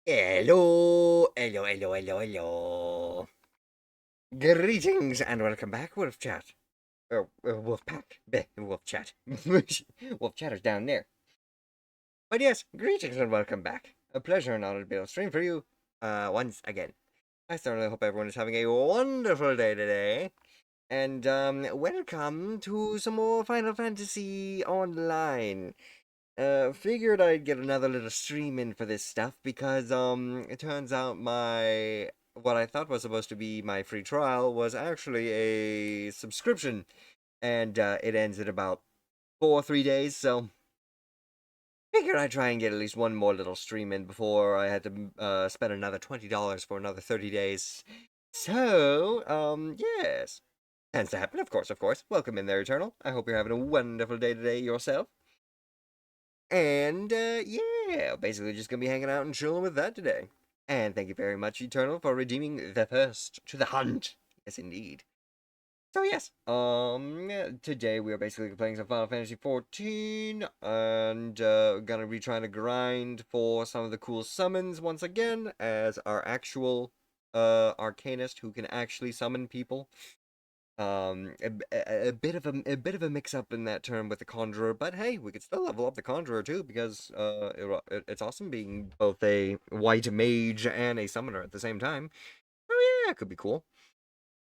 Hello, hello, hello, hello, hello. Greetings and welcome back, Wolf Chat. Wolf Pack. Wolf Chat. Wolf Chatter's down there. But yes, greetings and welcome back. A pleasure and honor to be able to stream for you once again. I certainly hope everyone is having a wonderful day today. And welcome to some more Final Fantasy Online. Figured I'd get another little stream in for this stuff because it turns out my what I thought was supposed to be my free trial was actually a subscription, and it ends in about 3 days. So figured I'd try and get at least one more little stream in before I had to spend another $20 for another 30 days. So yes, tends to happen, of course, of course. Welcome in there, Eternal. I hope you're having a wonderful day today yourself. And yeah, basically just gonna be hanging out and chilling with that today. And thank you very much, Eternal, for redeeming the first to the hunt. Yes, indeed. So yes, today we are basically playing some Final Fantasy 14, and gonna be trying to grind for some of the cool summons once again as our actual arcanist who can actually summon people. A bit of a mix up in that term with the conjurer, but hey, we could still level up the conjurer too because it's awesome being both a white mage and a summoner at the same time. Oh yeah, it could be cool.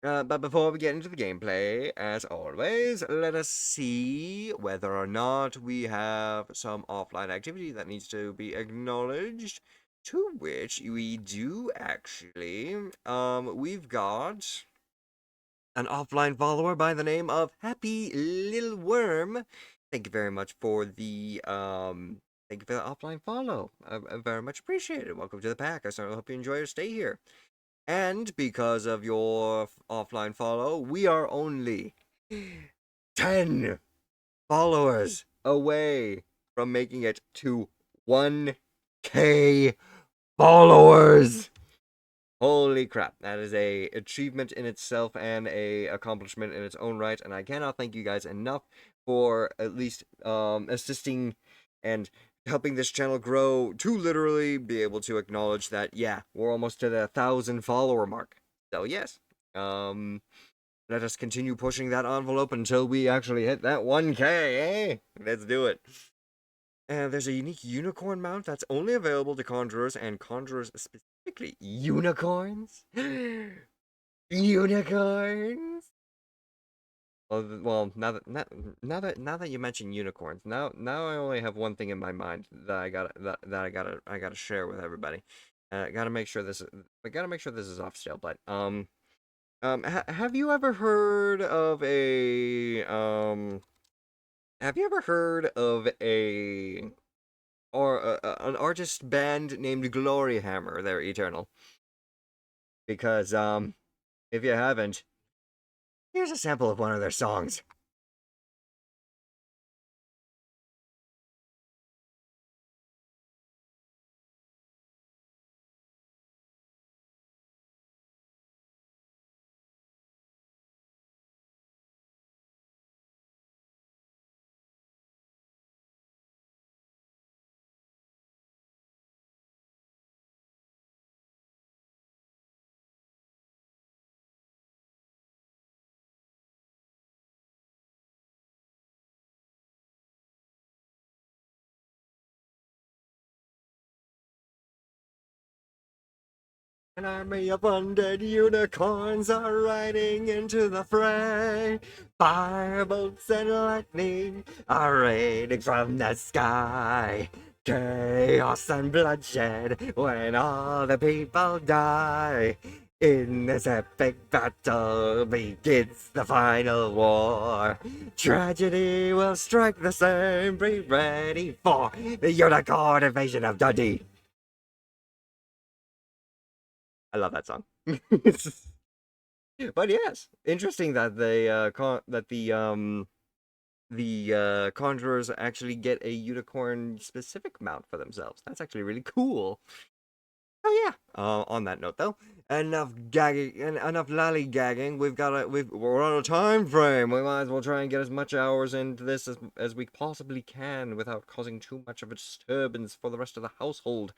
But before we get into the gameplay, as always, let us see whether or not we have some offline activity that needs to be acknowledged. To which we do actually. We've got an offline follower by the name of Happy Little Worm. Thank you very much for the thank you for the offline follow. I very much appreciate it. Welcome to the pack. I certainly hope you enjoy your stay here. And because of your offline follow, we are only 10 followers away from making it to 1K followers. Holy crap, that is a achievement in itself and a accomplishment in its own right, and I cannot thank you guys enough for at least assisting and helping this channel grow to literally be able to acknowledge that, yeah, we're almost to the 1,000 follower mark. So yes, let us continue pushing that envelope until we actually hit that 1K, eh? Let's do it. And there's a unique unicorn mount that's only available to conjurers and conjurers specifically. Unicorns? Unicorns? Well, now that you mention unicorns, now I only have one thing in my mind that I gotta share with everybody. I gotta make sure this is off still. But have you ever heard of a have you ever heard of a or an artist band named Glory Hammer? They're Eternal. Because if you haven't, here's a sample of one of their songs. An army of undead unicorns are riding into the fray. Firebolts and lightning are raining from the sky. Chaos and bloodshed when all the people die. In this epic battle begins the final war. Tragedy will strike the same. Be ready for the unicorn invasion of Dundee. I love that song. But yes, interesting that the conjurers actually get a unicorn specific mount for themselves. That's actually really cool. Oh yeah. On that note though, enough gagging and enough lollygagging. We're on a time frame. We might as well try and get as much hours into this as we possibly can without causing too much of a disturbance for the rest of the household.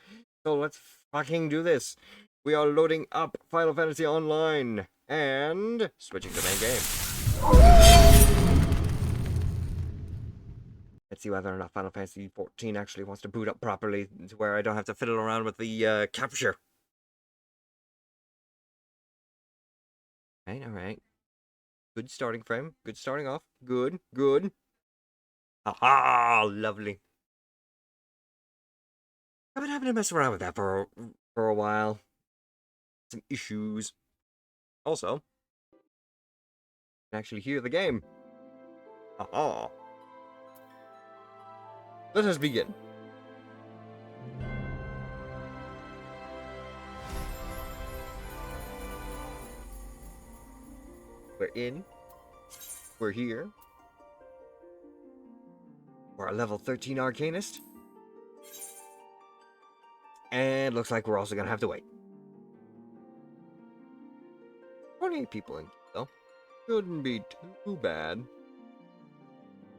So let's fucking do this. We are loading up Final Fantasy Online and switching to the main game. Let's see whether or not Final Fantasy 14 actually wants to boot up properly to where I don't have to fiddle around with the capture. Alright. Good starting frame. Good starting off. Good. Aha! Lovely. I've been having to mess around with that for a while. Some issues. Also, you can actually hear the game. Aha! Let us begin. We're in. We're here. We're a level 13 Arcanist. And looks like we're also gonna have to wait. 28 people in, though. Shouldn't be too bad.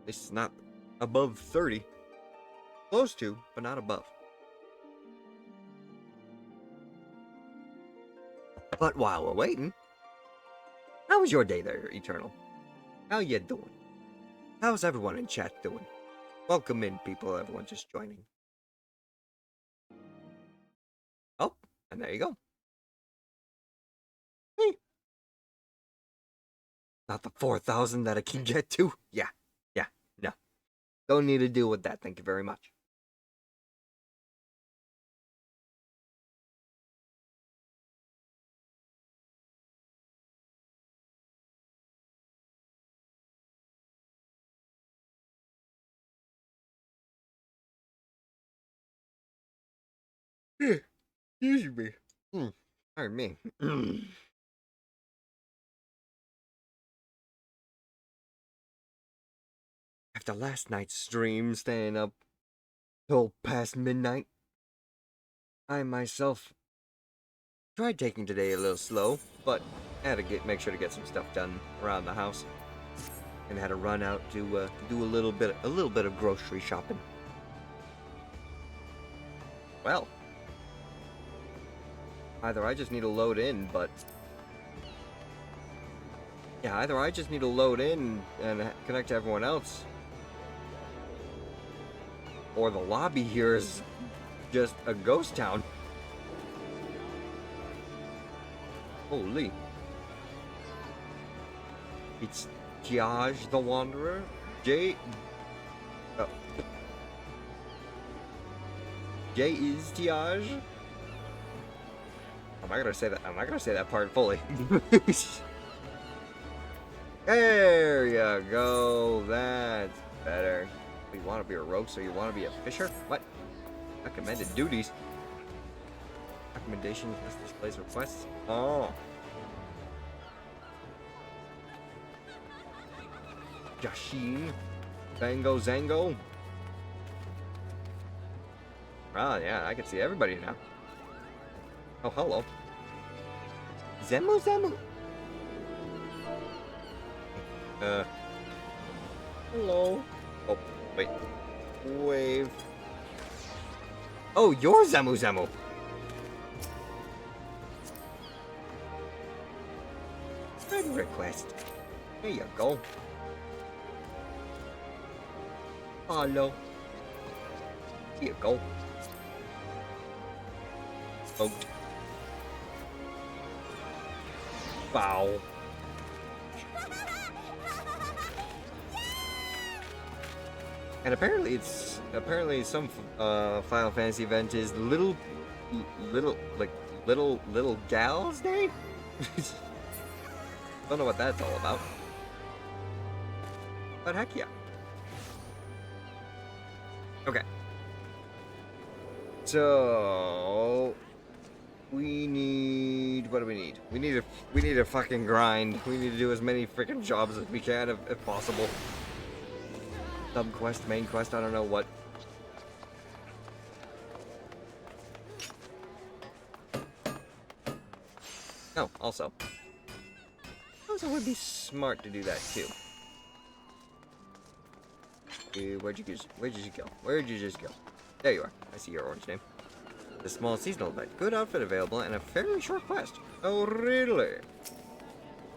It's not above 30. Close to, but not above. But while we're waiting, how was your day there, Eternal? How you doing? How's everyone in chat doing? Welcome in, people, everyone just joining. Oh, and there you go. Hey. Not the 4,000 that I can get to? Yeah, no. Don't need to deal with that, thank you very much. Excuse me. Pardon me. After last night's stream, staying up till past midnight, I myself tried taking today a little slow, but I had to make sure to get some stuff done around the house, and had to run out to do a little bit of grocery shopping. Well, either I just need to load in, but yeah, either I just need to load in and connect to everyone else, or the lobby here is just a ghost town. Holy. It's Tiaj the Wanderer? Jay is Tiaj? I'm not gonna say that part fully. There you go. That's better. You want to be a rogue, so you want to be a fisher? What? Recommended duties. Recommendations, list displays requests. Oh. Yashin. Bango Zango. Ah, yeah, I can see everybody now. Oh, hello. Zemu. Hello. Oh, wait. Wave. Oh, you're Zemu. Friend request. There you go. Hello. Here you go. Smoked. Bow. And apparently some Final Fantasy event is little gals day. Don't know what that's all about. But heck yeah. Okay. So we need, what do we need? We need a fucking grind. We need to do as many freaking jobs as we can if possible. Sub quest, main quest, I don't know what. Oh, also it would be smart to do that too. Where'd you just go? Where'd you just go? There you are. I see your orange name. A small seasonal event. Good outfit available and a fairly short quest. Oh, really?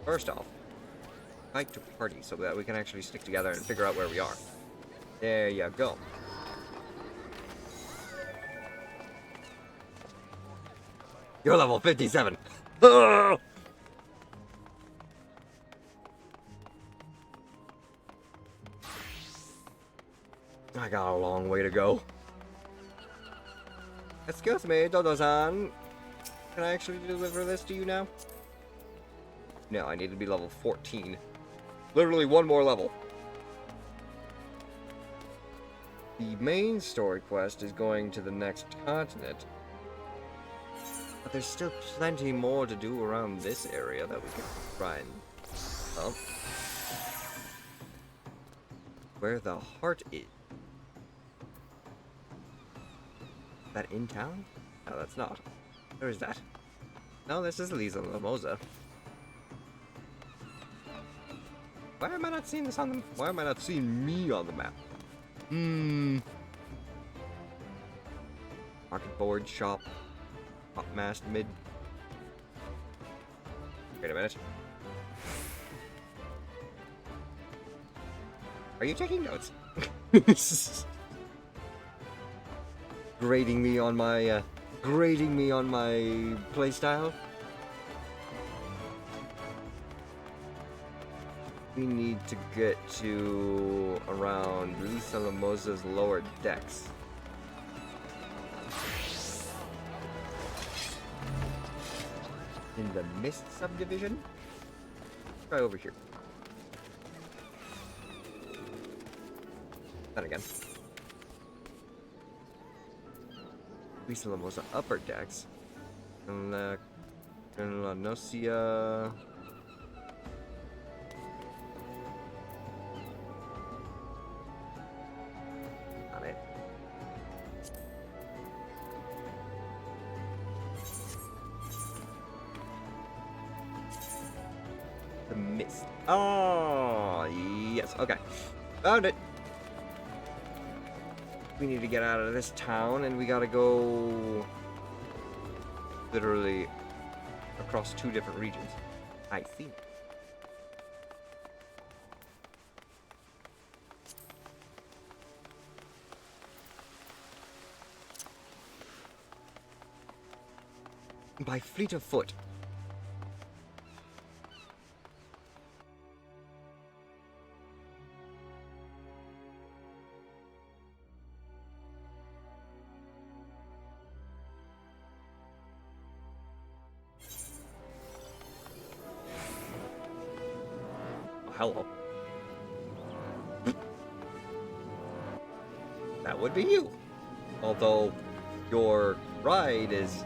First off, fight to party so that we can actually stick together and figure out where we are. There you go. You're level 57. I got a long way to go. Excuse me, Dodo-san. Can I actually deliver this to you now? No, I need to be level 14. Literally one more level. The main story quest is going to the next continent. But there's still plenty more to do around this area that we can try and... Oh. Where the heart is. Is that in town? No, that's not. Where is that? No, this is Lisa Lamosa. Why am I not seeing this on the... Why am I not seeing me on the map? Market board, shop, mast, mid. Wait a minute. Are you taking notes? Grading me on my playstyle. We need to get to around Lisa Lamosa's lower decks. In the Mist subdivision? Try over here. Then again. Lisa Lamosa upper decks. And La Nocia. Not it. The Mist. Oh, yes. Okay. Found it. We need to get out of this town, and we gotta go literally across 2 different regions. I see. By fleet of foot. Hello. That would be you. Although your ride is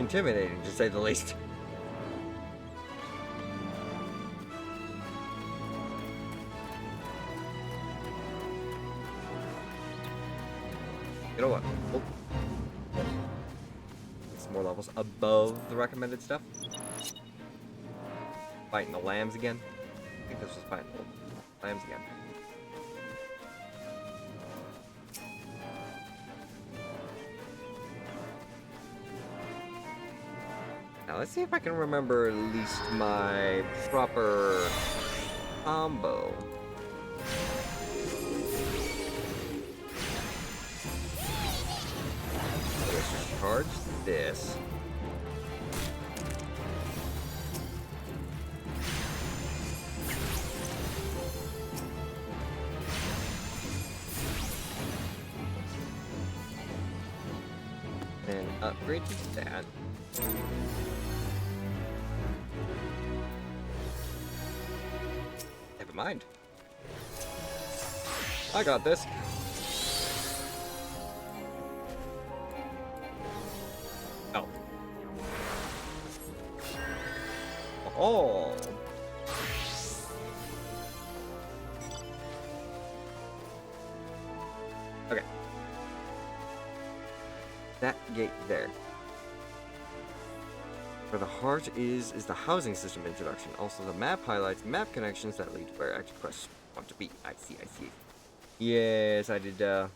intimidating, to say the least. You know what? Oh. Some more levels above the recommended stuff. Fighting the lambs again. I think this was fighting the lambs again. Now let's see if I can remember at least my proper combo. Let's charge this. And upgrade to that. Never mind. I got this. Oh. Oh. Okay. That gate there. Where the heart is the housing system introduction. Also, the map highlights map connections that lead to where active quests want to be. I see. Yes, I did. It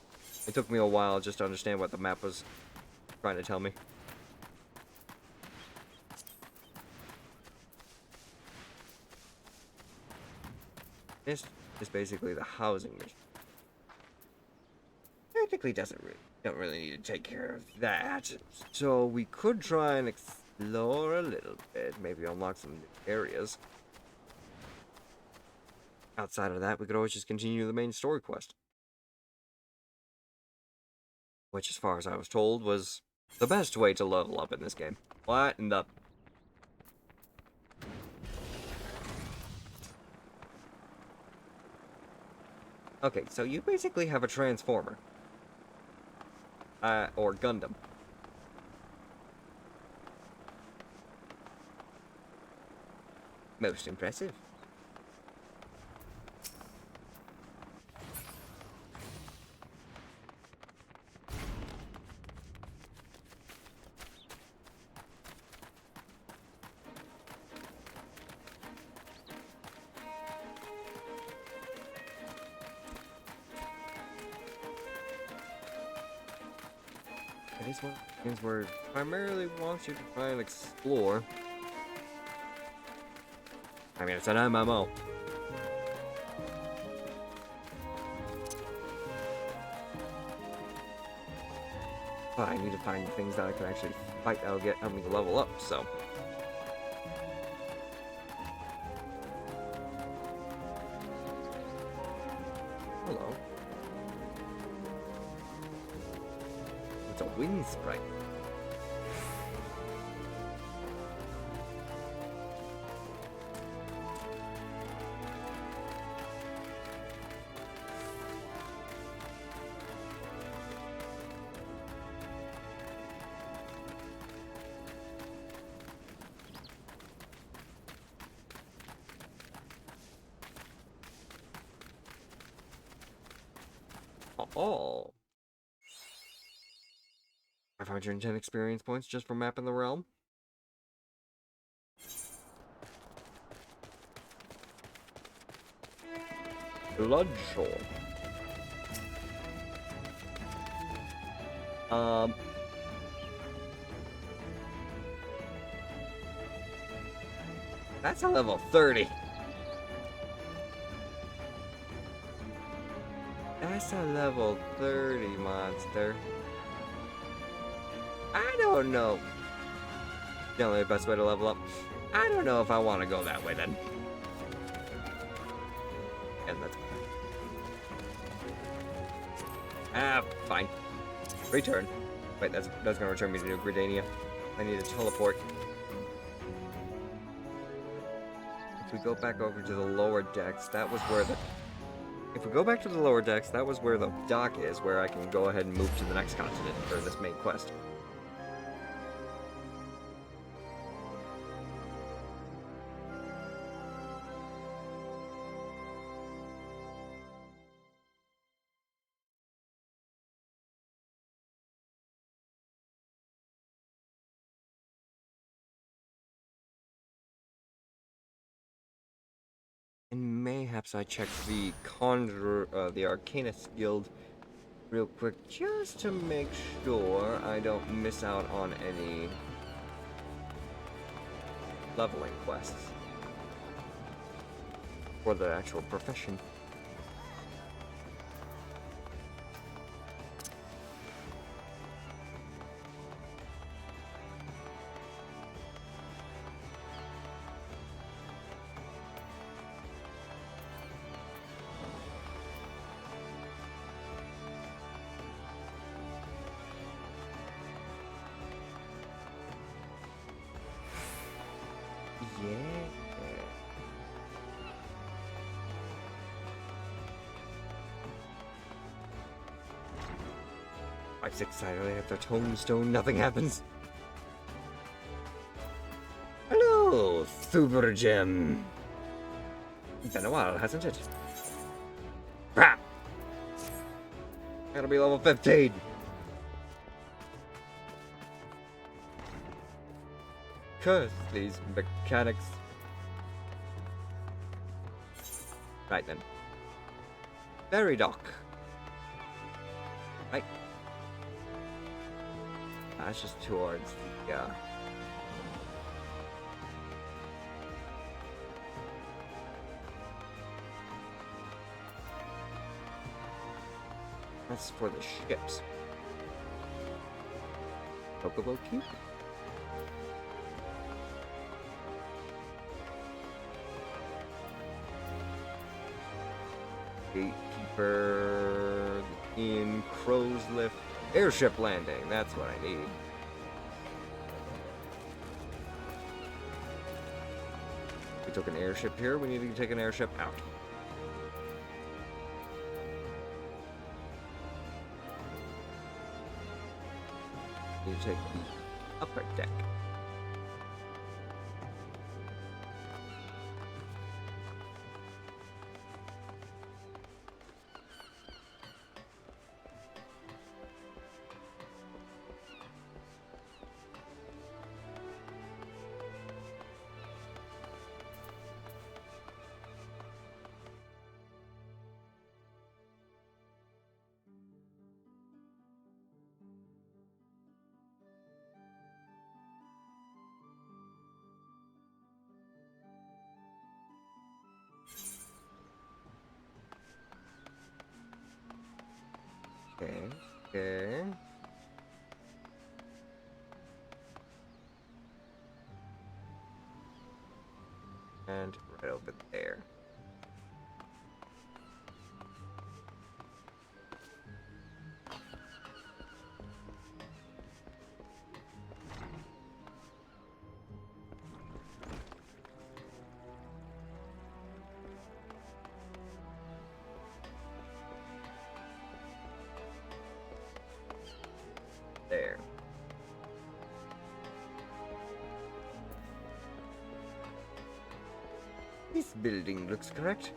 took me a while just to understand what the map was trying to tell me. This is basically the housing mission. Technically don't really need to take care of that. So we could try and explore a little bit, maybe unlock some new areas. Outside of that, we could always just continue the main story quest. Which, as far as I was told, was the best way to level up in this game. What in the... Okay, so you basically have a Transformer. Or Gundam. Most impressive. It is one of the things where it primarily wants you to try and explore. I mean, it's an MMO. But I need to find things that I can actually fight that'll help me to level up, so. Hello. It's a wind sprite. Oh. 510 experience points just for mapping the realm. Bloodshore. That's a level 30. That's a level 30 monster. I don't know. Generally, the best way to level up. I don't know if I want to go that way then. And that's fine. Return. Wait, that's gonna return me to New Gridania. I need to teleport. If we go back over to the lower decks, that was where the... If we go back to the lower decks, that was where the dock is, where I can go ahead and move to the next continent for this main quest. And mayhaps I check the the Arcanist Guild real quick, just to make sure I don't miss out on any leveling quests for the actual profession. Yeah. I'm excited after Tombstone, nothing happens. Hello, Super Gem. It's been a while, hasn't it? Crap! Gotta be level 15. Curse these mechanics. Right then. Berry Dock. Right. it's just towards the, that's for the ships. Chocobo Cube? Gatekeeper in Crow's Lift. Airship landing, that's what I need. We took an airship here, we need to take an airship out. We need to take the upper deck. Okay. And right over there. There. This building looks correct.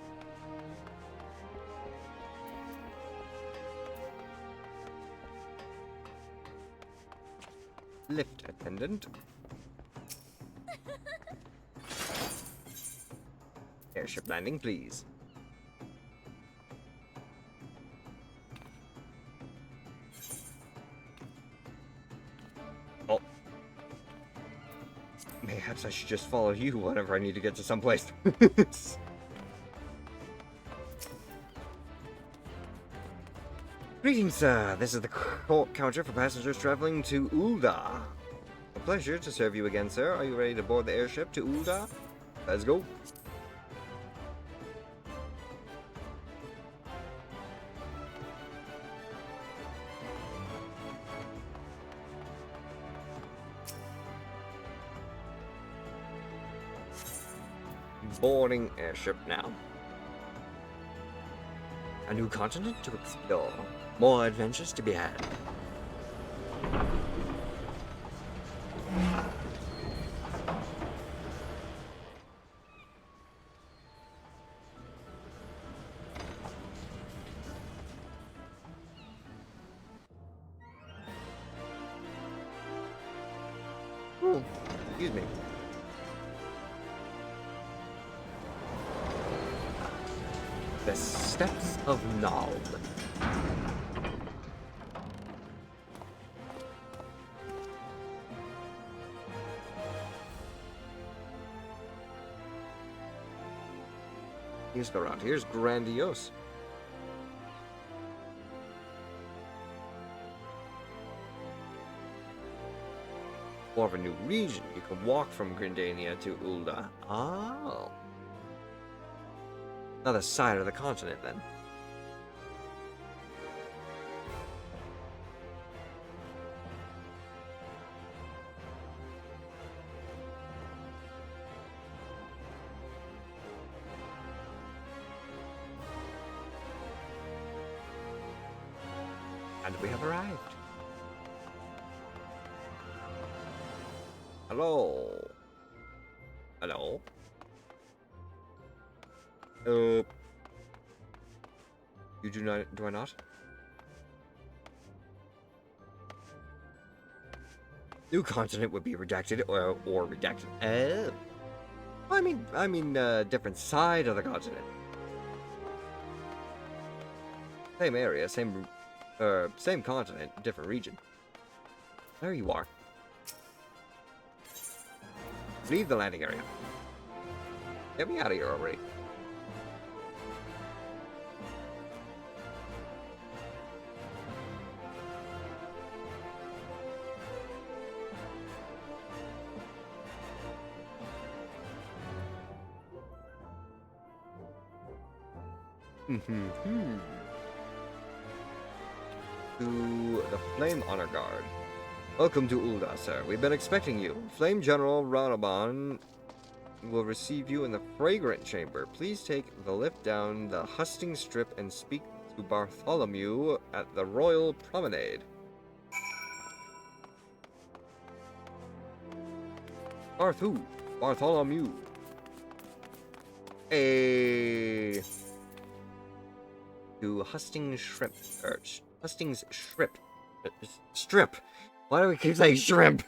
Lift attendant. Airship landing, please. Oh. Perhaps I should just follow you whenever I need to get to someplace. Greetings, sir. This is the counter for passengers traveling to Ulda. A pleasure to serve you again, sir. Are you ready to board the airship to Ulda? Let's go. Boarding airship now. A new continent to explore. More adventures to be had. Oh, excuse me. The Steps of Nald. Here's go around. Here's grandiose. More of a new region. You can walk from Grindania to Ulda. Oh. Another side of the continent, then. And we have arrived. Hello. Hello. You do not, do I not? New continent would be redacted or redacted. Oh. I mean, different side of the continent. Same area, same continent, different region. There you are. Leave the landing area. Get me out of here already. To the Flame Honor Guard. Welcome to Ulda, sir. We've been expecting you. Flame General Ranaban will receive you in the Fragrant Chamber. Please take the lift down the Hustings Strip and speak to Bartholomew at the Royal Promenade. Bartholomew. To Hustings Shrimp. Hustings Strip. Strip. Why do we keep saying shrimp?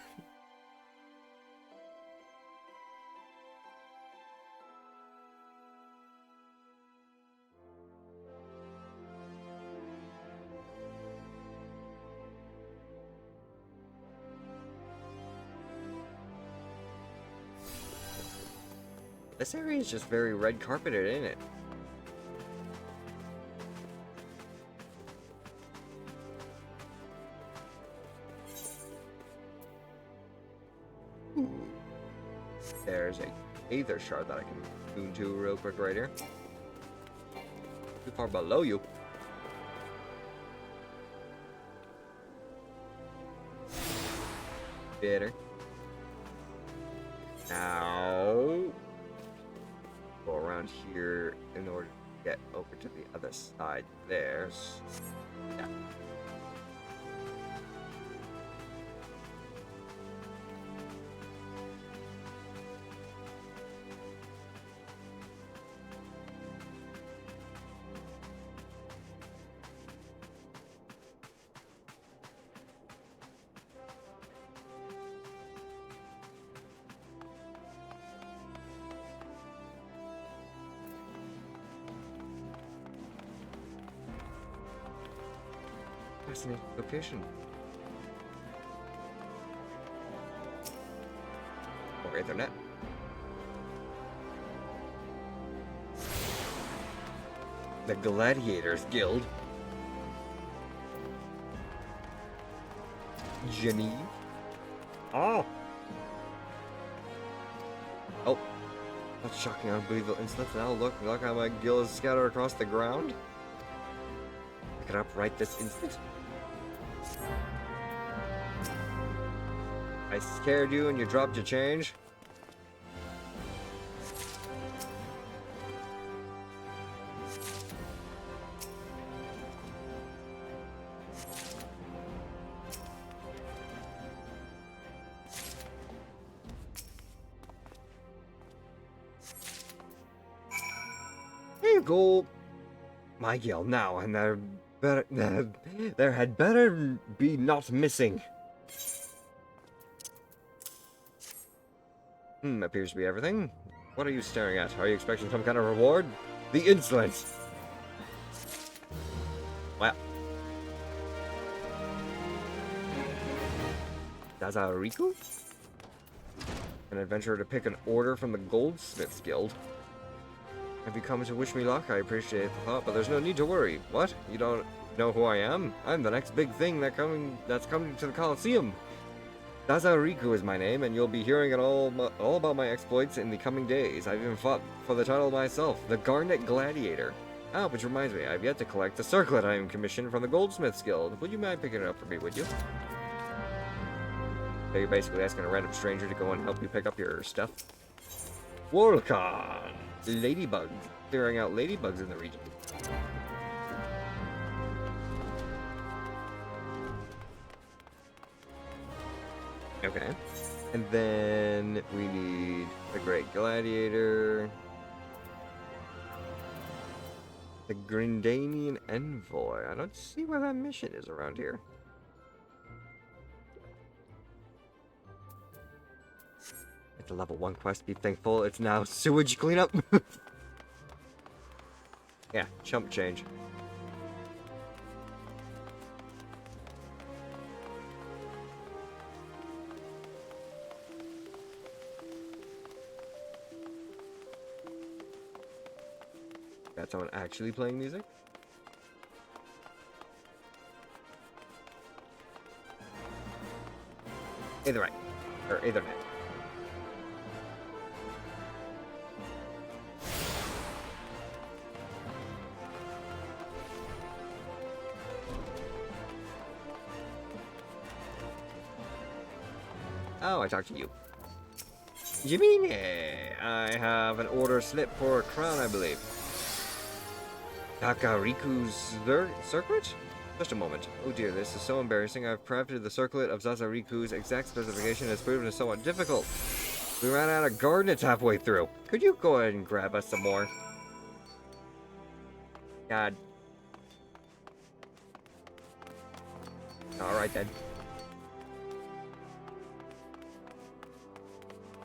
This area is just very red carpeted, isn't it? Ooh. There's a Aether Shard that I can tune to real quick right here. Too far below you. Better. Now go around here in order to get over to the other side there. Yeah. Fascinating location. Or Ethernet. The Gladiators Guild. Genevieve. Oh! Oh. That's shocking, unbelievable incidents. Now look how my guild is scattered across the ground. Pick it up right this instant. I scared you and you dropped your change. Here you go. My guild now, and there had better be not missing. Appears to be everything. What are you staring at? Are you expecting some kind of reward? The insolence! Wow. Dazariku? An adventurer to pick an order from the Goldsmiths Guild. Have you come to wish me luck? I appreciate the thought, but there's no need to worry. What? You don't know who I am? I'm the next big thing that's coming to the Colosseum. Dazariku is my name, and you'll be hearing it all about my exploits in the coming days. I've even fought for the title myself, the Garnet Gladiator. Ah, which reminds me, I've yet to collect the circlet I am commissioned from the Goldsmiths Guild. Would you mind picking it up for me, would you? So you're basically asking a random stranger to go and help you pick up your stuff. Worldcon! Ladybugs. Clearing out ladybugs in the region. Okay. And then we need the Great Gladiator. The Grindanian Envoy. I don't see where that mission is around here. It's a level 1 quest. Be thankful it's now sewage cleanup. Yeah, chump change. Got someone actually playing music? Either right. Or Ethernet. Oh, I talked to you. Jiminy, I have an order slip for a crown, I believe. Takariku's circlet? Just a moment. Oh dear, this is so embarrassing. I've crafted the circlet of Zazariku's exact specification has proven somewhat difficult. We ran out of garnets halfway through. Could you go ahead and grab us some more? God. Alright then.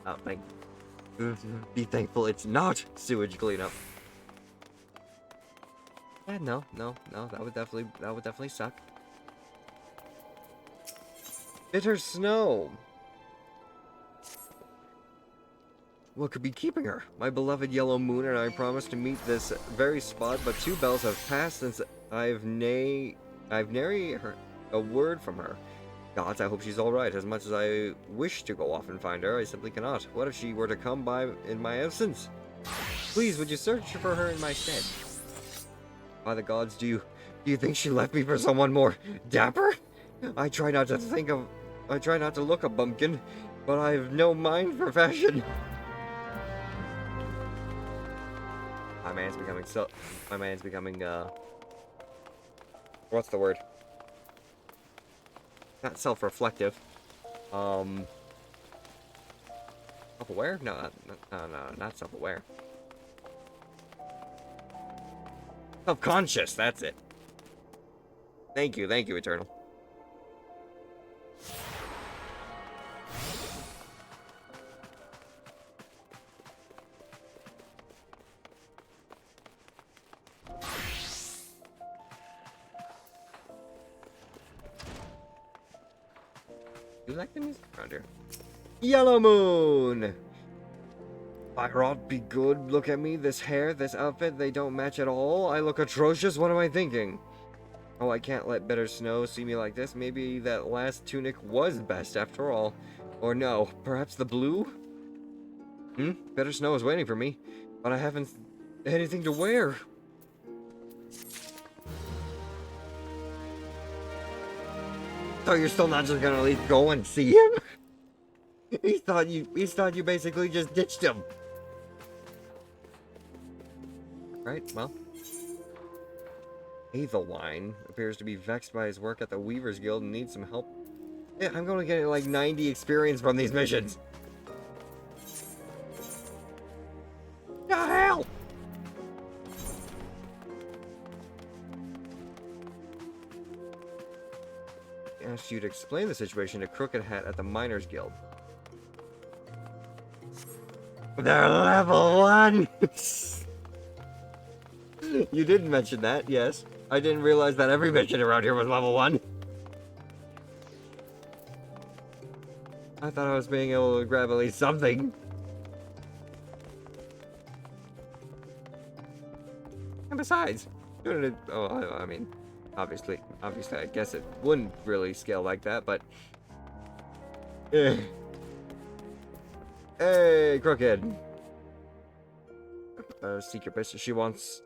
Oh, be thankful it's not sewage cleanup. Yeah, no, that would definitely suck. Bitter snow. What could be keeping her? My beloved yellow moon and I promised to meet this very spot, but 2 bells have passed since I've nary heard a word from her. Gods, I hope she's alright. As much as I wish to go off and find her, I simply cannot. What if she were to come by in my absence? Please, would you search for her in my stead? By the gods, do you think she left me for someone more dapper? I try not to look a bumpkin, but I have no mind for fashion. My man's becoming, what's the word? Not self-reflective. Self-aware? No, not self-aware. Self-conscious, that's it. Thank you, Eternal. You like the music around here? Yellow Moon! Fire ought be good. Look at me. This hair, this outfit, they don't match at all. I look atrocious. What am I thinking? Oh, I can't let Bitter Snow see me like this. Maybe that last tunic was best after all. Or no, perhaps the blue? Bitter Snow is waiting for me, but I haven't anything to wear. So you're still not just gonna at least go and see him? He thought you basically just ditched him. Right, well. Aethelwine appears to be vexed by his work at the Weaver's Guild and needs some help. Yeah, I'm gonna get like 90 experience from these missions. The hell? I asked you to explain the situation to Crooked Hat at the Miners Guild. They're level 1! You didn't mention that, yes. I didn't realize that every mission around here was level 1. I thought I was being able to grab at least something. And besides, doing it... Oh, I mean, obviously, I guess it wouldn't really scale like that, but... Hey, Crooked! Secret bitch, she wants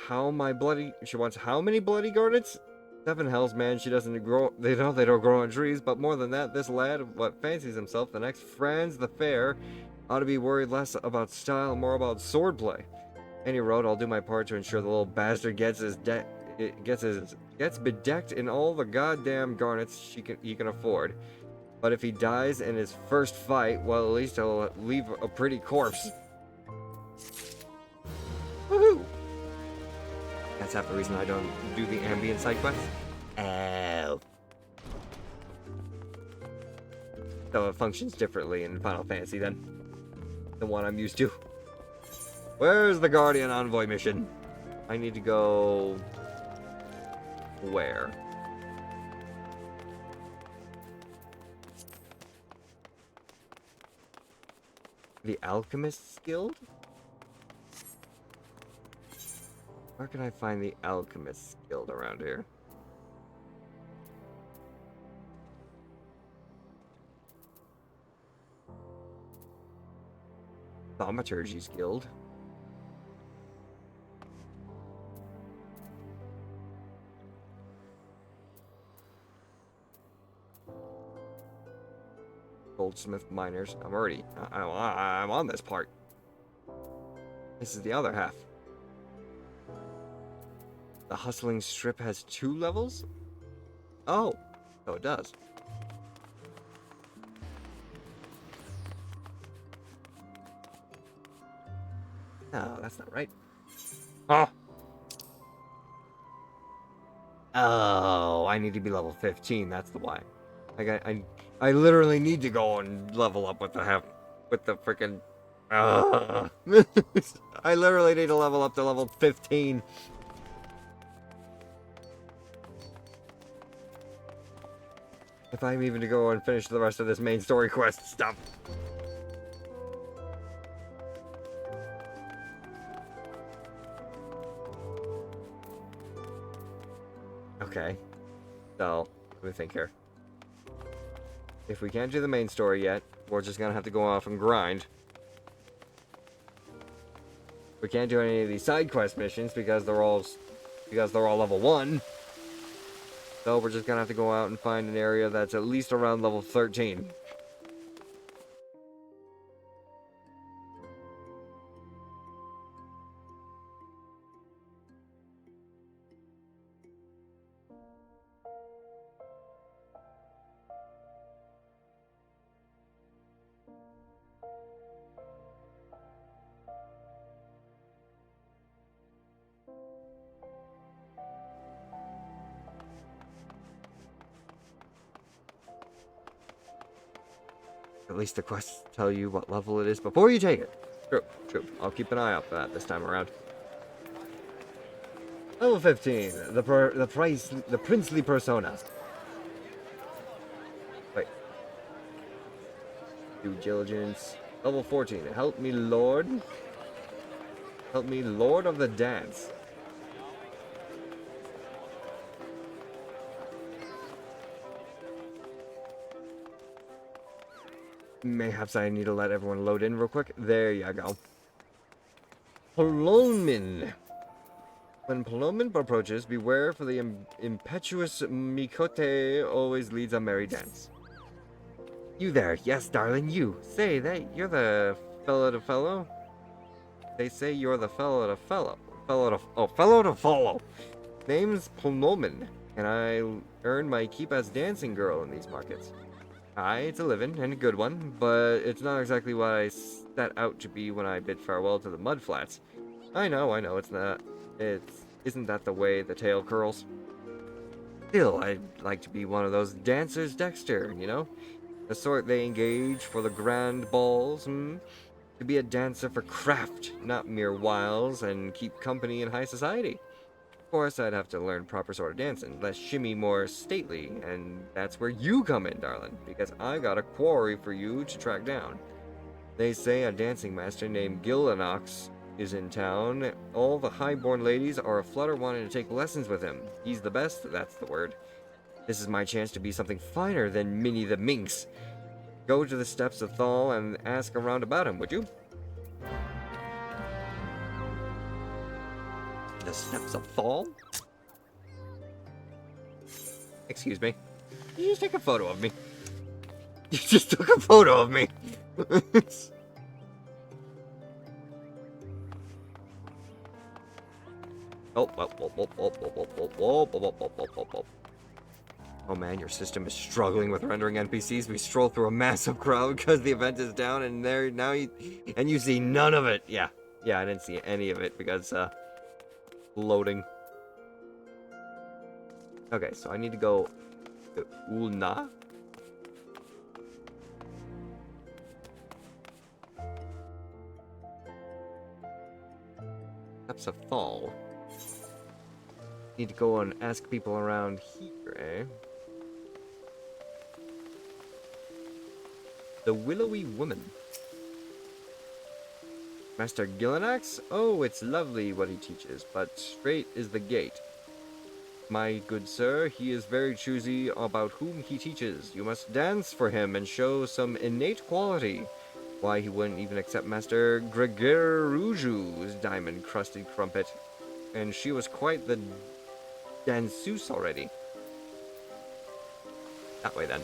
how many bloody garnets? 7 hells, man. She doesn't grow. They don't grow on trees. But more than that, this lad, what fancies himself the next Franz the Fair, ought to be worried less about style, more about swordplay. Any road, I'll do my part to ensure the little bastard gets bedecked in all the goddamn garnets he can afford. But if he dies in his first fight, well, at least he'll leave a pretty corpse. Woohoo! That's half the reason I don't do the ambient side quests. Oh. So it functions differently in Final Fantasy then. The one I'm used to. Where's the Guardian Envoy mission? I need to go... Where? The Alchemist's Guild? Where can I find the Alchemist Guild around here? Thaumaturgy's Guild. Goldsmith Miners. I'm on this part. This is the other half. The Hustling Strip has 2 levels? Oh, so it does. No, that's not right. Oh! Oh, I need to be level 15, that's the why. I literally need to go and level up with the freaking... I literally need to level up to level 15. If I'm even to go and finish the rest of this main story quest stuff. Okay. So, let me think here. If we can't do the main story yet, we're just gonna have to go off and grind. We can't do any of these side quest missions because they're all level 1. So we're just gonna have to go out and find an area that's at least around level 13. At least the quests tell you what level it is before you take it. True, true. I'll keep an eye out for that this time around. Level 15, the princely persona. Wait. Due diligence. Level 14, help me lord. Help me lord of the dance. Mayhaps I need to let everyone load in real quick. There you go. Plomin. When Plomin approaches, beware for the impetuous Mikote always leads a merry dance. You there. Yes, darling, you. Say, you're the fellow to fellow? They say you're the fellow to fellow. Fellow to follow. Name's Plomin, and I earn my keep as dancing girl in these markets. Aye, it's a living, and a good one, but it's not exactly what I set out to be when I bid farewell to the mudflats. I know, it's not. Isn't that the way the tale curls? Still, I'd like to be one of those dancers Dexter, you know? The sort they engage for the grand balls, To be a dancer for craft, not mere wiles, and keep company in high society. Of course, I'd have to learn proper sort of dancing, less shimmy, more stately, and that's where you come in, darling, because I got a quarry for you to track down. They say a dancing master named Gillenox is in town. All the highborn ladies are aflutter wanting to take lessons with him. He's the best, that's the word. This is my chance to be something finer than Minnie the Minx. Go to the steps of Thal and ask around about him, would you? The steps of Thal? Excuse me. You just take a photo of me. You just took a photo of me. Oh man, your system is struggling with rendering NPCs. We stroll through a massive crowd because the event is down, and you see none of it. Yeah, I didn't see any of it because loading. Okay, so I need to go to Ulna. Steps of Fall. Need to go and ask people around here, eh? The Willowy Woman. Master Gillanax? Oh, it's lovely what he teaches, but straight is the gate. My good sir, he is very choosy about whom he teaches. You must dance for him and show some innate quality. Why, he wouldn't even accept Master Gregeruju's diamond-crusted crumpet. And she was quite the danseuse already. That way, then.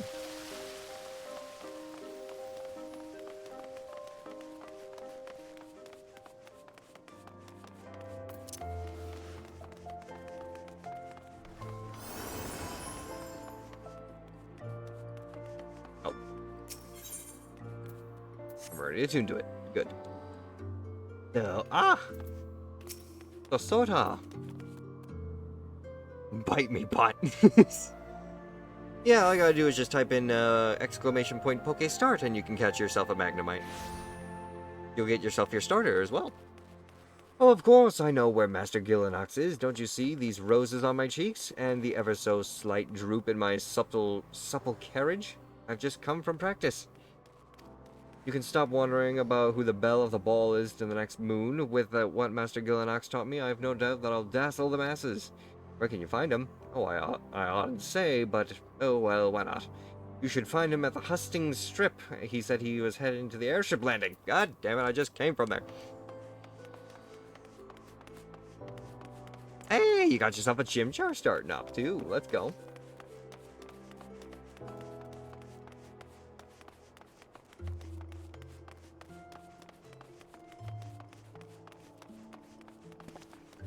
Oh. I'm already attuned to it. Good. No. Ah! Sosota! Bite me, bot. Yeah, all you gotta do is just type in exclamation point Poke Start and you can catch yourself a Magnemite. You'll get yourself your starter as well. Oh, of course, I know where Master Gillanax is. Don't you see these roses on my cheeks? And the ever so slight droop in my supple carriage? I've just come from practice. You can stop wondering about who the belle of the ball is to the next moon. With what Master Gillanax taught me, I have no doubt that I'll dazzle the masses. Where can you find him? Oh, I oughtn't to say, but oh well, why not? You should find him at the Hustings Strip. He said he was heading to the airship landing. God damn it, I just came from there. Hey, you got yourself a Chimchar starting up, too. Let's go.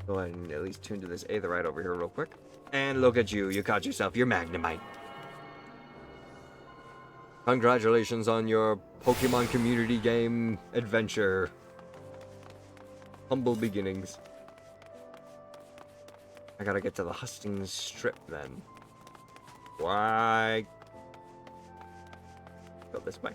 Go ahead and at least tune to this Aetherite over here real quick. And look at you, you got yourself your Magnemite. Congratulations on your Pokemon community game adventure. Humble beginnings. I gotta get to the Hustings Strip then. Why? Go this way.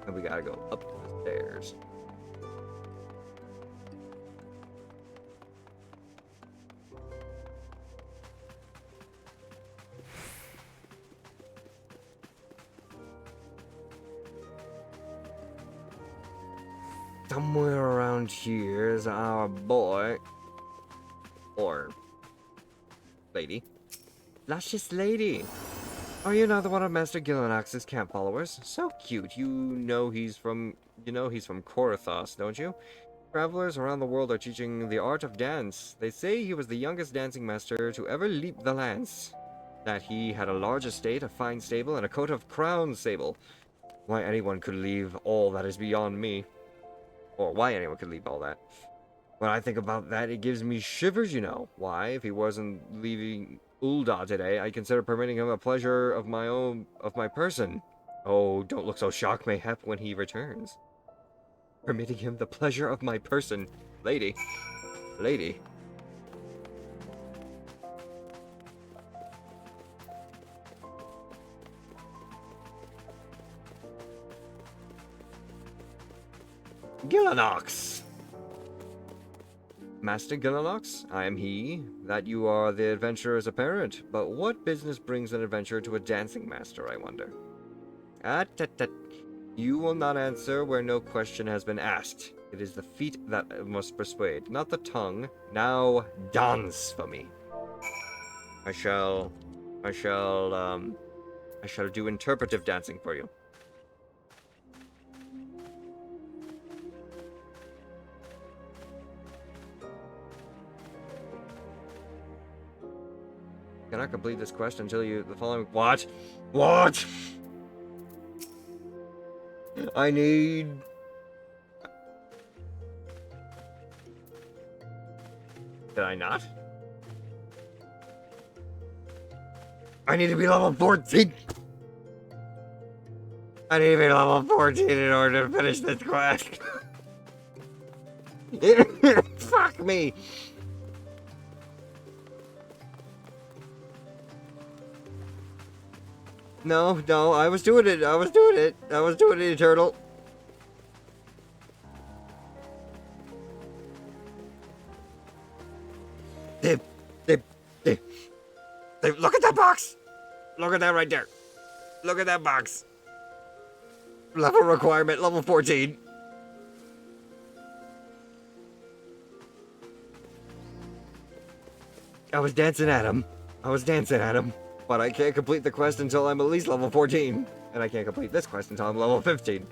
And we gotta go up the stairs. Somewhere around here is our boy. Or lady. Luscious lady. Are you another one of Master Gillanax's camp followers? So cute. You know he's from Korathos, don't you? Travelers around the world are teaching the art of dance. They say he was the youngest dancing master to ever leap the lance. That he had a large estate, a fine stable, and a coat of crown sable. Why anyone could leave all that is beyond me. Or why anyone could leave all that. When I think about that, it gives me shivers, you know. Why, if he wasn't leaving Ul'dah today, I consider permitting him a pleasure of my person. Oh, don't look so shocked, mayhap, when he returns. Permitting him the pleasure of my person. Lady. Lady. Gillanax! Master Gillanax, I am he. That you are the adventurer's apparent. But what business brings an adventurer to a dancing master, I wonder? Tut. You will not answer where no question has been asked. It is the feet that must persuade, not the tongue. Now dance for me. I shall do interpretive dancing for you. Cannot complete this quest until the following. What? What? I need. Did I not? I need to be level 14. I need to be level 14 in order to finish this quest. Fuck me. No, I was doing it, Eternal. Look at that box! Look at that right there. Look at that box. Level requirement, level 14. I was dancing at him. But I can't complete the quest until I'm at least level 14. And I can't complete this quest until I'm level 15.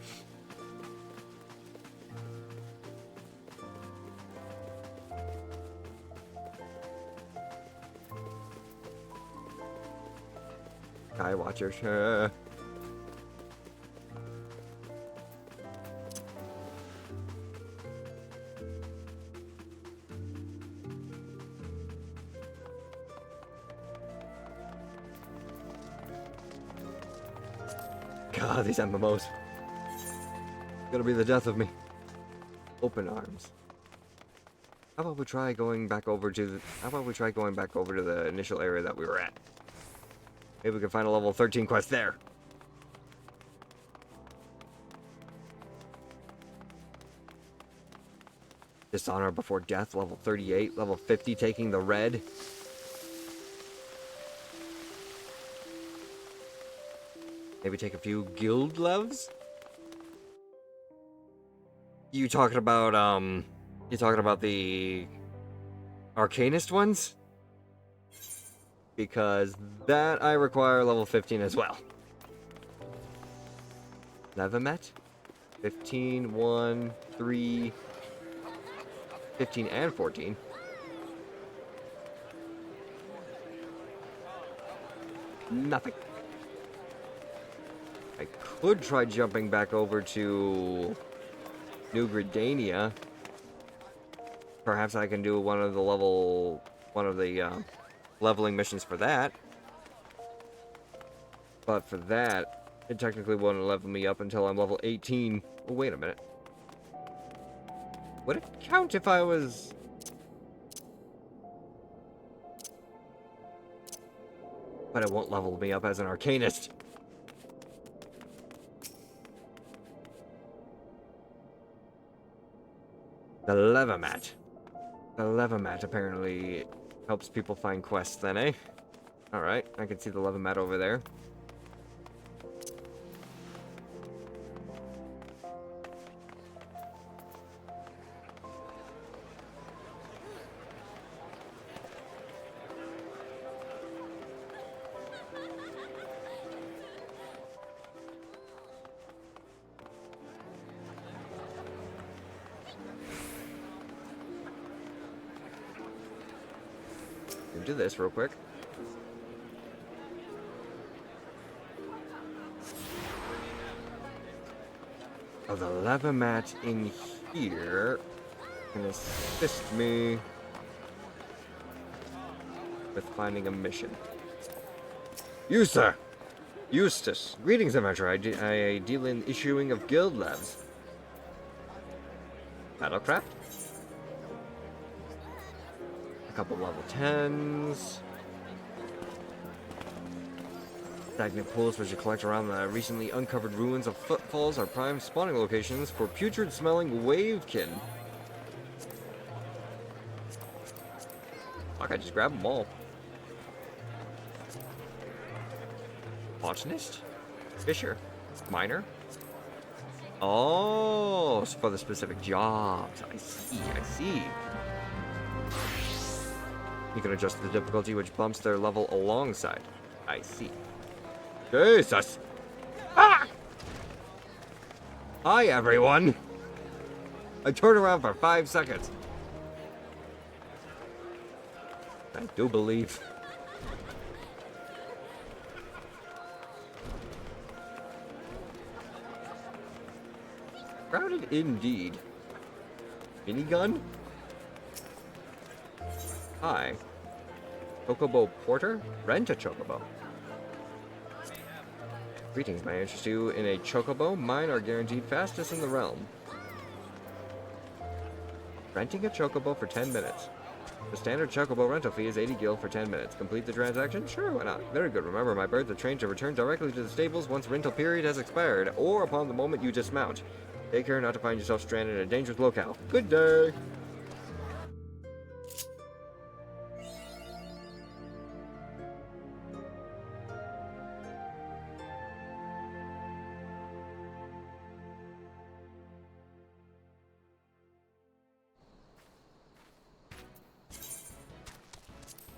Sky Watchers. God, these MMOs. Gonna be the death of me. Open arms. How about we try going back over to the initial area that we were at? Maybe we can find a level 13 quest there. Dishonor before death, level 38, level 50, taking the red. Maybe take a few guild loves? You talking about the Arcanist ones? Because that I require level 15 as well. Levimet? 15, 1, 3, 15 and 14. Nothing. I could try jumping back over to New Gridania. Perhaps I can do one of the leveling missions for that. But for that, it technically won't level me up until I'm level 18. Oh, wait a minute. Would it count if I was... But it won't level me up as an Arcanist. The Levimat. The Levimat apparently helps people find quests then, eh? Alright, I can see the Levimat over there. Do this real quick. Oh, the Levimat in here can assist me with finding a mission. You, sir! Eustace. Greetings, adventurer. I deal in issuing of guild labs. Battlecraft? A couple level 10s. Stagnant pools which you collect around the recently uncovered ruins of footfalls are prime spawning locations for putrid-smelling wavekin. Fuck, I just grabbed them all. Botanist? Fisher? Miner? Oh, it's for the specific jobs. I see. You can adjust the difficulty, which bumps their level alongside. I see. Jesus! Ah! Hi, everyone! I turned around for 5 seconds. I do believe. Crowded indeed. Minigun? Hi. Chocobo Porter? Rent a Chocobo. Greetings, may I interest you in a Chocobo? Mine are guaranteed fastest in the realm. Renting a Chocobo for 10 minutes. The standard Chocobo rental fee is 80 gil for 10 minutes. Complete the transaction? Sure, why not? Very good. Remember, my birds are trained to return directly to the stables once rental period has expired, or upon the moment you dismount. Take care not to find yourself stranded in a dangerous locale. Good day!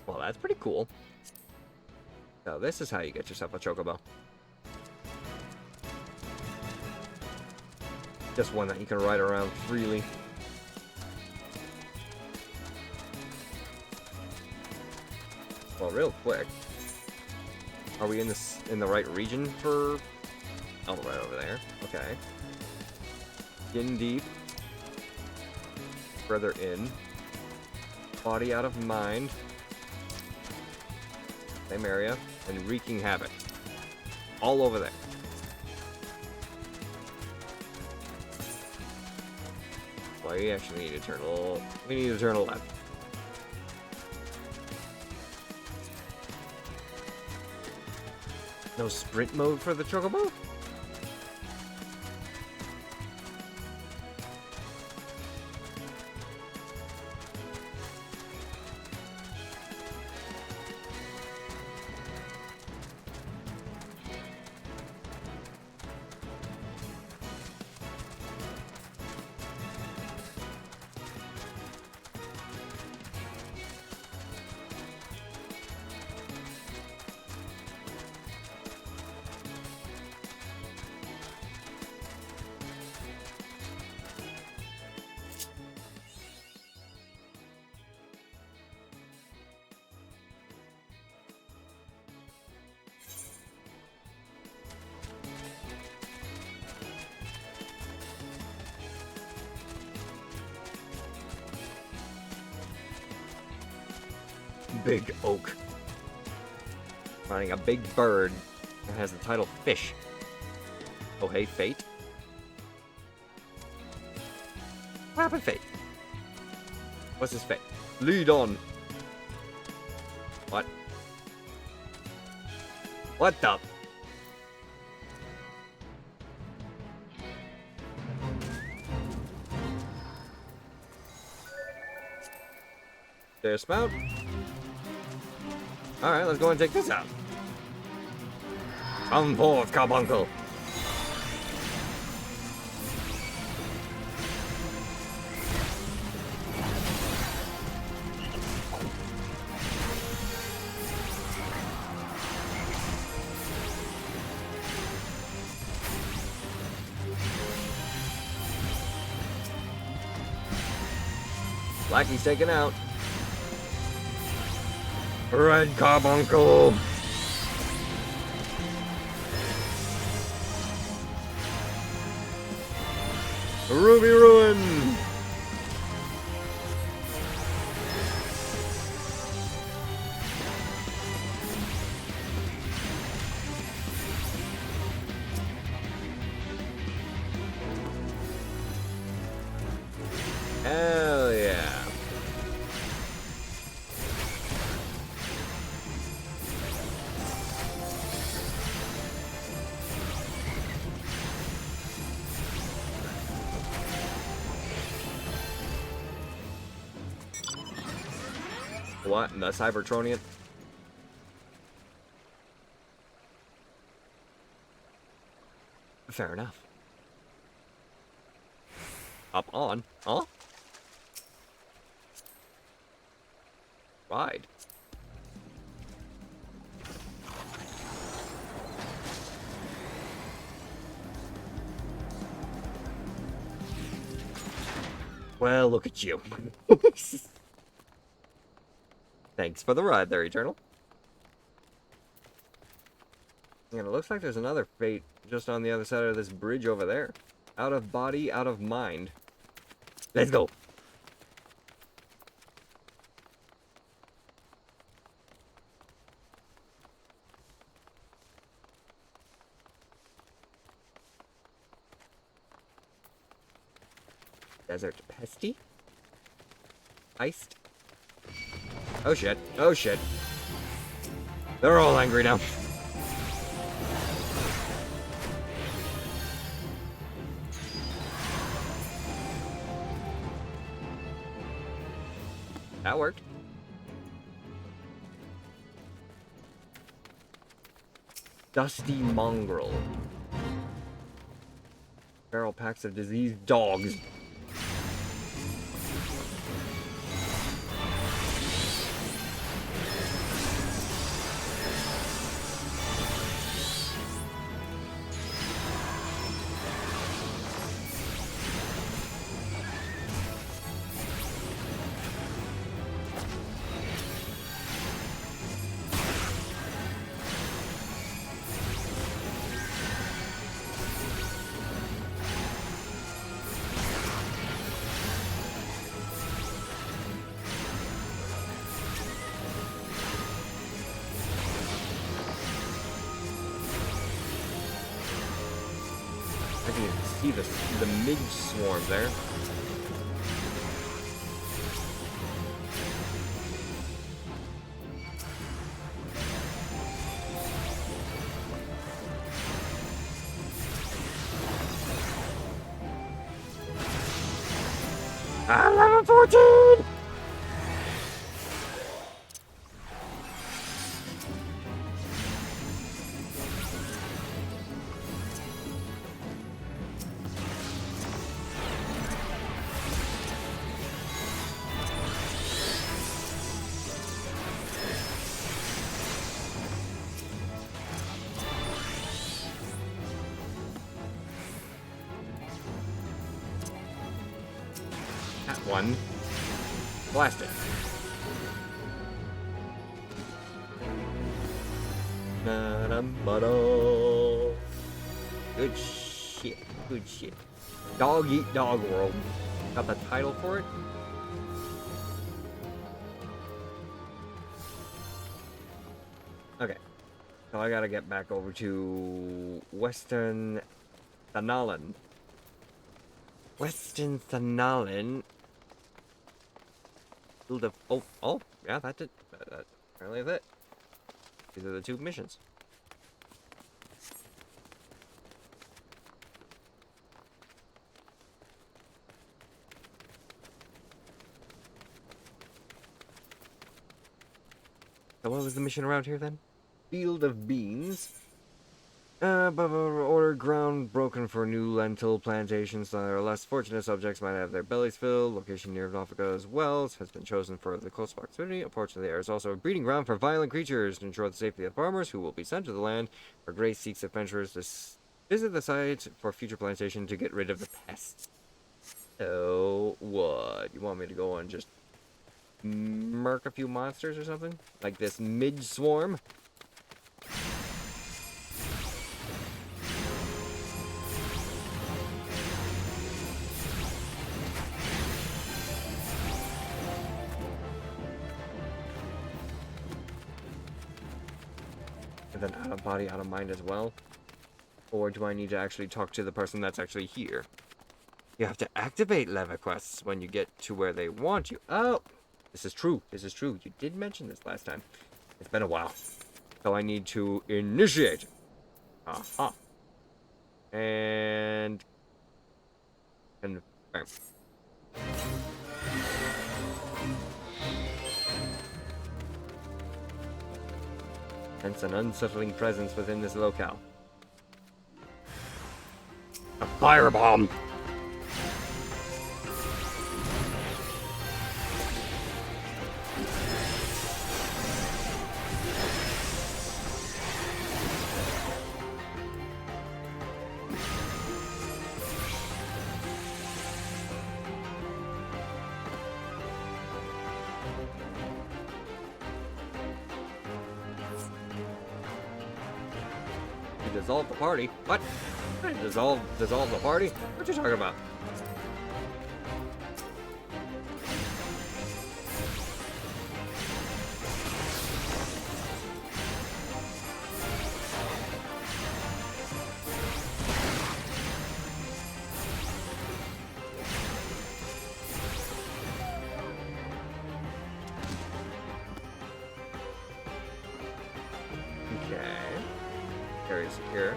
Well, that's pretty cool. So this is how you get yourself a chocobo. Just one that you can ride around freely. Well, real quick. Are we in the right region for... Oh, right over there. Okay. Skin deep. Further in. Body out of mind. Same area. And wreaking havoc. All over there. Well, we actually need to turn a little... We need to turn a left. No sprint mode for the chocobo? Big oak. Finding a big bird that has the title Fish. Oh, hey, Fate. What happened, Fate? What's his fate? Lead on. What? What the? Dismount. Alright, let's go and take this out. Come forth, carbuncle. Blackie's taken out. Red carbuncle. Ruby Ruin. Hell yeah. What? The Cybertronian? Fair enough. Up on? Huh? Ride. Well, look at you. Thanks for the ride there, Eternal. And it looks like there's another fate just on the other side of this bridge over there. Out of body, out of mind. Let's go. Desert pesty? Iced? Oh shit. Oh shit. They're all angry now. That worked. Dusty mongrel. Feral packs of diseased dogs. if you can see the midge swarm there. Level 14! That one. Blast it. Good shit. Good shit. Dog Eat Dog World. Got the title for it? Okay. So I gotta get back over to Western Thanalan. Western Thanalan. Oh, yeah, that did. Apparently that's it. These are the 2 missions. So what was the mission around here then? Field of Beans. Order ground broken for new lentil plantations. Less fortunate subjects might have their bellies filled. Location near Nofaga's wells has been chosen for the close proximity. Unfortunately, there is also a breeding ground for violent creatures to ensure the safety of farmers who will be sent to the land. Where Grace seeks adventurers to visit the site for future plantation to get rid of the pests. So, what? You want me to go and just murk a few monsters or something? Like this midge swarm? And then out of body, out of mind as well? Or do I need to actually talk to the person that's actually here? You have to activate lever quests when you get to where they want you. Oh! This is true. This is true. You did mention this last time. It's been a while. So I need to initiate. Aha. And confirm. Sense an unsettling presence within this locale. A firebomb! Dissolve the party? What? Dissolve the party? What you talking about? Very secure.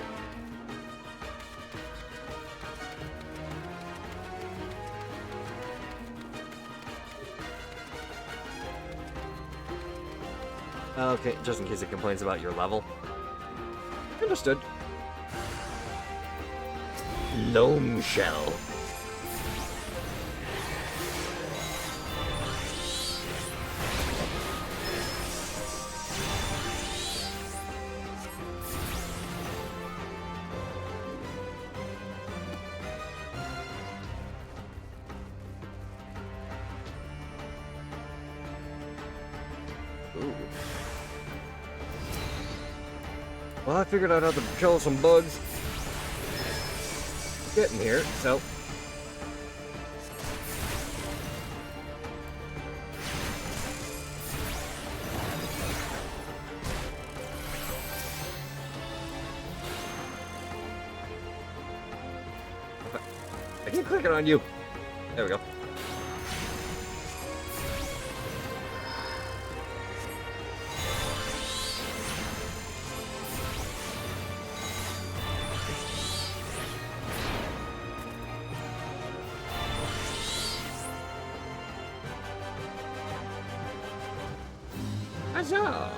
Okay, just in case it complains about your level. Understood. Loam shell. Ooh. Well, I figured out how to kill some bugs. Getting here, so. I keep clicking on you. There we go. Huzzah!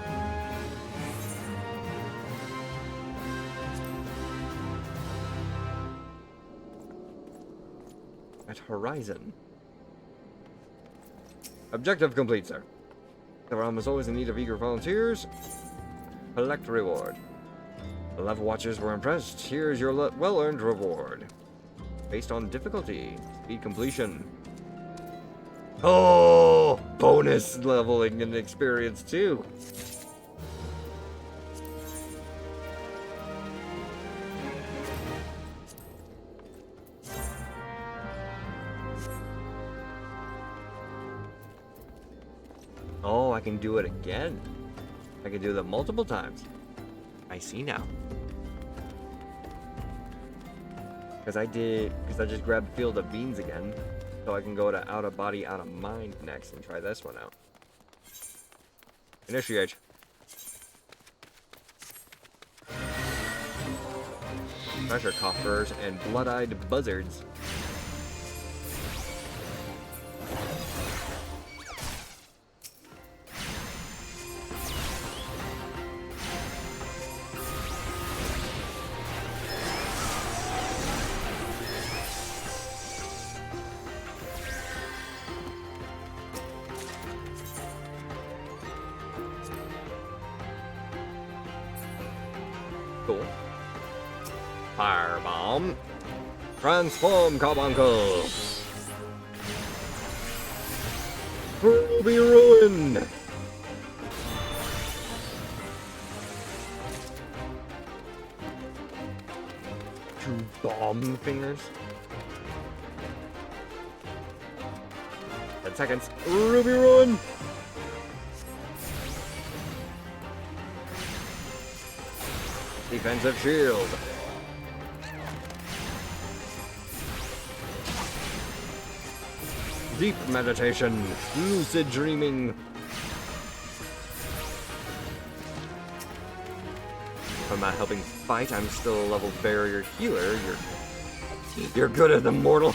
At Horizon. Objective complete, sir. The realm is always in need of eager volunteers. Collect reward. The level watchers were impressed. Here's your well-earned reward. Based on difficulty. Speed completion. Oh! Bonus leveling and experience, too. Oh, I can do it again. I can do them multiple times. I see now. Because I just grabbed Field of Beans again. So I can go to Out of Body, Out of Mind next and try this one out. Initiate. Treasure coffers and blood-eyed buzzards. Cool. Firebomb. Transform, Carbuncle. Ruby Ruin. Two bomb fingers. 10 seconds. Ruby Ruin. Defensive shield. Deep meditation. Lucid dreaming. If I'm not helping fight, I'm still a level barrier healer. You're good at the mortal.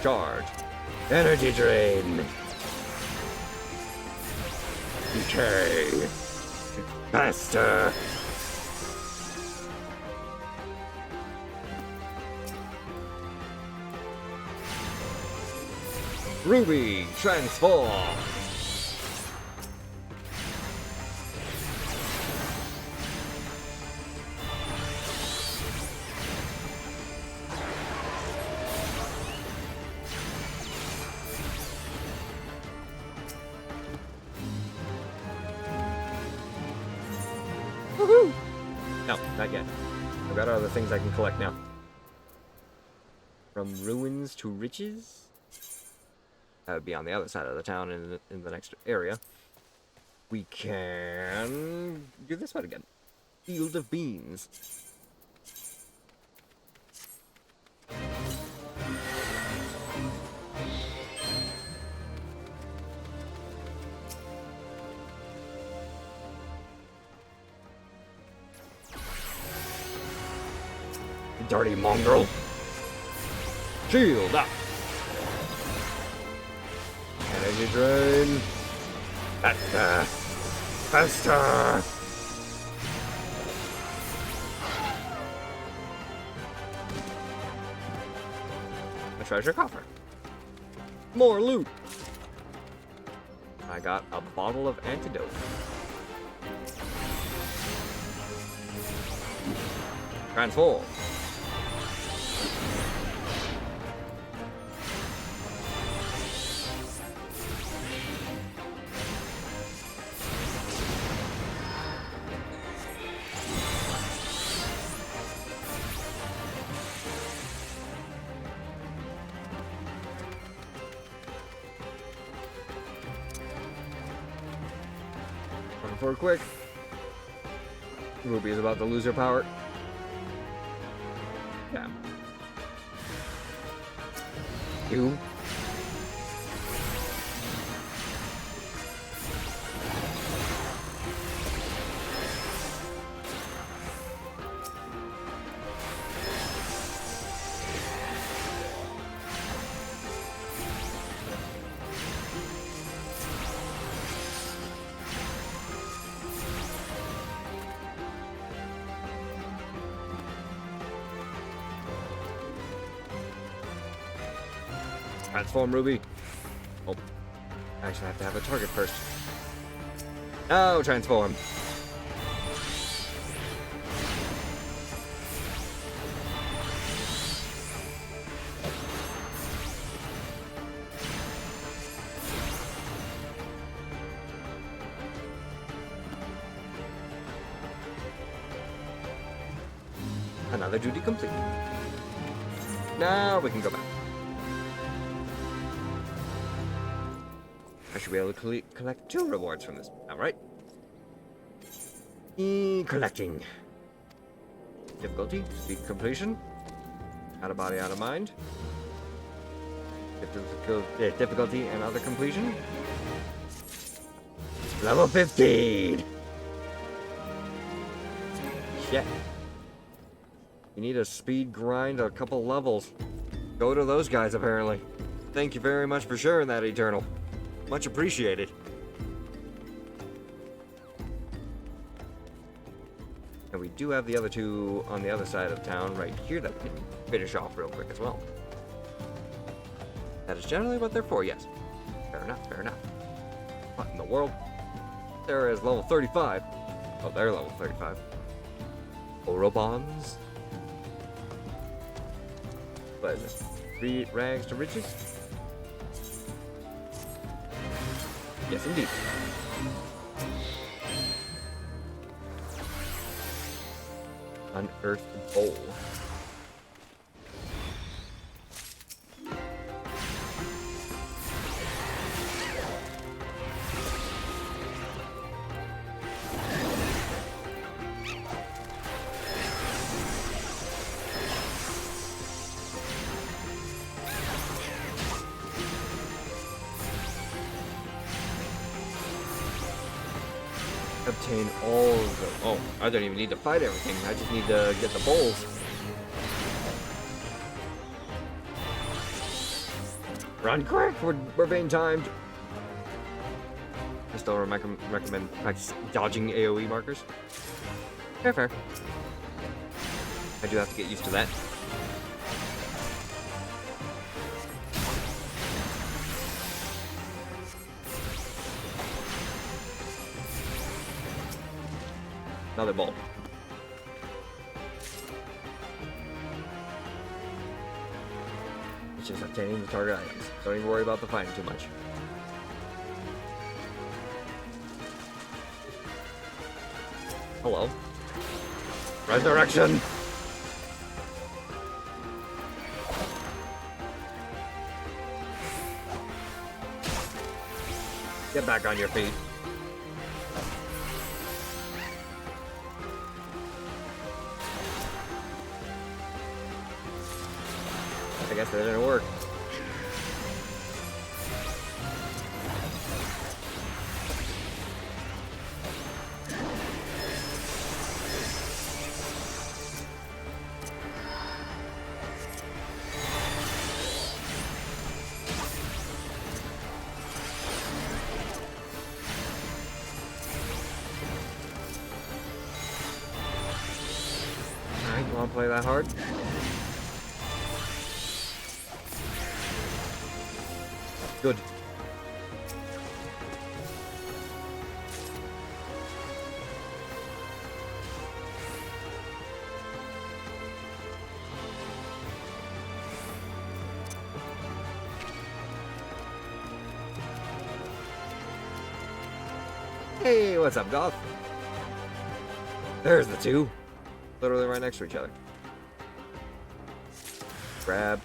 Charge. Energy drain. Decay. Faster. Ruby, transform. Woohoo! No, not yet. I've got other things I can collect now. From ruins to riches? That would be on the other side of the town in the next area. We can do this one again. Field of Beans. Dirty mongrel. Shield up. Energy drain. Faster. Faster. A treasure coffer. More loot. I got a bottle of antidote. Transform. For a quick. Ruby is about to lose her power. Yeah. You. Transform, Ruby. Oh, I actually have to have a target first. No, transform. Another duty complete. Now we can go back. I should be able to collect 2 rewards from this. Alright. Collecting. Difficulty, speed completion. Out of body, out of mind. Difficulty and other completion. Level 15! Shit. You need a speed grind a couple levels. Go to those guys, apparently. Thank you very much for sharing that, Eternal. Much appreciated. And we do have the other 2 on the other side of town right here that we can finish off real quick as well. That is generally what they're for, yes. Fair enough, fair enough. What in the world? There is level 35. Oh, they're level 35. Orobons. What is this? 3 rags to riches? Yes, indeed. Unearthed bowl. Obtain all of the... Oh, I don't even need to fight everything. I just need to get the bowls. Run quick! We're being timed. I still recommend practice dodging AoE markers. Fair, fair. I do have to get used to that. Another ball. It's just obtaining the target items. Don't even worry about the fighting too much. Hello. Resurrection! Get back on your feet. I guess that didn't work. Alright, you wanna play that hard? Good. Hey, what's up, Goth? There's the 2. Literally right next to each other. Grab.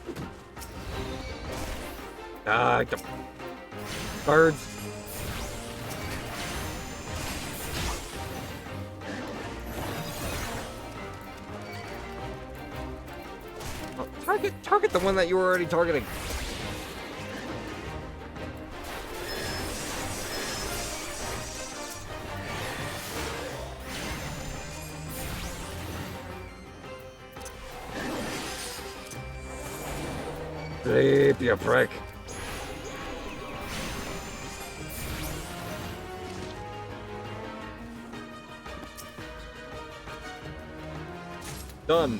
Ah, birds. Target the one that you were already targeting. Sleep, you prick. Done.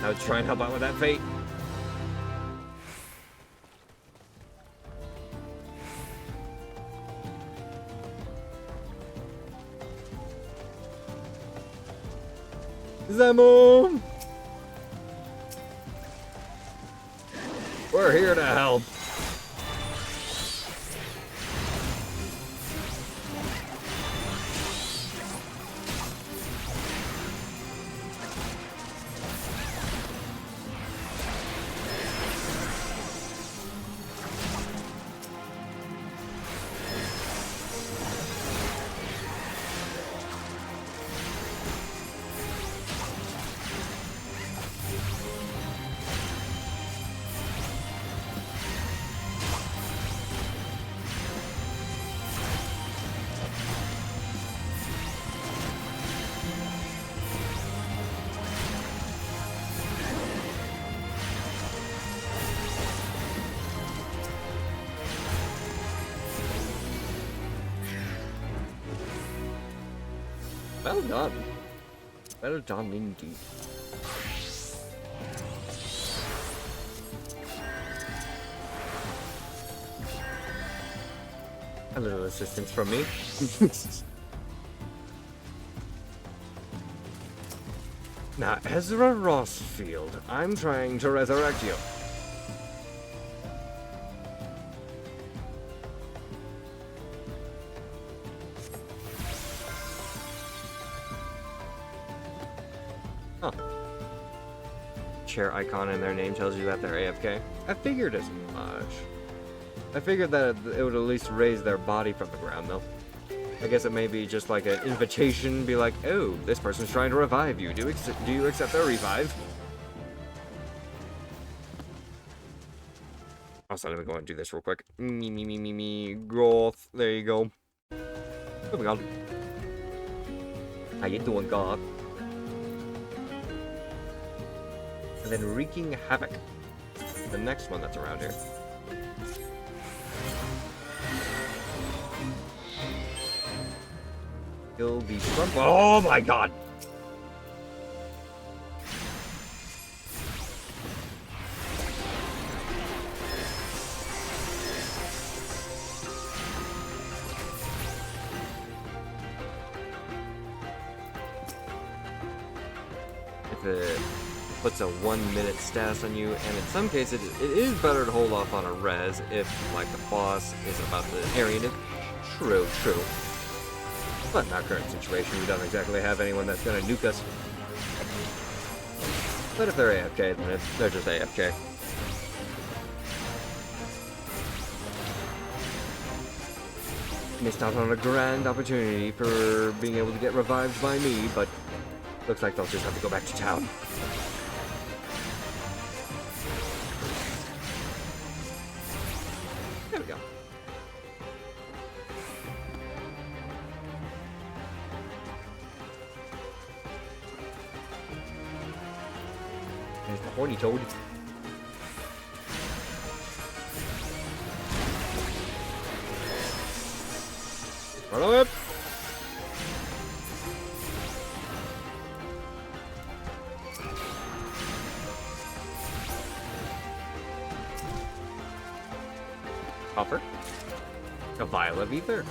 Now let's try and help out with that fate. Zemo! We're here to help. Well done. Well done indeed. A little assistance from me. Now, Ezra Rossfield, I'm trying to resurrect you. Huh. Chair icon in their name tells you that they're AFK. I figured as much. I figured that it would at least raise their body from the ground, though. I guess it may be just like an invitation, be like, oh, this person's trying to revive you. Do you accept their revive? Also, let me go and do this real quick. Me, Goth. There you go. Oh my god. How you doing, Goth? And then Wreaking Havoc. The next one that's around here. Kill the Trump. Oh my god! If it puts a 1 minute status on you, and in some cases it is better to hold off on a res if, like, the boss is about the area. True. But in our current situation, we don't exactly have anyone that's gonna nuke us. But if they're AFK, then they're just AFK. Missed out on a grand opportunity for being able to get revived by me, but looks like they'll just have to go back to town. There we go. There's the horny toad. Follow it. Copper. A vial of ether.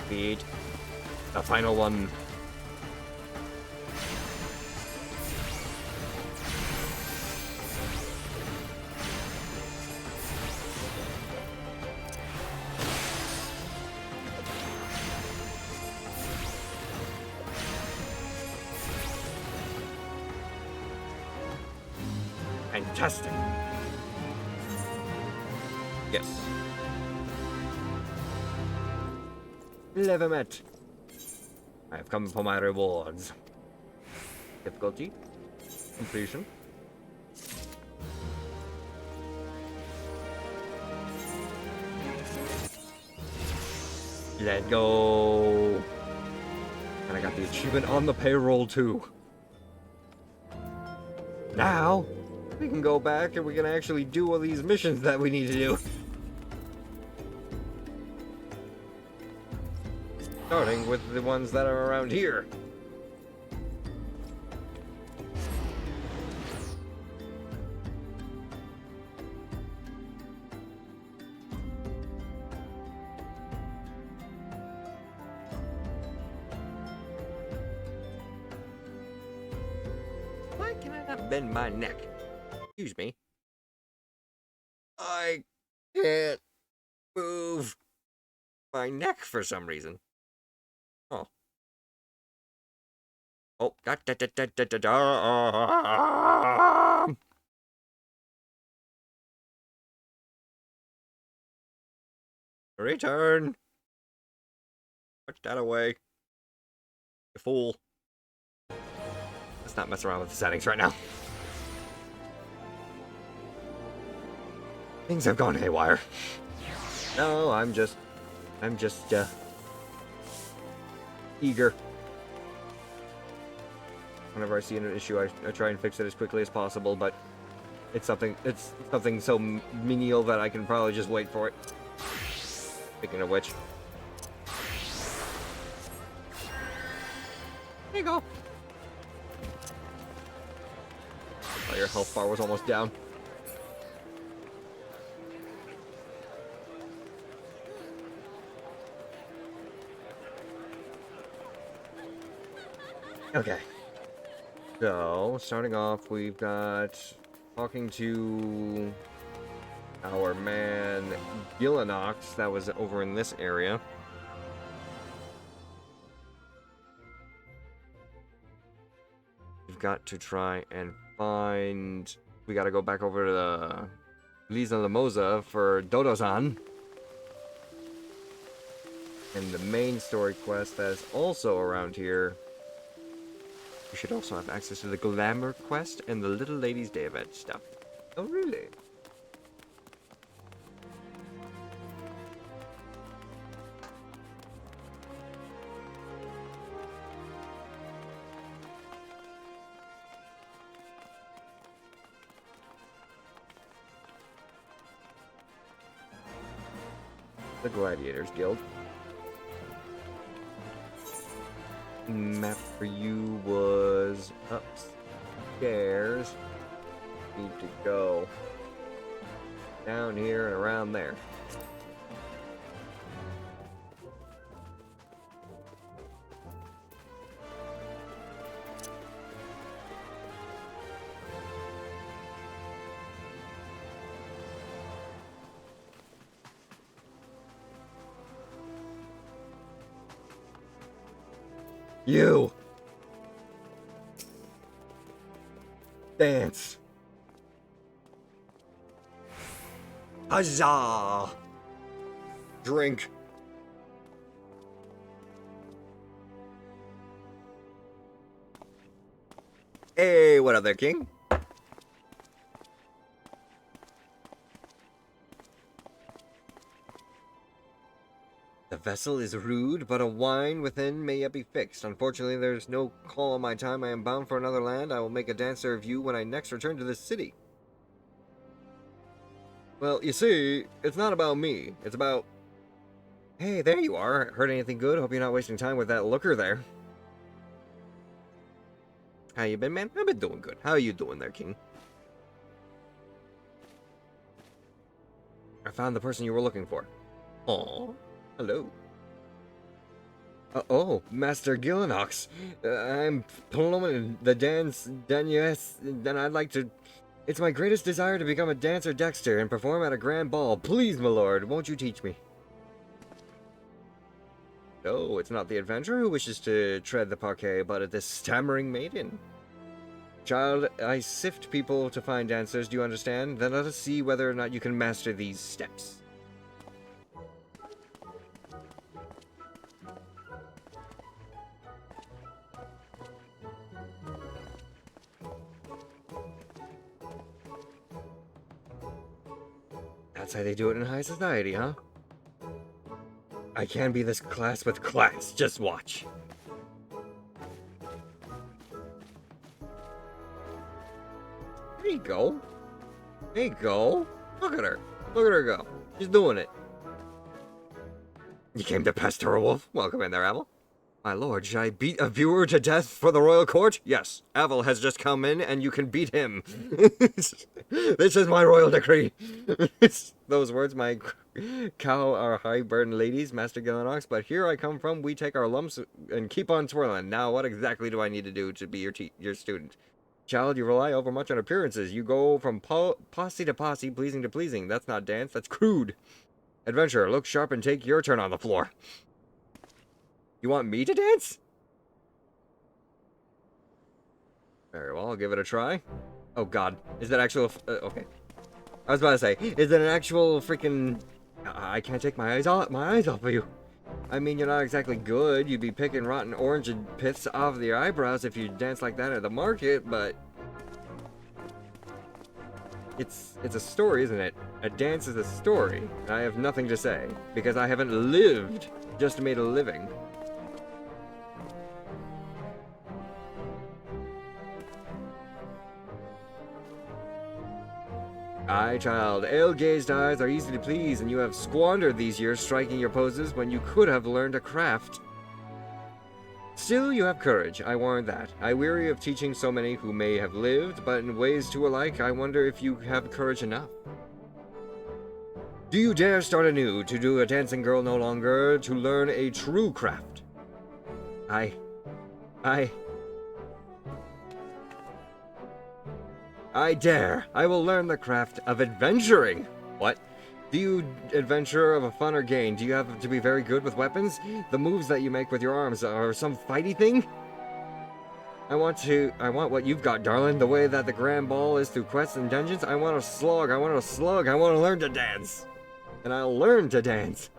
Beat. The final one. Fantastic. Yes. Level met. I have come for my rewards. Difficulty. Completion. Let's go. And I got the achievement on the payroll too. Now, we can go back and we can actually do all these missions that we need to do. Starting with the ones that are around here. Why can I not bend my neck? Excuse me. I can't move my neck for some reason. Oh. Oh, da da da da da da da. Return. Put that away. You fool. Let's not mess around with the settings right now. Things have gone haywire. No, I'm just eager. Whenever I see an issue, I try and fix it as quickly as possible, but it's something so menial that I can probably just wait for it. Speaking of which. There you go. Oh, your health bar was almost down. Okay. So, starting off, we've got talking to our man Gillinox, that was over in this area. We've got to try and find... We gotta go back over to the Lisa Lamosa for Dodozan. And the main story quest that is also around here. We should also have access to the Glamour quest and the Little Ladies Day event stuff. Oh, really? The Gladiators Guild. Map for you was upstairs. Need to go down here and around there. You! Dance! Huzzah! Drink! Hey, what up there, King? The vessel is rude, but a wine within may yet be fixed. Unfortunately, there's no call on my time. I am bound for another land. I will make a dancer of you when I next return to this city. Well, you see, it's not about me. It's about... Hey, there you are. Heard anything good? Hope you're not wasting time with that looker there. How you been, man? I've been doing good. How are you doing there, King? I found the person you were looking for. Aww. Hello. Oh, Master Gillinox. I'm plumbing the dance, yes, then I'd like to... It's my greatest desire to become a dancer Dexter and perform at a grand ball. Please, my lord, won't you teach me? No, it's not the adventurer who wishes to tread the parquet, but this stammering maiden. Child, I sift people to find dancers, do you understand? Then let us see whether or not you can master these steps. That's how they do it in high society, huh? I can be this class with class, just watch. There you go. There you go. Look at her. Look at her go. She's doing it. You came to pest her, Wolf. Welcome in there, Avel. My lord, should I beat a viewer to death for the royal court? Yes. Avel has just come in, and you can beat him. This is my royal decree. Those words, my cow are high-burden ladies, Master Gillenox, but here I come from, we take our lumps and keep on twirling. Now, what exactly do I need to do to be your student? Child, you rely overmuch on appearances. You go from posse to posse, pleasing to pleasing. That's not dance, that's crude. Adventurer, look sharp and take your turn on the floor. You want me to dance? Very well, I'll give it a try. Oh god, is that actual... okay. I was about to say, is it an actual freaking... I can't take my eyes off of you. I mean, you're not exactly good. You'd be picking rotten orange and piths off your eyebrows if you dance like that at the market, but... It's a story, isn't it? A dance is a story. I have nothing to say, because I haven't lived, just made a living. Aye, child, ale-gazed eyes are easy to please, and you have squandered these years striking your poses when you could have learned a craft. Still, you have courage, I warrant that. I weary of teaching so many who may have lived, but in ways too alike, I wonder if you have courage enough. Do you dare start anew, to do a dancing girl no longer, to learn a true craft? I dare. I will learn the craft of adventuring. What? Do you adventure of a fun or gain? Do you have to be very good with weapons? The moves that you make with your arms are some fighty thing? I want what you've got, darling. The way that the grand ball is through quests and dungeons. I want a slug. I want to learn to dance. And I'll learn to dance.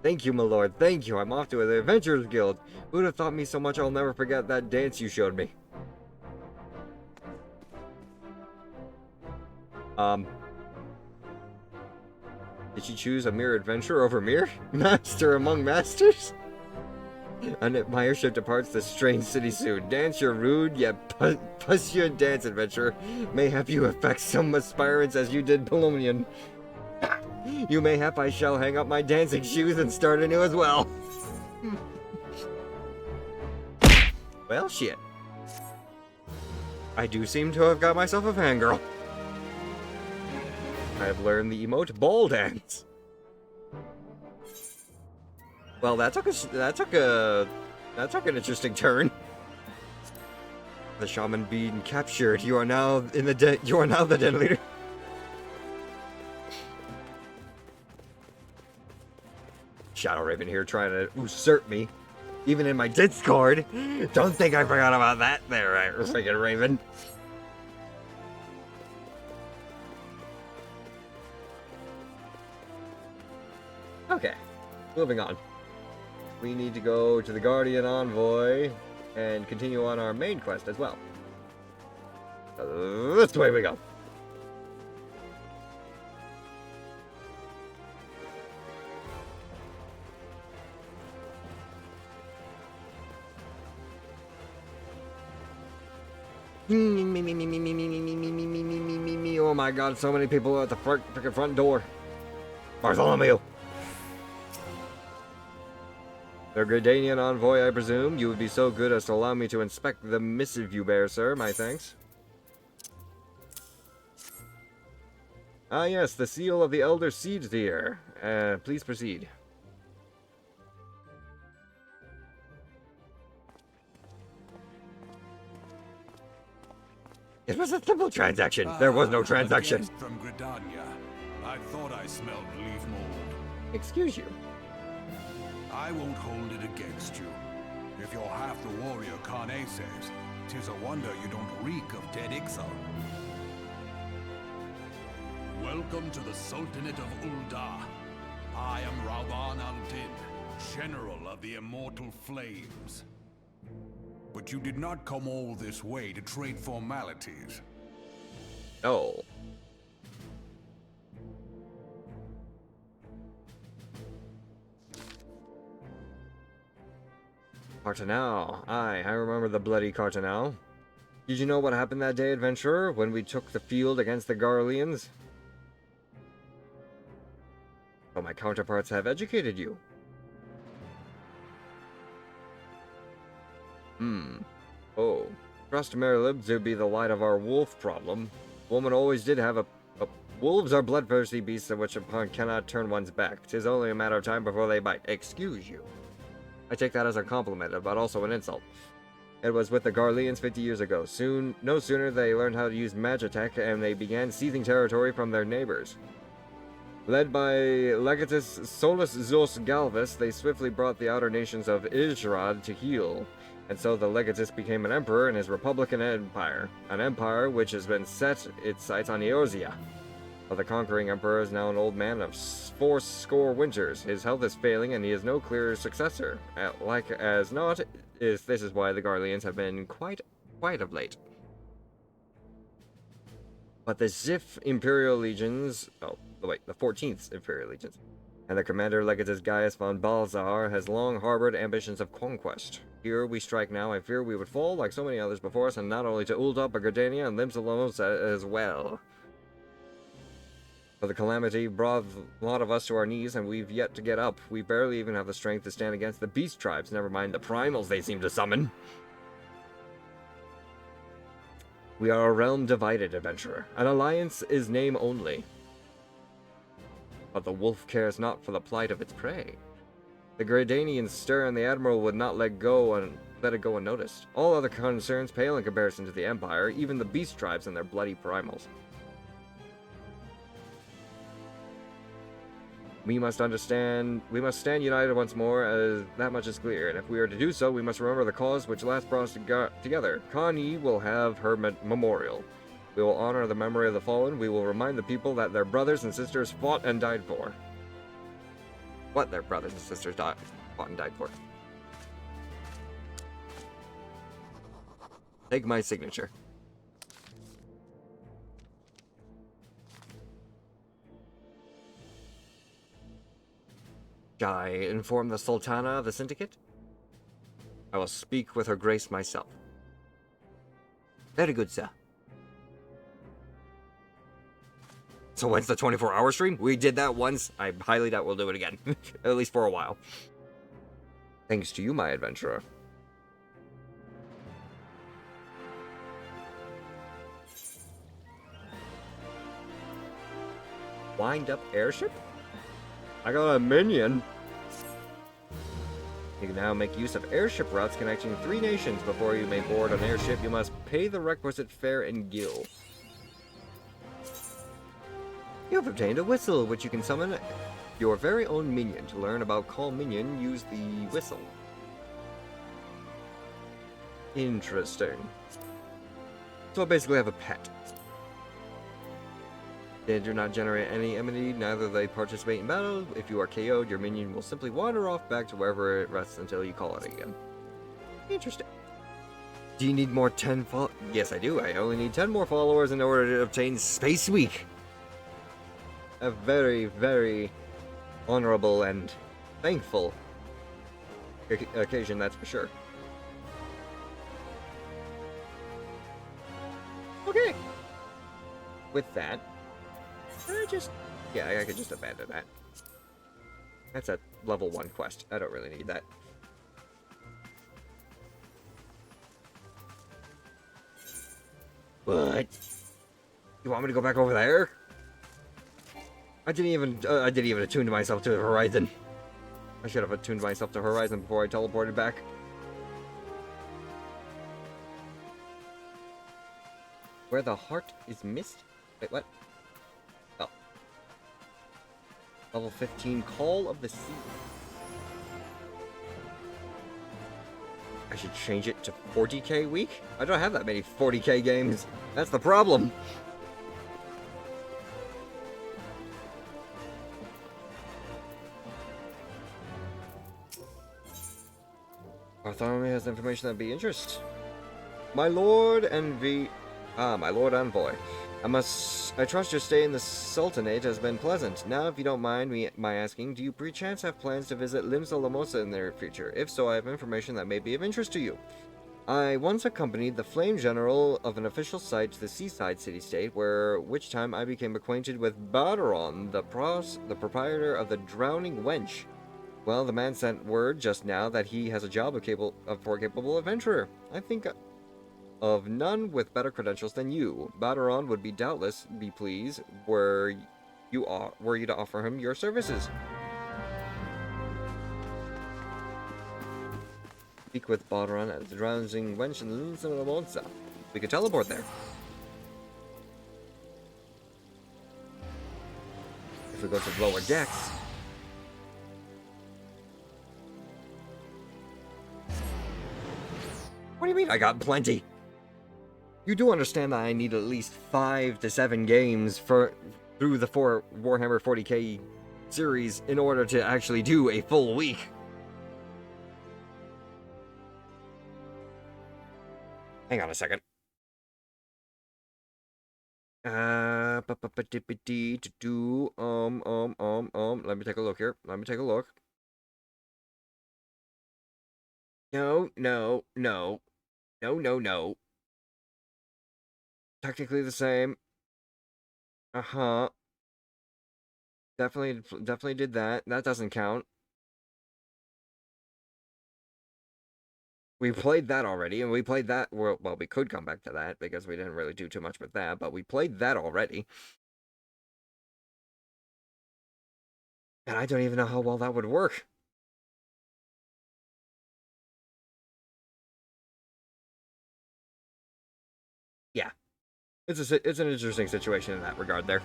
Thank you, my lord. Thank you. I'm off to the Adventurers Guild. Who'd have thought me so much I'll never forget that dance you showed me. Did she choose a mere adventure over mere? Master among masters? An admirership departs this strange city soon. Dance your rude, yet pussian dance adventure. Mayhap you affect some aspirants as you did Polonian. You mayhap I shall hang up my dancing shoes and start anew as well. Well, shit. I do seem to have got myself a fangirl. I have learned the emote ball dance. Well, that took an interesting turn. The shaman being captured. You are now the den leader. Shadow Raven here trying to usurp me, even in my Discord. Don't think I forgot about that there, right, freaking Raven. Okay, moving on. We need to go to the Guardian Envoy and continue on our main quest as well. This way we go. Oh my god, so many people at the front door. Bartholomew! The Gradanian envoy, I presume. You would be so good as to allow me to inspect the missive you bear, sir. My thanks. Ah, yes, the seal of the Elder Seed Deer. Please proceed. It was a simple transaction. There was no transaction. From Gradania. I thought I smelled leaf mold. Excuse you. I won't hold it against you. If you're half the warrior Kane says, 'tis a wonder you don't reek of dead Ixal. Welcome to the Sultanate of Ul'dah. I am Rauban al-Din, General of the Immortal Flames. But you did not come all this way to trade formalities. No. Cartanel. Aye, I remember the bloody Cartanel. Did you know what happened that day, adventurer, when we took the field against the Garleans? Well, my counterparts have educated you. Oh. Trust Merlib to be the light of our wolf problem. Woman always did have a wolves are bloodthirsty beasts of which upon cannot turn one's back. 'Tis only a matter of time before they bite. Excuse you. I take that as a compliment, but also an insult. It was with the Garleans 50 years ago. No sooner they learned how to use magitech, and they began seizing territory from their neighbors. Led by Legatus Solus Zos Galvus, they swiftly brought the outer nations of Ishrad to heel, and so the Legatus became an emperor in his Republican empire, an empire which has been set its sights on Eorzea. But the conquering emperor is now an old man of 80 winters. His health is failing, and he has no clear successor. Like as not, this is why the Garleans have been quite quiet of late. But the Zif Imperial Legions, the 14th Imperial Legions, and the commander Legatus Gaius von Balzar has long harbored ambitions of conquest. Here we strike now. I fear we would fall like so many others before us, and not only to Ul'dah, but Gardania and Limsalos as well. For the calamity brought a lot of us to our knees, and we've yet to get up. We barely even have the strength to stand against the beast tribes, never mind the primals they seem to summon. We are a realm divided, adventurer. An alliance is name only. But the wolf cares not for the plight of its prey. The Gradanians stir, and the Admiral would not let it go unnoticed. All other concerns pale in comparison to the Empire, even the beast tribes and their bloody primals. We must stand united once more, as that much is clear, and if we are to do so, we must remember the cause which last brought us together. Connie will have her memorial. We will honor the memory of the fallen. We will remind the people that their brothers and sisters fought and died for. What their brothers and sisters fought and died for. Take my signature. Shall I inform the Sultana of the Syndicate? I will speak with her grace myself. Very good, sir. So when's the 24-hour stream? We did that once. I highly doubt we'll do it again. At least for a while. Thanks to you, my adventurer. Wind up airship? I got a minion. You can now make use of airship routes connecting 3 nations. Before you may board an airship, you must pay the requisite fare and gil. You have obtained a whistle, which you can summon your very own minion. To learn about Call Minion, use the whistle. Interesting. So I basically have a pet. They do not generate any enmity, neither they participate in battle. If you are KO'd, your minion will simply wander off back to wherever it rests until you call it again. Interesting. Do you need more 10 followers? Yes, I do. I only need 10 more followers in order to obtain Space Week. A very, very honorable and thankful occasion, that's for sure. Okay. With that, I could just abandon that. That's a level 1 quest. I don't really need that. What? You want me to go back over there? I didn't even attune myself to Horizon. I should have attuned myself to Horizon before I teleported back. Where the heart is missed? Wait, what? Oh. Level 15, Call of the Sea. I should change it to 40k week? I don't have that many 40k games. That's the problem. Bartholomew has information that'd be interest. My lord my lord envoy. I trust your stay in the Sultanate has been pleasant. Now, if you don't mind my asking, do you perchance have plans to visit Limsa Lamosa in the near future? If so, I have information that may be of interest to you. I once accompanied the Flame General of an official site to the seaside city-state, which time I became acquainted with Bardaron, the proprietor of the Drowning Wench. Well, the man sent word just now that he has a job for a capable adventurer. I think of none with better credentials than you. Bardaron would doubtless be pleased were you to offer him your services. Speak with Bardaron at the Drowning Wench in Linsa. We could teleport there. If we go to the lower decks. What do you mean I got plenty? You do understand that I need at least 5 to 7 games through the 4 Warhammer 40k series in order to actually do a full week. Hang on a second. Let me take a look here. Let me take a look. No. Technically the same. Definitely did that. That doesn't count. We played that already, and we played that. Well, we could come back to that because we didn't really do too much with that, but we played that already. And I don't even know how well that would work. Yeah. It's an interesting situation in that regard there.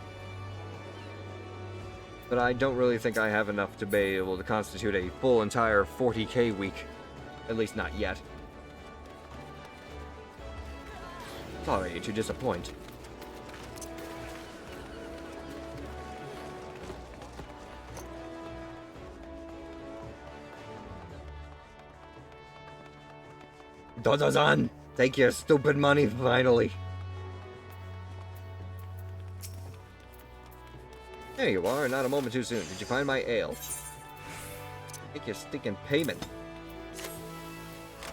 But I don't really think I have enough to be able to constitute a full entire 40k week. At least not yet. Sorry to disappoint. Dodozan! Take your stupid money finally. There you are, not a moment too soon. Did you find my ale? Take your stinking payment.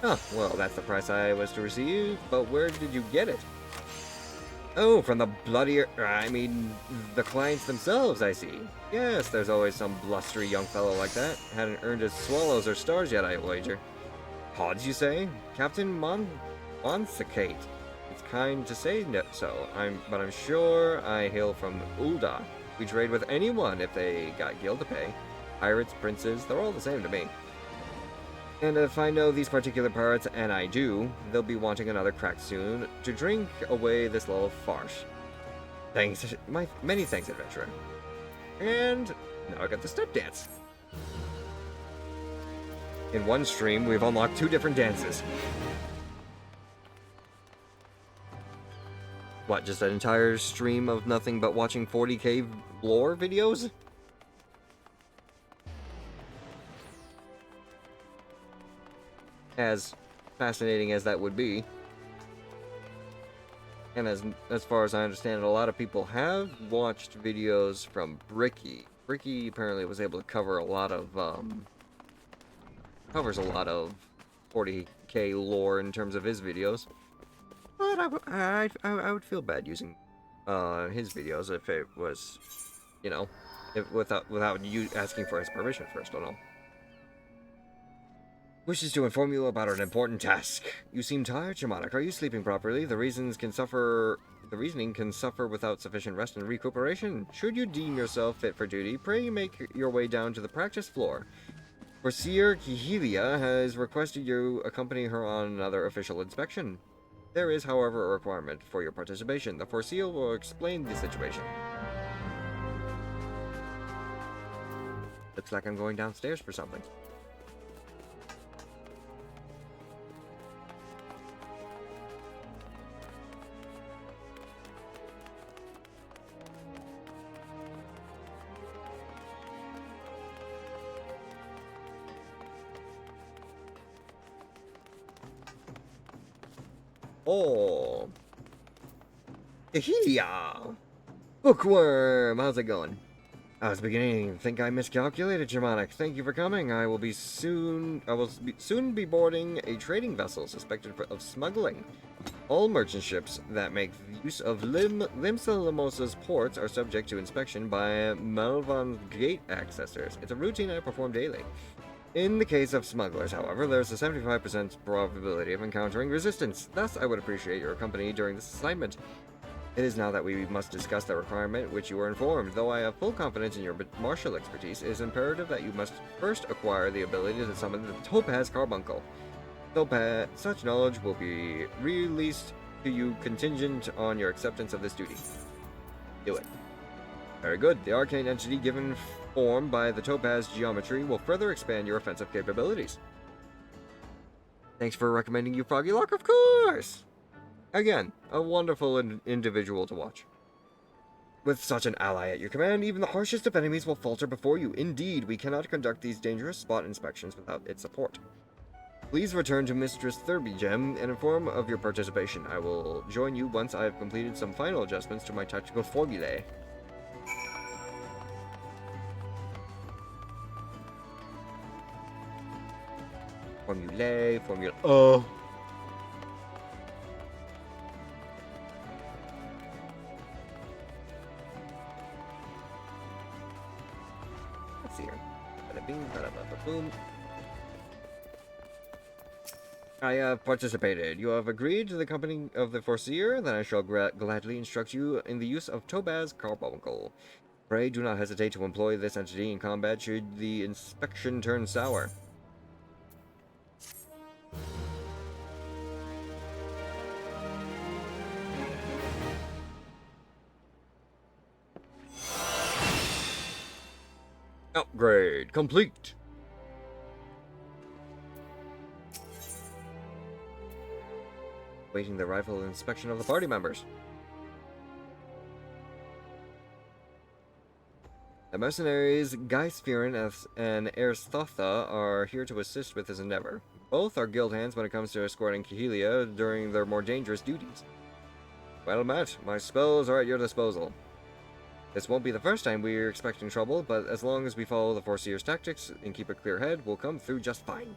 Oh, well, that's the price I was to receive, but where did you get it? Oh, from the the clients themselves, I see. Yes, there's always some blustery young fellow like that. Hadn't earned his swallows or stars yet, I wager. Pods, you say? Captain Monsacate. It's kind to say so, but I'm sure I hail from Ulda. We trade with anyone if they got guild to pay. Pirates, princes, they're all the same to me. And if I know these particular pirates, and I do, they'll be wanting another crack soon to drink away this little farce. Thanks, many thanks, adventurer. And now I got the step dance. In one stream, we've unlocked 2 different dances. What, just an entire stream of nothing but watching 40k lore videos? As fascinating as that would be. And as far as I understand it, a lot of people have watched videos from Bricky. Bricky apparently was able to cover a lot of, covers a lot of 40k lore in terms of his videos. But I would feel bad using his videos if it was, you know, without you asking for his permission first and all. Wishes to inform you about an important task. You seem tired, Shamanic. Are you sleeping properly? The reasoning can suffer without sufficient rest and recuperation. Should you deem yourself fit for duty, pray make your way down to the practice floor. Foreseer Kihilia has requested you accompany her on another official inspection. There is, however, a requirement for your participation. The Foreseer will explain the situation. Looks like I'm going downstairs for something. Oh. Yeah. Bookworm, how's it going? I was beginning to think I miscalculated, Germanic. Thank you for coming. I will soon be boarding a trading vessel suspected of smuggling. All merchant ships that make use of Limsa ports are subject to inspection by Malvan gate accessors. It's a routine I perform daily. In the case of smugglers, however, there's a 75% probability of encountering resistance. Thus, I would appreciate your company during this assignment. It is now that we must discuss the requirement which you were informed. Though I have full confidence in your martial expertise, it is imperative that you must first acquire the ability to summon the Topaz Carbuncle. Such knowledge will be released to you contingent on your acceptance of this duty. Do it. Very good. The arcane entity given form by the Topaz geometry will further expand your offensive capabilities. Thanks for recommending you, Froggy Lock, of course! Again, a wonderful individual to watch. With such an ally at your command, even the harshest of enemies will falter before you. Indeed, we cannot conduct these dangerous spot inspections without its support. Please return to Mistress Thurbygem and inform of your participation. I will join you once I have completed some final adjustments to my tactical formulae. Oh. Let's see here. Bada bing, bada bada boom. I have participated. You have agreed to the company of the Foreseer, then I shall gladly instruct you in the use of Topaz Carbuncle. Pray do not hesitate to employ this entity in combat should the inspection turn sour. Upgrade complete. Waiting the rifle inspection of the party members. The mercenaries Geisfiren and Erstotha are here to assist with this endeavor. Both are guild hands when it comes to escorting Kahelia during their more dangerous duties. Well met, my spells are at your disposal. This won't be the first time we're expecting trouble, but as long as we follow the Foreseer's tactics and keep a clear head, we'll come through just fine.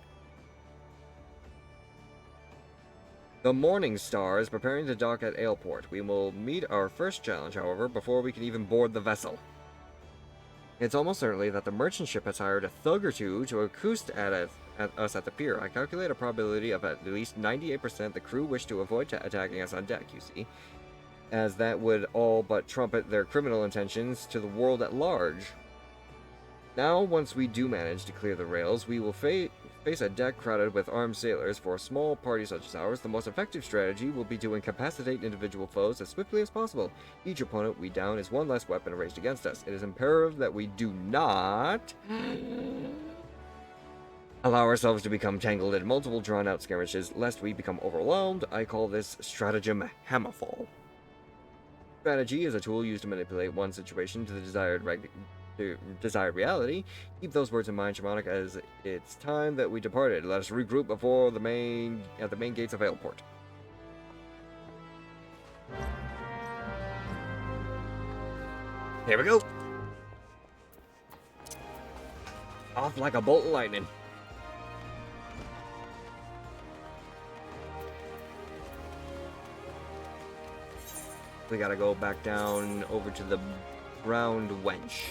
The Morning Star is preparing to dock at Aleport. We will meet our first challenge, however, before we can even board the vessel. It's almost certainly that the merchant ship has hired a thug or two to accost at us at the pier. I calculate a probability of at least 98% the crew wish to avoid attacking us on deck, you see, as that would all but trumpet their criminal intentions to the world at large. Now, once we do manage to clear the rails, we will face a deck crowded with armed sailors. For a small party such as ours, the most effective strategy will be to incapacitate individual foes as swiftly as possible. Each opponent we down is one less weapon raised against us. It is imperative that we do not allow ourselves to become tangled in multiple drawn-out skirmishes, lest we become overwhelmed. I call this stratagem Hammerfall. Strategy is a tool used to manipulate one situation to the desired reality. Keep those words in mind, Shamanic, as it's time that we departed. Let us regroup before at the main gates of Aleport. Here we go. Off like a bolt of lightning. We gotta go back down over to the Brown Wench.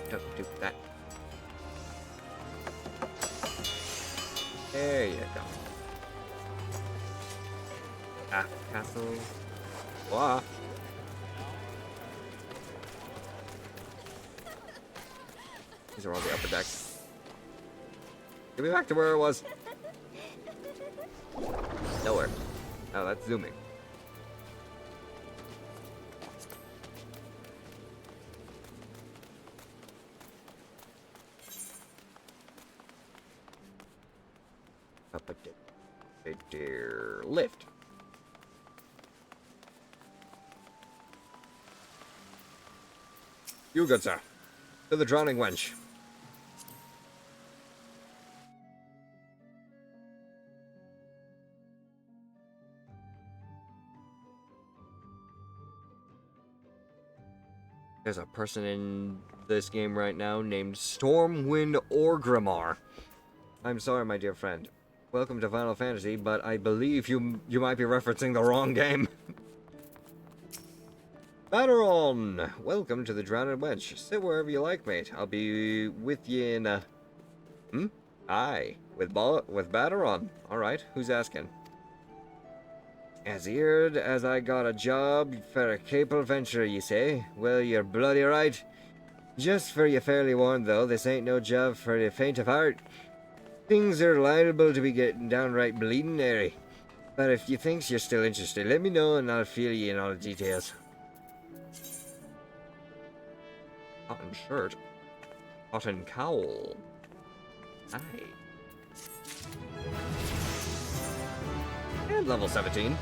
Don't do that. There you go. Castle. Wow. These are all the upper decks. Get me back to where I was. Nowhere. Oh, that's zooming. Up a dear lift. You good, sir. To the drowning wench. There's a person in this game right now named Stormwind Orgrimmar. I'm sorry, my dear friend. Welcome to Final Fantasy, but I believe you might be referencing the wrong game. Baderon! Welcome to the Drowned Wench. Sit wherever you like, mate. I'll be with you in a... Aye. With Baderon. Alright, who's asking? As heard as I got a job for a capable venture, ye say? Well, you're bloody right. Just for you fairly warned, though, this ain't no job for the faint of heart. Things are liable to be getting downright bleeding airy. But if you thinks you're still interested, let me know and I'll fill you in all the details. Cotton shirt. Cotton cowl. Aye. And level 17.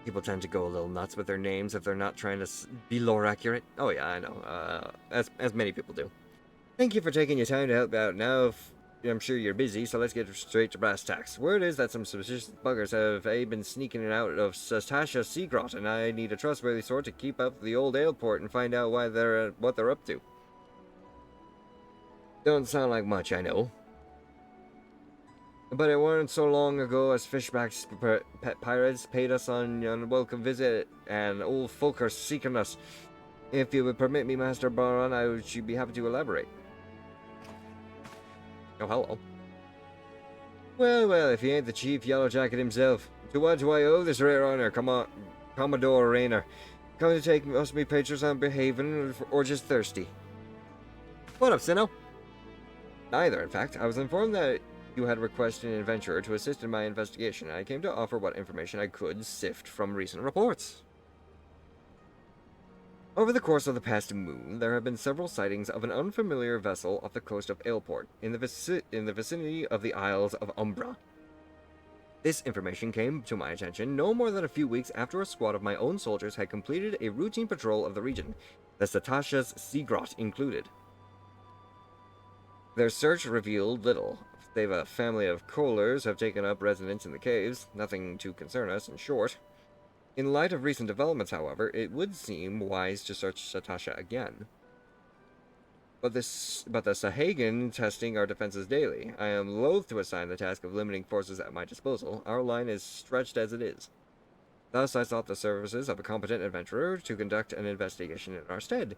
People tend to go a little nuts with their names if they're not trying to be lore accurate. Oh yeah, I know. As many people do. Thank you for taking your time to help out. Now, I'm sure you're busy, so let's get straight to brass tacks. Word is that some suspicious buggers have been sneaking in and out of Satasha Seagrot, and I need a trustworthy sort to keep up the old airport and find out what they're up to. Don't sound like much, I know. But it weren't so long ago as fishbacks pirates paid us on a welcome visit, and old folk are seeking us. If you would permit me, Master Baron, I should be happy to elaborate. Oh, hello. Well, if he ain't the chief yellow jacket himself, to what do I owe this rare honor? Come on, Commodore Rainer. Come to take us me pictures on behaving, or just thirsty? What up, Sinnoh? Neither, in fact. I was informed that you had requested an adventurer to assist in my investigation, and I came to offer what information I could sift from recent reports. Over the course of the past moon, there have been several sightings of an unfamiliar vessel off the coast of Ailport, in the vicinity of the Isles of Umbra. This information came to my attention no more than a few weeks after a squad of my own soldiers had completed a routine patrol of the region, the Satasha's Seagrot included. Their search revealed little, save a family of Kohlers have taken up residence in the caves, nothing to concern us, in short. In light of recent developments, however, it would seem wise to search Satasha again. But the Sahagin testing our defenses daily. I am loath to assign the task of limiting forces at my disposal. Our line is stretched as it is. Thus, I sought the services of a competent adventurer to conduct an investigation in our stead.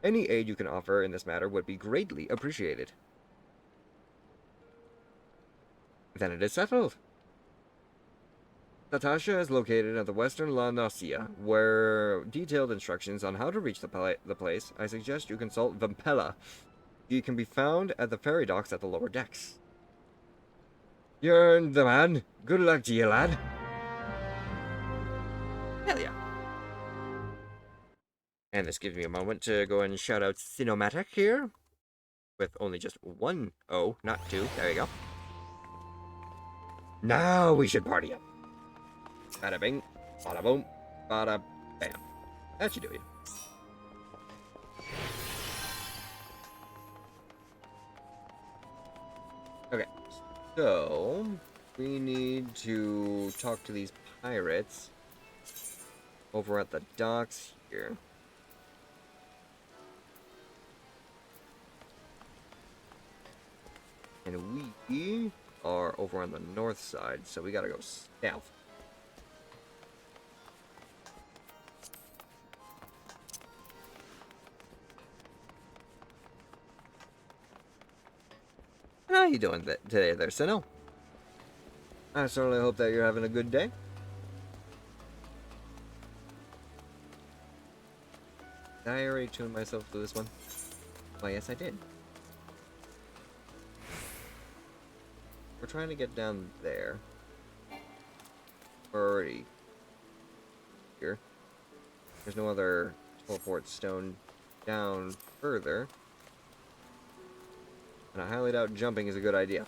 Any aid you can offer in this matter would be greatly appreciated. Then it is settled. Satasha is located at the western La Nausea, where detailed instructions on how to reach the place, I suggest you consult Vampella. He can be found at the ferry docks at the lower decks. You're the man. Good luck to you, lad. Hell yeah. And this gives me a moment to go and shout out Cinematic here, with only just one O, not two. There you go. Now we should party up. Bada bing, bada boom, bada bam. That should do it. Okay, so we need to talk to these pirates over at the docks here. And we are over on the north side, so we gotta go south. How you doing today there, Sinnoh? I certainly hope that you're having a good day. Did I already tune myself to this one? Why, yes I did. We're trying to get down there. We're already here. There's no other teleport stone down further. And I highly doubt jumping is a good idea.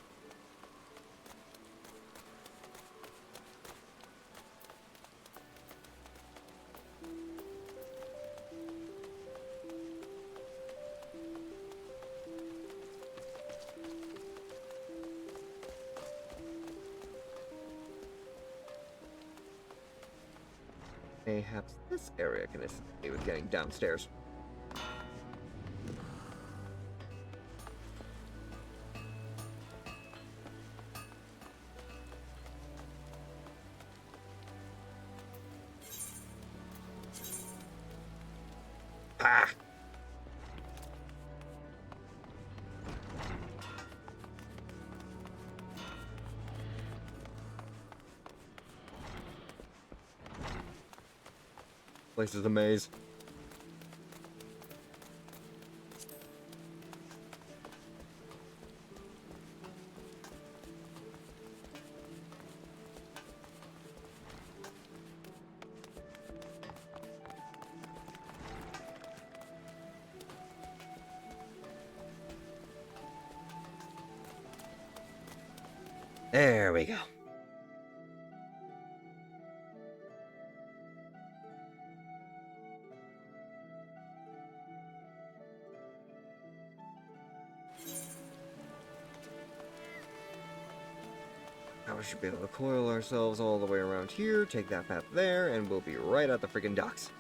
Perhaps this area can assist me with getting downstairs. Ah! Place is a maze. There we go. Now we should be able to coil ourselves all the way around here, take that path there, and we'll be right at the freaking docks.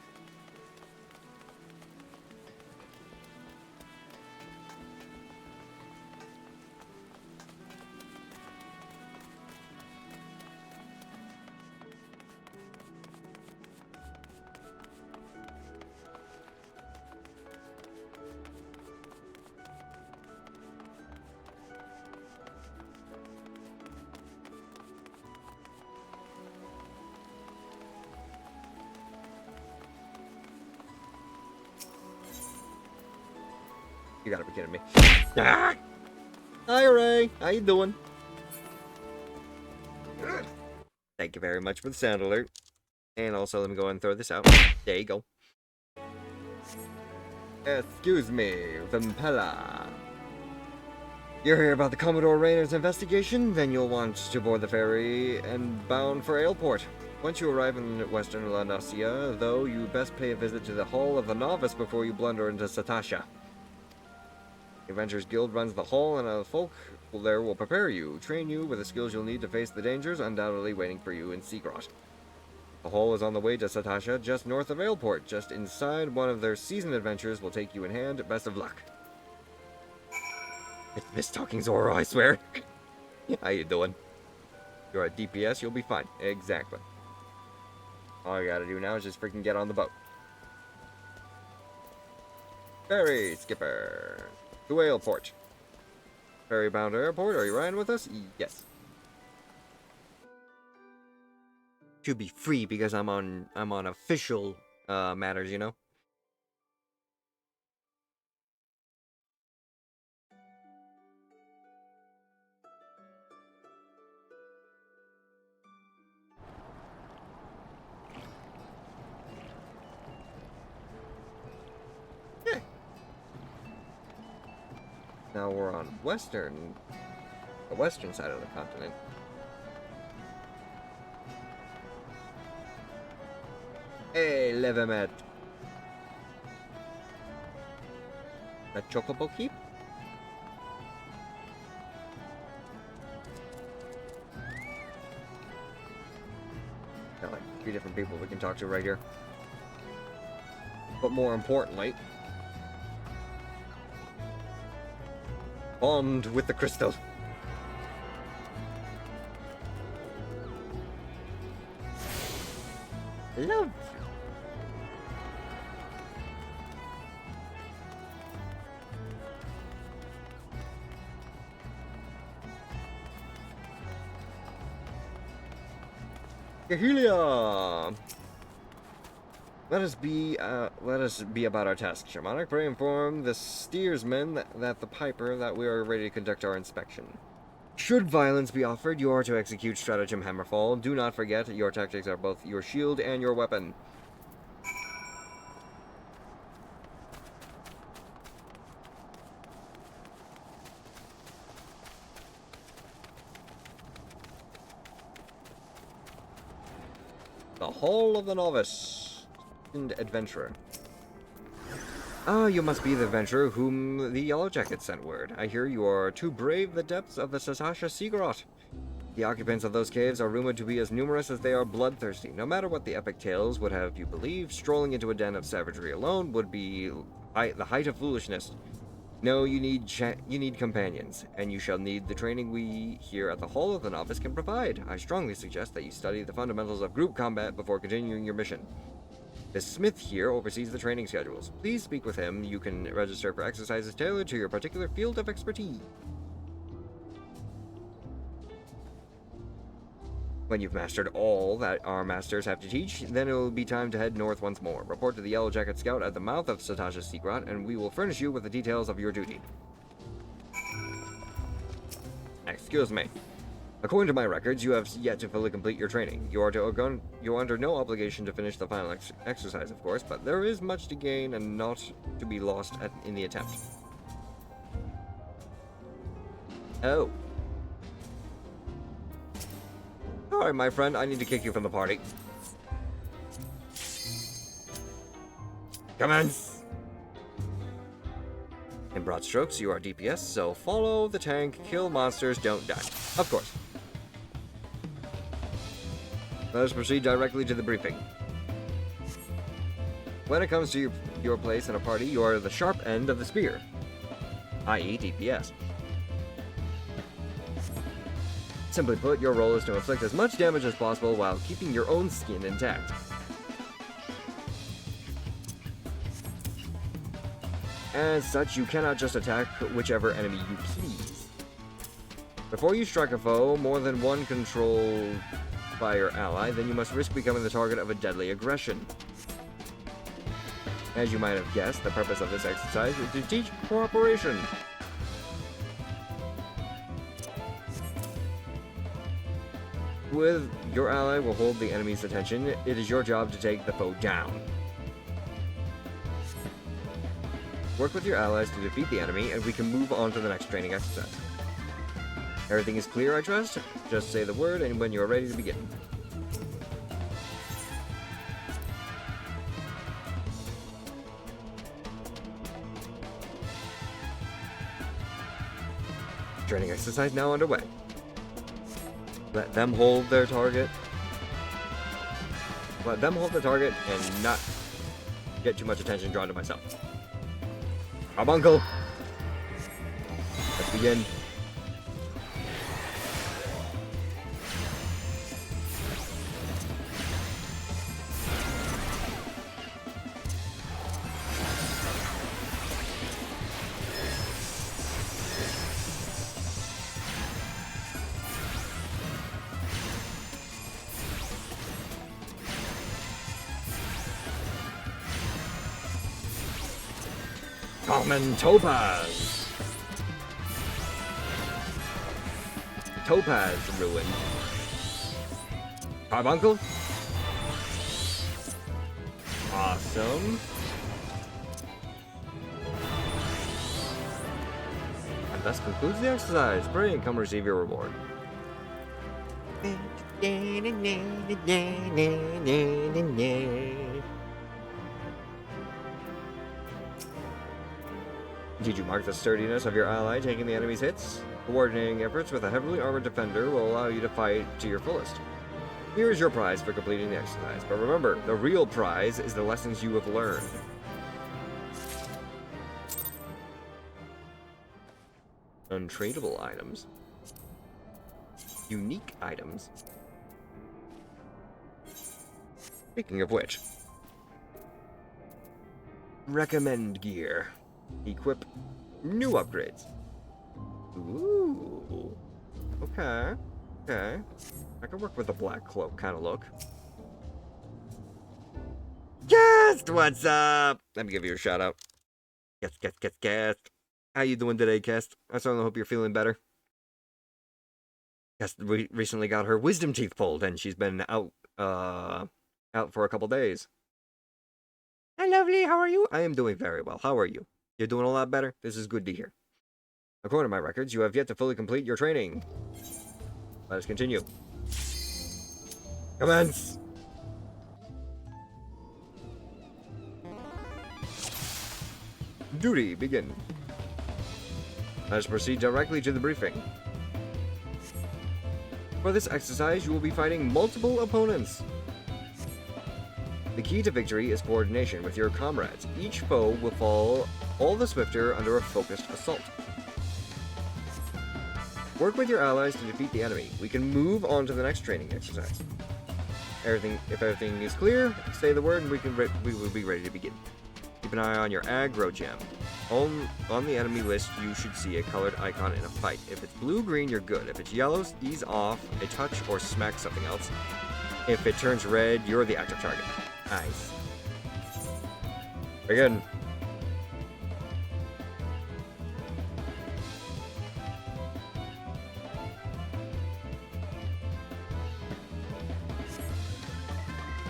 You gotta be kidding me. Ah! Hi, Ray. How you doing? Thank you very much for the sound alert. And also, let me go ahead and throw this out. There you go. Excuse me, Vampella. You're here about the Commodore Rayner's investigation? Then you'll want to board the ferry and bound for Aleport. Once you arrive in western Landasia, though, you best pay a visit to the Hall of the Novice before you blunder into Satasha. The Adventurers Guild runs the hall, and the folk there will prepare you, train you with the skills you'll need to face the dangers undoubtedly waiting for you in Seagrot. The hall is on the way to Satasha, just north of Aleport. Just inside, one of their seasoned adventurers will take you in hand. Best of luck. It's Miss Talking Zora, I swear. How you doing? You're at DPS, you'll be fine. Exactly. All you gotta do now is just freaking get on the boat. Ferry skipper. To Aleport. Ferry bound to airport. Are you riding with us? Yes. Should be free because I'm on official matters, you know. Yeah. Now we're on the western side of the continent. Hey, Levimet. That chocobo keep? Got like 3 different people we can talk to right here. But more importantly, bond with the crystal. Love. Cahulia! Let us be about our task, Shamanic. Pray inform the steersman that the piper that we are ready to conduct our inspection. Should violence be offered, you are to execute stratagem Hammerfall. Do not forget, your tactics are both your shield and your weapon. The Hall of the Novice and Adventurer. Ah, you must be the adventurer whom the Yellow Jackets sent word. I hear you are to brave the depths of the Satasha Sea Grot. The occupants of those caves are rumored to be as numerous as they are bloodthirsty. No matter what the epic tales would have you believe, strolling into a den of savagery alone would be the height of foolishness. No, you need companions, and you shall need the training we here at the Hall of the Novice can provide. I strongly suggest that you study the fundamentals of group combat before continuing your mission. The smith here oversees the training schedules. Please speak with him. You can register for exercises tailored to your particular field of expertise. When you've mastered all that our masters have to teach, then it will be time to head north once more. Report to the Yellow Jacket Scout at the mouth of Satasha's Sea Grot, and we will furnish you with the details of your duty. Excuse me. According to my records, you have yet to fully complete your training. You are under no obligation to finish the final exercise, of course, but there is much to gain and not to be lost in the attempt. Oh. Sorry, my friend, I need to kick you from the party. Commence! In broad strokes, you are DPS, so follow the tank, kill monsters, don't die. Of course. Let us proceed directly to the briefing. When it comes to your place in a party, you are the sharp end of the spear, i.e. DPS. Simply put, your role is to inflict as much damage as possible while keeping your own skin intact. As such, you cannot just attack whichever enemy you please. Before you strike a foe more than one controlled by your ally, then you must risk becoming the target of a deadly aggression. As you might have guessed, the purpose of this exercise is to teach cooperation. With your ally will hold the enemy's attention, it is your job to take the foe down. Work with your allies to defeat the enemy, and we can move on to the next training exercise. Everything is clear, I trust? Just say the word and when you are ready to begin. Training exercise now underway. Let them hold their target. Let them hold the target and not get too much attention drawn to myself. Carbuncle! Let's begin. Common Topaz! Topaz ruined. Carbuncle? Awesome. And thus concludes the exercise. Pray and come receive your reward. Did you mark the sturdiness of your ally taking the enemy's hits? Coordinating efforts with a heavily armored defender will allow you to fight to your fullest. Here is your prize for completing the exercise, but remember, the real prize is the lessons you have learned. Untradeable items. Unique items. Speaking of which, recommend gear. Equip new upgrades. Ooh. Okay. Okay. I can work with the black cloak kind of look. Guest, what's up? Let me give you a shout out. Guest. How you doing today, Guest? I certainly hope you're feeling better. Guest recently got her wisdom teeth pulled, and she's been out for a couple days. Hi, lovely. How are you? I am doing very well. How are you? You're doing a lot better? This is good to hear. According to my records, you have yet to fully complete your training. Let us continue. Commence! Duty, begin. Let us proceed directly to the briefing. For this exercise, you will be fighting multiple opponents. The key to victory is coordination with your comrades. Each foe will fall all the swifter under a focused assault. Work with your allies to defeat the enemy. We can move on to the next training exercise. If everything is clear, say the word and we will be ready to begin. Keep an eye on your aggro gem. On the enemy list, you should see a colored icon in a fight. If it's blue-green, you're good. If it's yellow, ease off a touch or smack something else. If it turns red, you're the active target. Nice. Very good.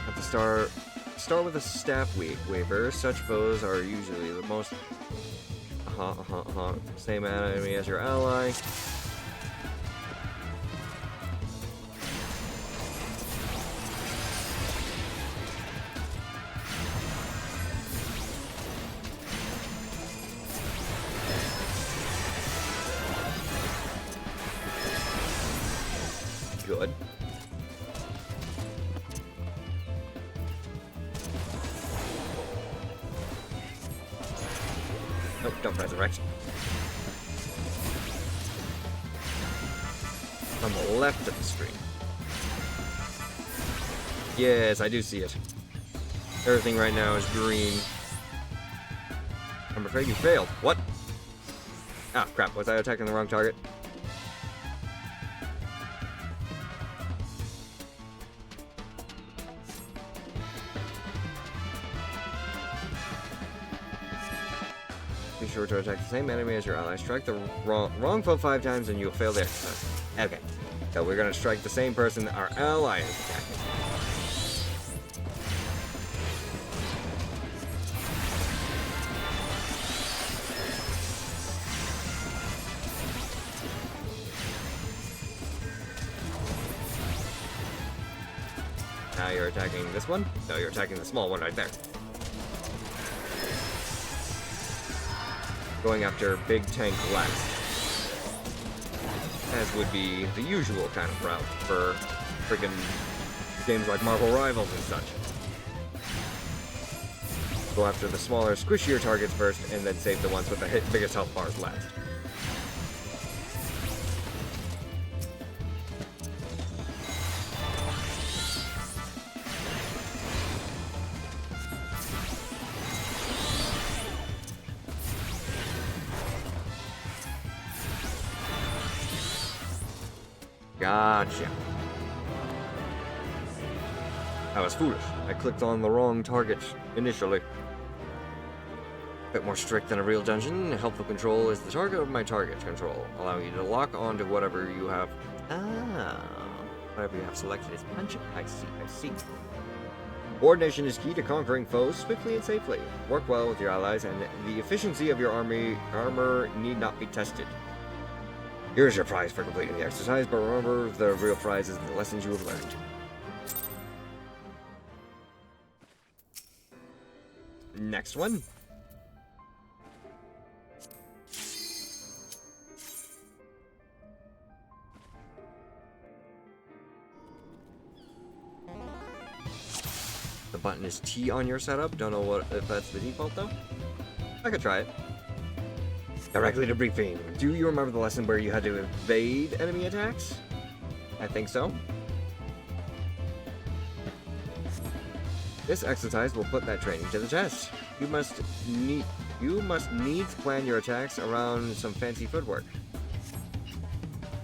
Have to start with a staff waver. Such foes are usually the most same enemy as your ally. Good. Nope, don't resurrect. On the left of the screen. Yes, I do see it. Everything right now is green. I'm afraid you failed. What? Ah, crap. Was I attacking the wrong target? Be sure to attack the same enemy as your ally. Strike the wrong foe 5 times and you'll fail the exercise. Okay. So we're gonna strike the same person our ally is attacking. Now you're attacking this one? No, you're attacking the small one right there. Going after big tank last. As would be the usual kind of route for freaking games like Marvel Rivals and such. Go after the smaller, squishier targets first, and then save the ones with the biggest health bars last. Gotcha. I was foolish. I clicked on the wrong target initially. A bit more strict than a real dungeon. Helpful control is the target of my target control, allowing you to lock onto whatever you have. Whatever you have selected is punching. I see. Coordination is key to conquering foes swiftly and safely. Work well with your allies, and the efficiency of your armor need not be tested. Here's your prize for completing the exercise, but remember, the real prize is the lessons you have learned. Next one. The button is T on your setup. Don't know if that's the default though. I could try it. Directly to briefing. Do you remember the lesson where you had to evade enemy attacks? I think so. This exercise will put that training to the test. You must needs plan your attacks around some fancy footwork.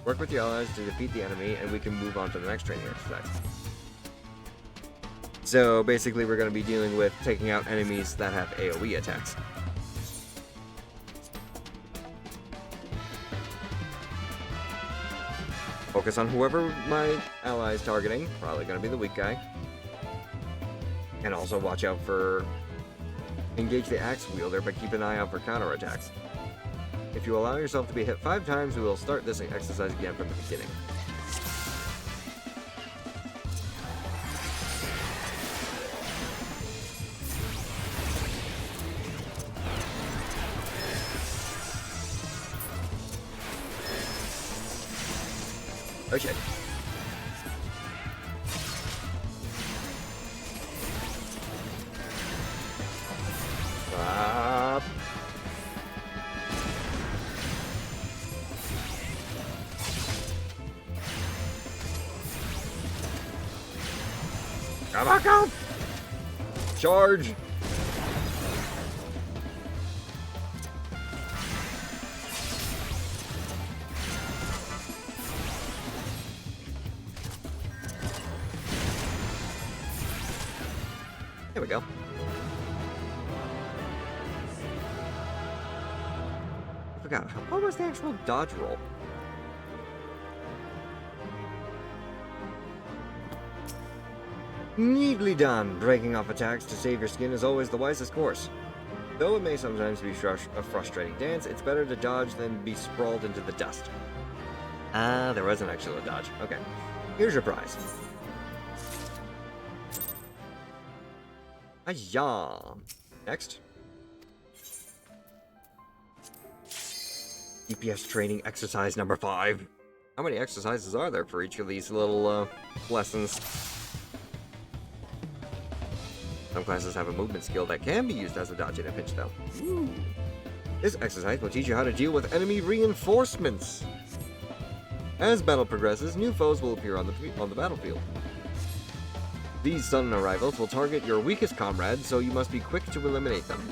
Work with your allies to defeat the enemy, and we can move on to the next training exercise. So basically, we're going to be dealing with taking out enemies that have AoE attacks. Focus on whoever my ally is targeting, probably going to be the weak guy. And also watch out for... engage the axe wielder, but keep an eye out for counterattacks. If you allow yourself to be hit 5 times, we will start this exercise again from the beginning. Oh shit. Stop. Come on, go! Charge! There we go. I forgot. What was the actual dodge roll? Neatly done. Breaking off attacks to save your skin is always the wisest course. Though it may sometimes be a frustrating dance, it's better to dodge than be sprawled into the dust. Ah, there wasn't actually a dodge. Okay. Here's your prize. Hiya! Next. DPS training exercise number 5. How many exercises are there for each of these little lessons? Some classes have a movement skill that can be used as a dodge in a pinch, though. Ooh. This exercise will teach you how to deal with enemy reinforcements. As battle progresses, new foes will appear on the battlefield. These sudden arrivals will target your weakest comrades, so you must be quick to eliminate them.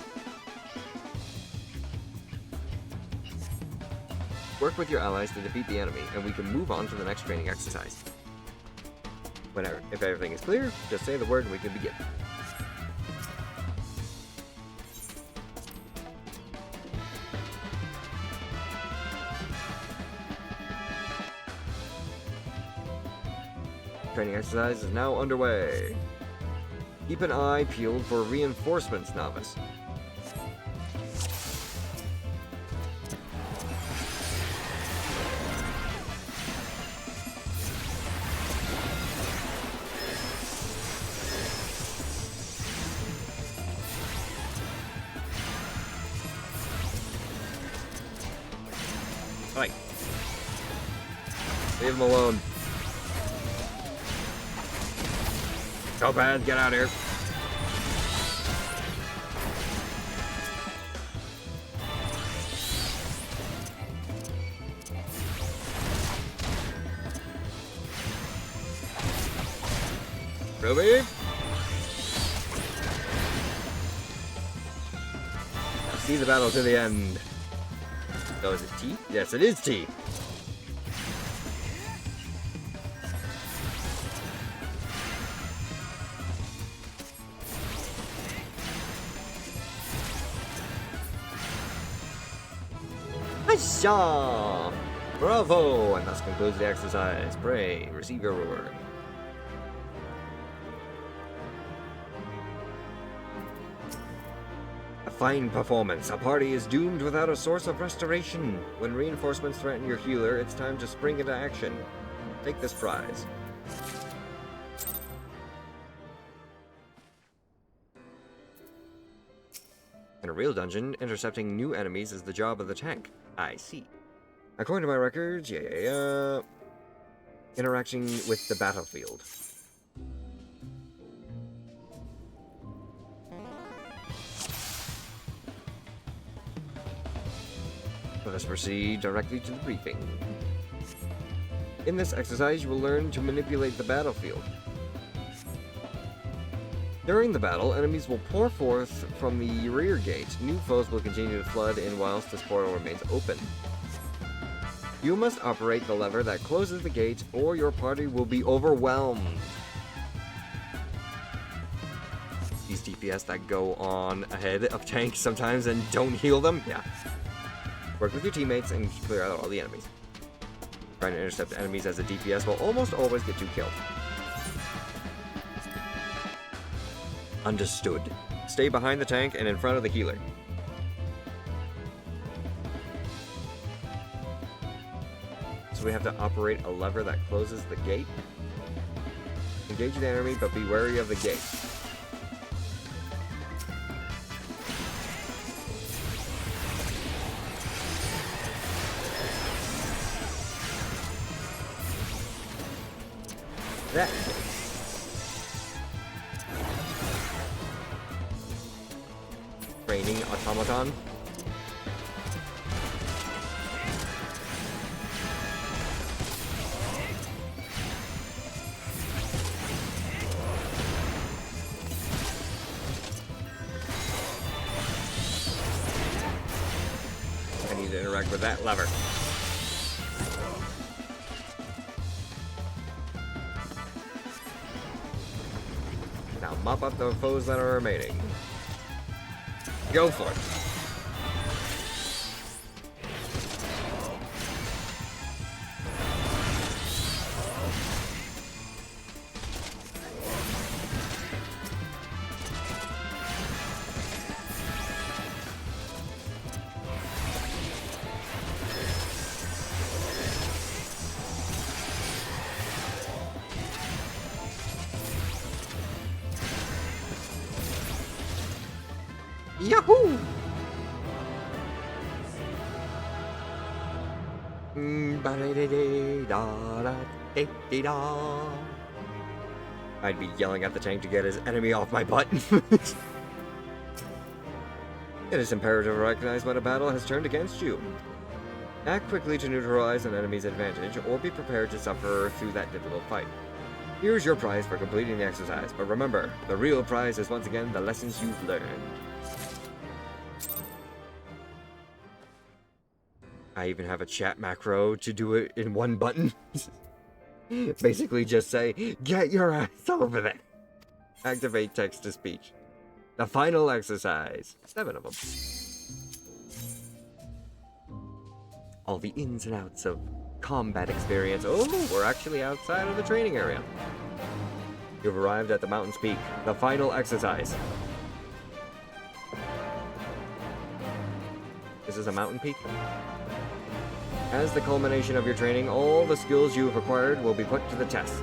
Work with your allies to defeat the enemy, and we can move on to the next training exercise. If everything is clear, just say the word and we can begin. Training exercise is now underway. Keep an eye peeled for reinforcements, novice. Right. Leave him alone. So bad, get out of here. Ruby? See the battle to the end. Oh, is it T? Yes, it is T. Hiya! Bravo! And thus concludes the exercise. Pray, receive your reward. A fine performance. A party is doomed without a source of restoration. When reinforcements threaten your healer, it's time to spring into action. Take this prize. In a real dungeon, intercepting new enemies is the job of the tank. I see. According to my records, interacting with the battlefield. Let us proceed directly to the briefing. In this exercise, you will learn to manipulate the battlefield. During the battle, enemies will pour forth from the rear gate. New foes will continue to flood in whilst this portal remains open. You must operate the lever that closes the gate, or your party will be overwhelmed. These DPS that go on ahead of tanks sometimes and don't heal them? Yeah. Work with your teammates and clear out all the enemies. Trying to intercept enemies as a DPS will almost always get you killed. Understood. Stay behind the tank and in front of the healer. So we have to operate a lever that closes the gate. Engage the enemy, but be wary of the gate. That. Training automaton. I need to interact with that lever. Now mop up the foes that are remaining. Go for it. Yahoo! I'd be yelling at the tank to get his enemy off my butt. It is imperative to recognize when a battle has turned against you. Act quickly to neutralize an enemy's advantage, or be prepared to suffer through that difficult fight. Here's your prize for completing the exercise, but remember, the real prize is once again the lessons you've learned. I even have a chat macro to do it in one button. Basically just say, get your ass over there. Activate text-to-speech. The final exercise. 7 of them. All the ins and outs of combat experience. Oh, we're actually outside of the training area. You've arrived at the mountain's peak. The final exercise. This is a mountain peak? As the culmination of your training, all the skills you have acquired will be put to the test.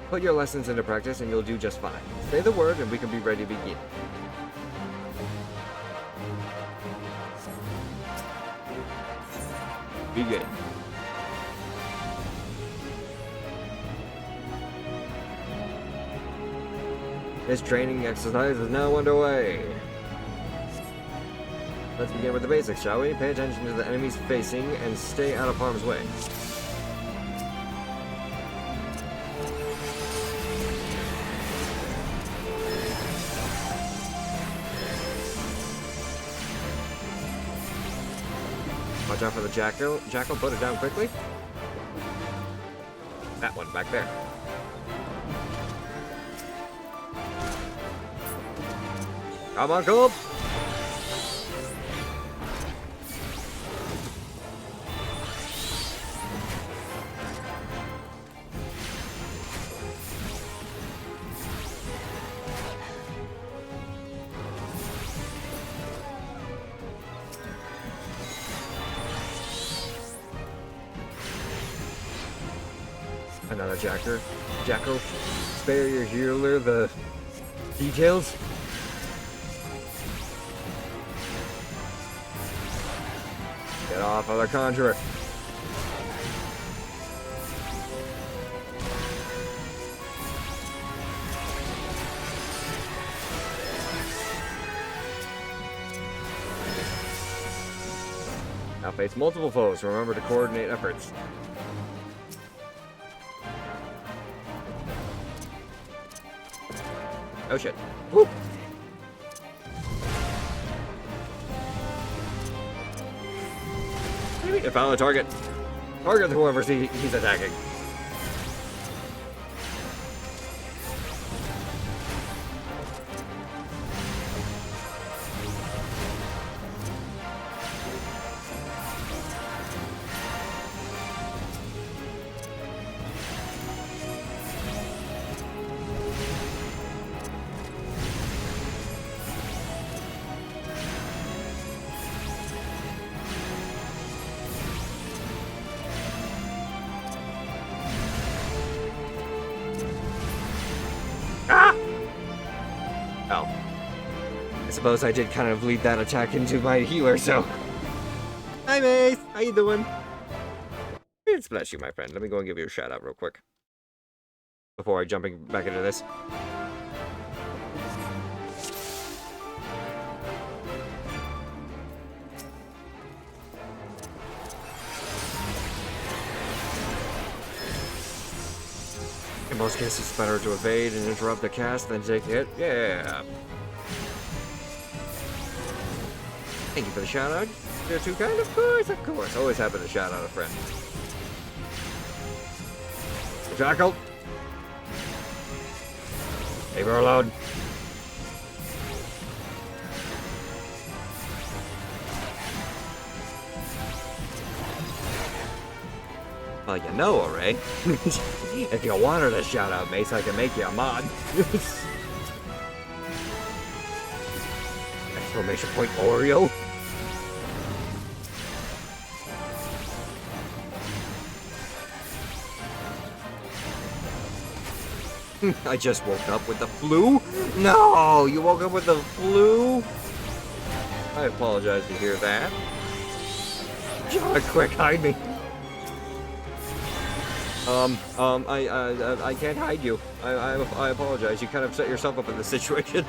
Put your lessons into practice and you'll do just fine. Say the word and we can be ready to begin. Begin. This training exercise is now underway. Let's begin with the basics, shall we? Pay attention to the enemies facing and stay out of harm's way. Watch out for the jackal. Jackal, put it down quickly. That one back there. Come on, Coop! Another Jackal. Spare your healer the details. Get off of the conjurer. Now face multiple foes. Remember to coordinate efforts. Oh shit. Whoop. Maybe I found the target. Target whoever he's attacking. Oh. I suppose I did kind of lead that attack into my healer, so... Hi, Mace! How you doing? It's bless you, my friend. Let me go and give you a shout out real quick. Before I jump back into this. In most cases, it's better to evade and interrupt the cast than take a hit. Yeah. Thank you for the shout out. You're too kind, of course, of course. Always happy to shout out a friend. Jackal. Leave her alone. Well, you know, Ray. If you want her to shout out, Mace, I can make you a mod. Exclamation point Oreo. I just woke up with the flu? No, you woke up with the flu? I apologize to hear that. John, quick, hide me. I can't hide you. I apologize. You kind of set yourself up in this situation.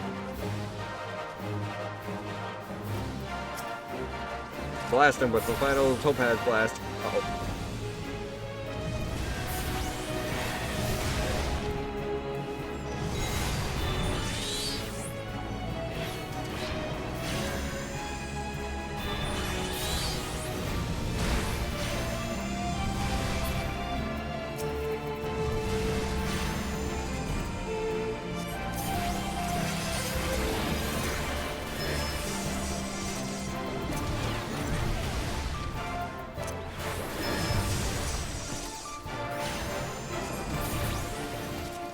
Blast him with the final Topaz Blast. Uh-oh.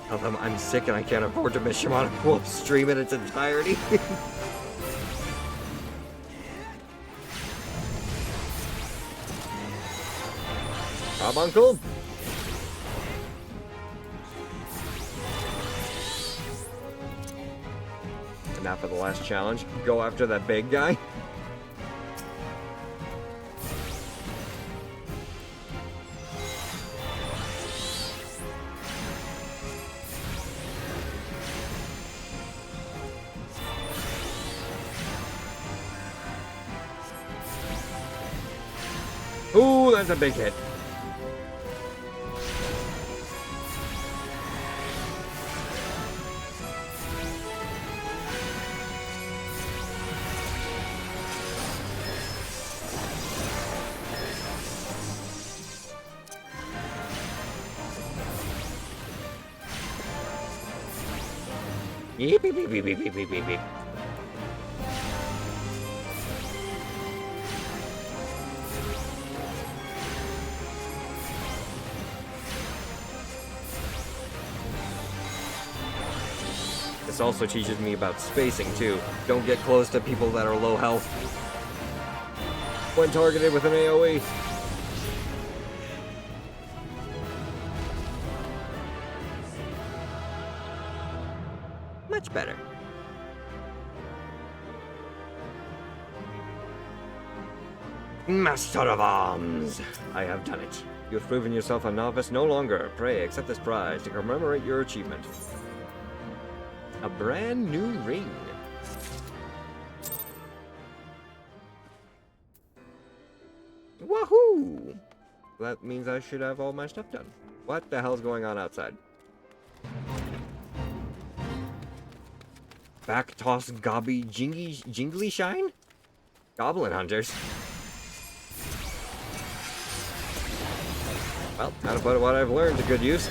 Tell them I'm sick and I can't afford to miss Shamanic Wolf stream in its entirety. Rob, Uncle? And now for the last challenge. Go after that big guy. Ooh, that's a big hit. Beep, beep, beep, beep, beep, beep, beep, beep. This also teaches me about spacing, too. Don't get close to people that are low health. When targeted with an AoE. Much better. Master of Arms! I have done it. You have proven yourself a novice no longer. Pray, accept this prize to commemorate your achievement. A brand new ring. Wahoo! That means I should have all my stuff done. What the hell's going on outside? Back toss gobby jingly shine? Goblin hunters. Well, how to put what I've learned to good use.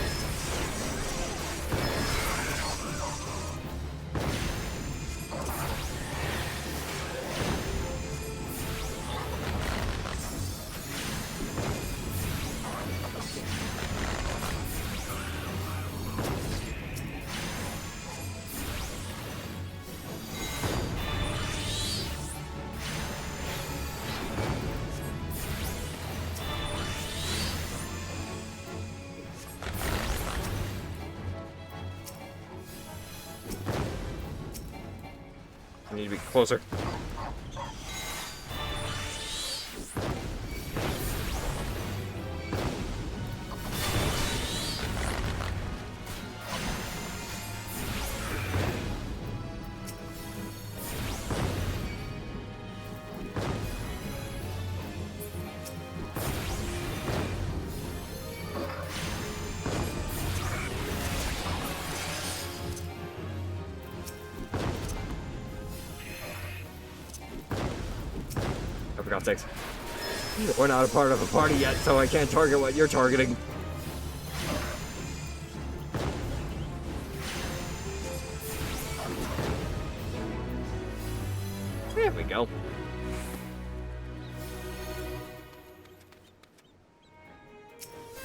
I need to be closer. for God's sakes. We're not a part of a party yet, so I can't target what you're targeting. There we go.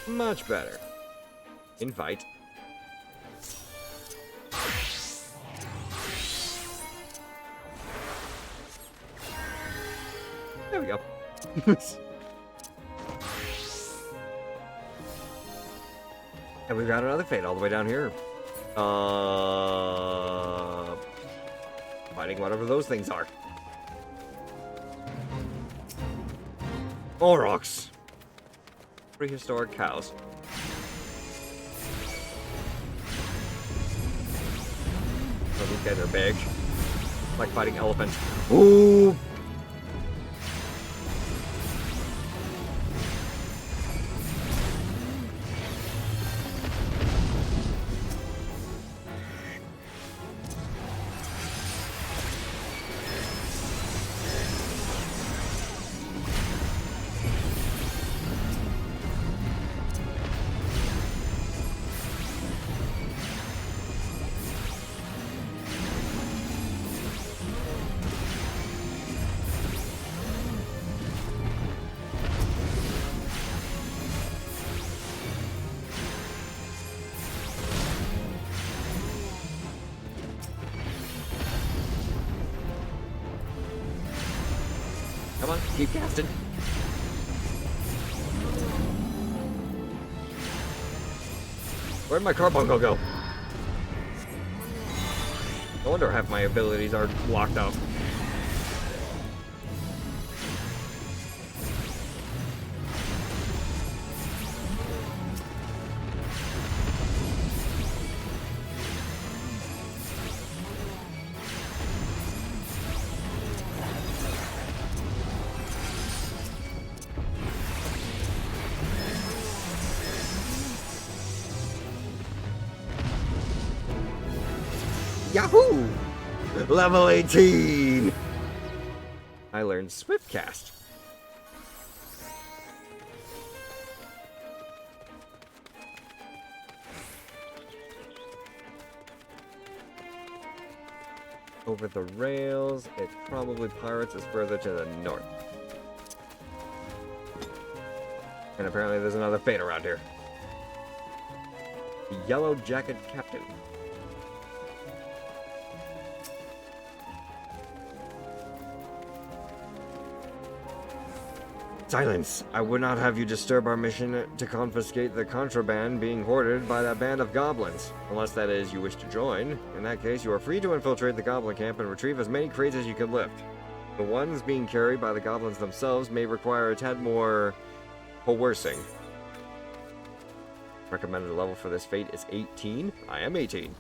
Much better. Invite. There we go. And we've got another fate all the way down here. Fighting whatever those things are. Aurochs. Prehistoric cows. Oh, these guys are big. Like fighting elephants. Ooh! Come on, keep casting. Where'd my carbuncle go? No wonder half my abilities are locked up. Yahoo! Level 18! I learned Swiftcast. Over the rails, it's probably pirates is further to the north. And apparently there's another fate around here. The Yellow Jacket Captain. Silence! I would not have you disturb our mission to confiscate the contraband being hoarded by that band of goblins. Unless that is, you wish to join. In that case, you are free to infiltrate the goblin camp and retrieve as many crates as you can lift. The ones being carried by the goblins themselves may require a tad more coercing. Recommended level for this fate is 18. I am 18.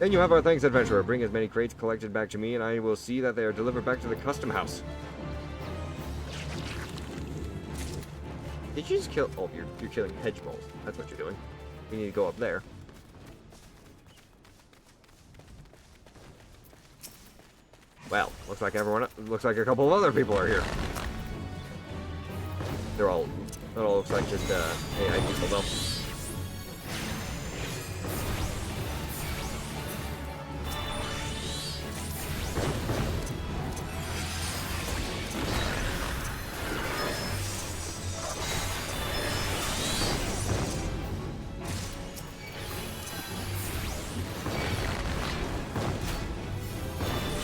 Then you have our thanks, adventurer. Bring as many crates collected back to me, and I will see that they are delivered back to the custom house. Did you just kill? Oh, you're killing hedge moles. That's what you're doing. We need to go up there. Well, looks like looks like a couple of other people are here. They're all. It all looks like just AI people though.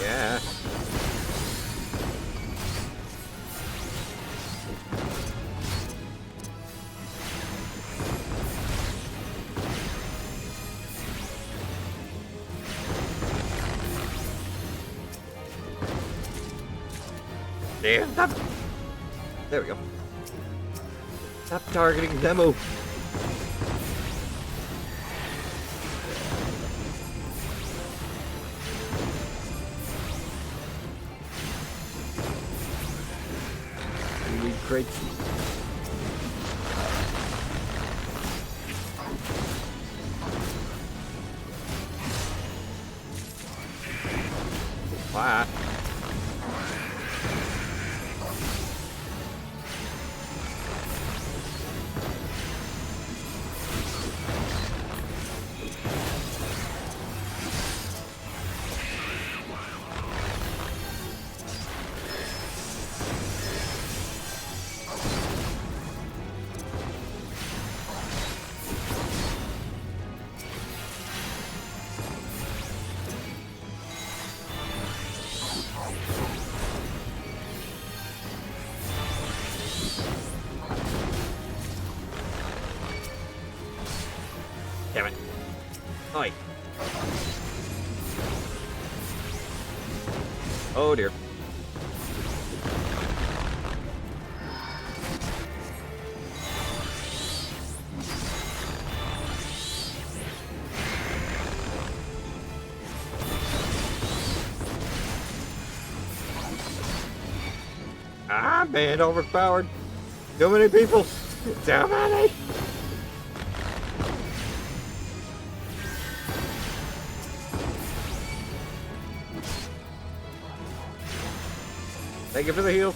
Yeah. Damn, stop. There we go. Stop targeting Demo. We need crates. Wow. Damn it. Oi. Oh dear. Ah, man, overpowered. Too many people. Too many. Thank you for the heal.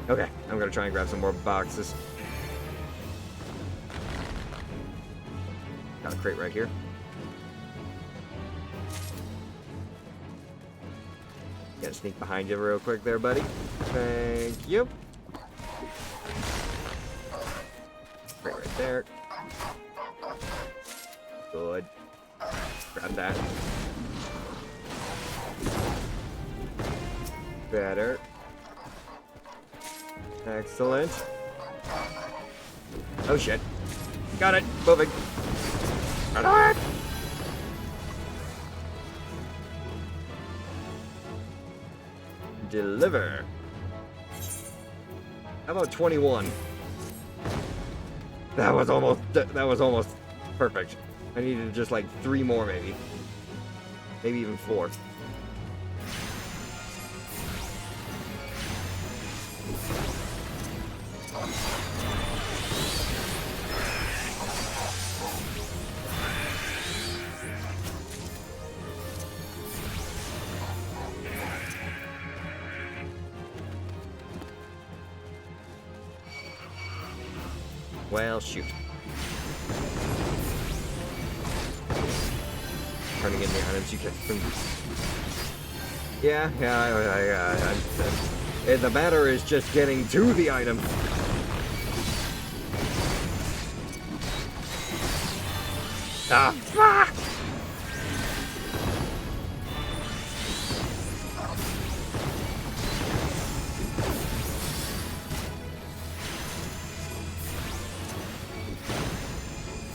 Okay, I'm gonna try and grab some more boxes. Got a crate right here. Gotta sneak behind you real quick there, buddy. Thank you. Crate right there. Good. Grab that. Better. Excellent. Oh shit. Got it. Moving. Run it. Deliver. How about 21? That was almost perfect. I needed just like 3 more maybe. Maybe even 4. Well, shoot. Turning in the items you get from... Yeah, the matter is just getting to the item. Ah, fuck!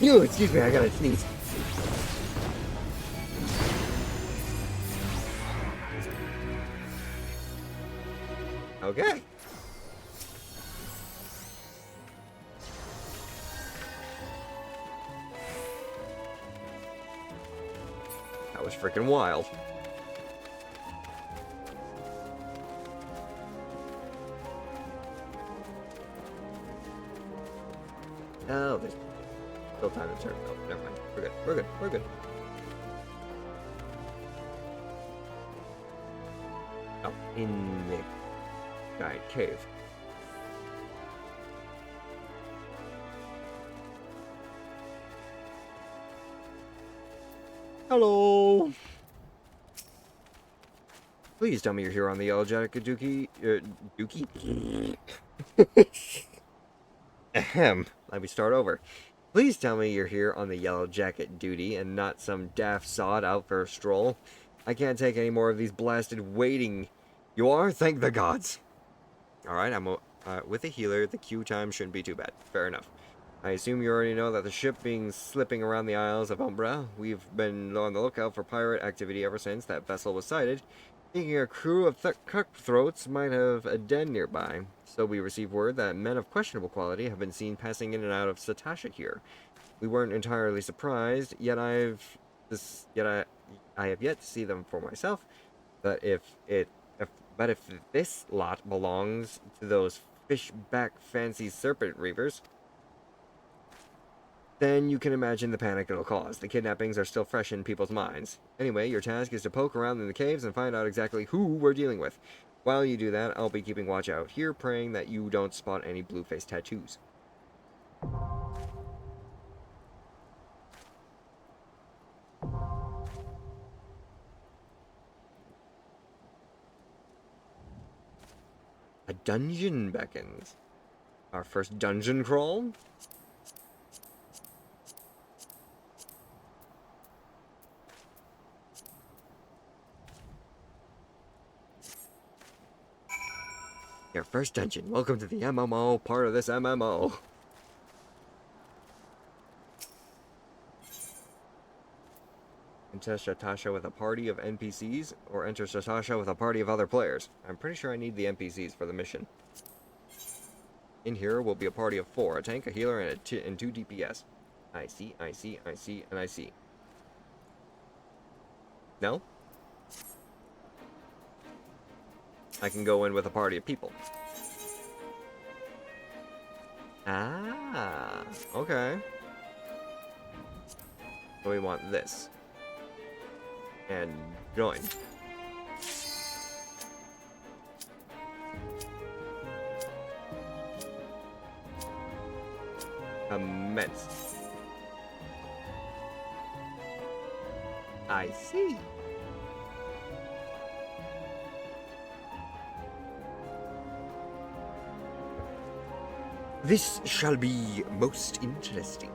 Ew, excuse me, I gotta sneeze. Okay. That was freaking wild. Oh, there's still time to turn. Oh, never mind. We're good. We're good. We're good. Oh, in the giant cave. Hello. Please tell me you're here on the Yellow Jacket Dookie. Dookie? Ahem. Let me start over. Please tell me you're here on the Yellow Jacket duty and not some daft sod out for a stroll. I can't take any more of these blasted waiting. You are? Thank the gods. Alright, I'm with a healer. The queue time shouldn't be too bad. Fair enough. I assume you already know that the ship being slipping around the Isles of Umbra. We've been on the lookout for pirate activity ever since that vessel was sighted. Thinking a crew of cutthroats might have a den nearby. So we received word that men of questionable quality have been seen passing in and out of Satasha here. We weren't entirely surprised, yet I have yet to see them for myself. But if this lot belongs to those fishback fancy serpent reavers, then you can imagine the panic it'll cause. The kidnappings are still fresh in people's minds. Anyway, your task is to poke around in the caves and find out exactly who we're dealing with. While you do that, I'll be keeping watch out here, praying that you don't spot any blue-face tattoos. A dungeon beckons. Our first dungeon crawl? Your first dungeon. Welcome to the MMO, part of this MMO. Enter Shatasha with a party of NPCs, or enter Shatasha with a party of other players. I'm pretty sure I need the NPCs for the mission. In here will be a party of 4, a tank, a healer, and 2 DPS. I see, and I see. No? I can go in with a party of people. Ah, okay. So we want this. And join. Immense. I see. This shall be most interesting.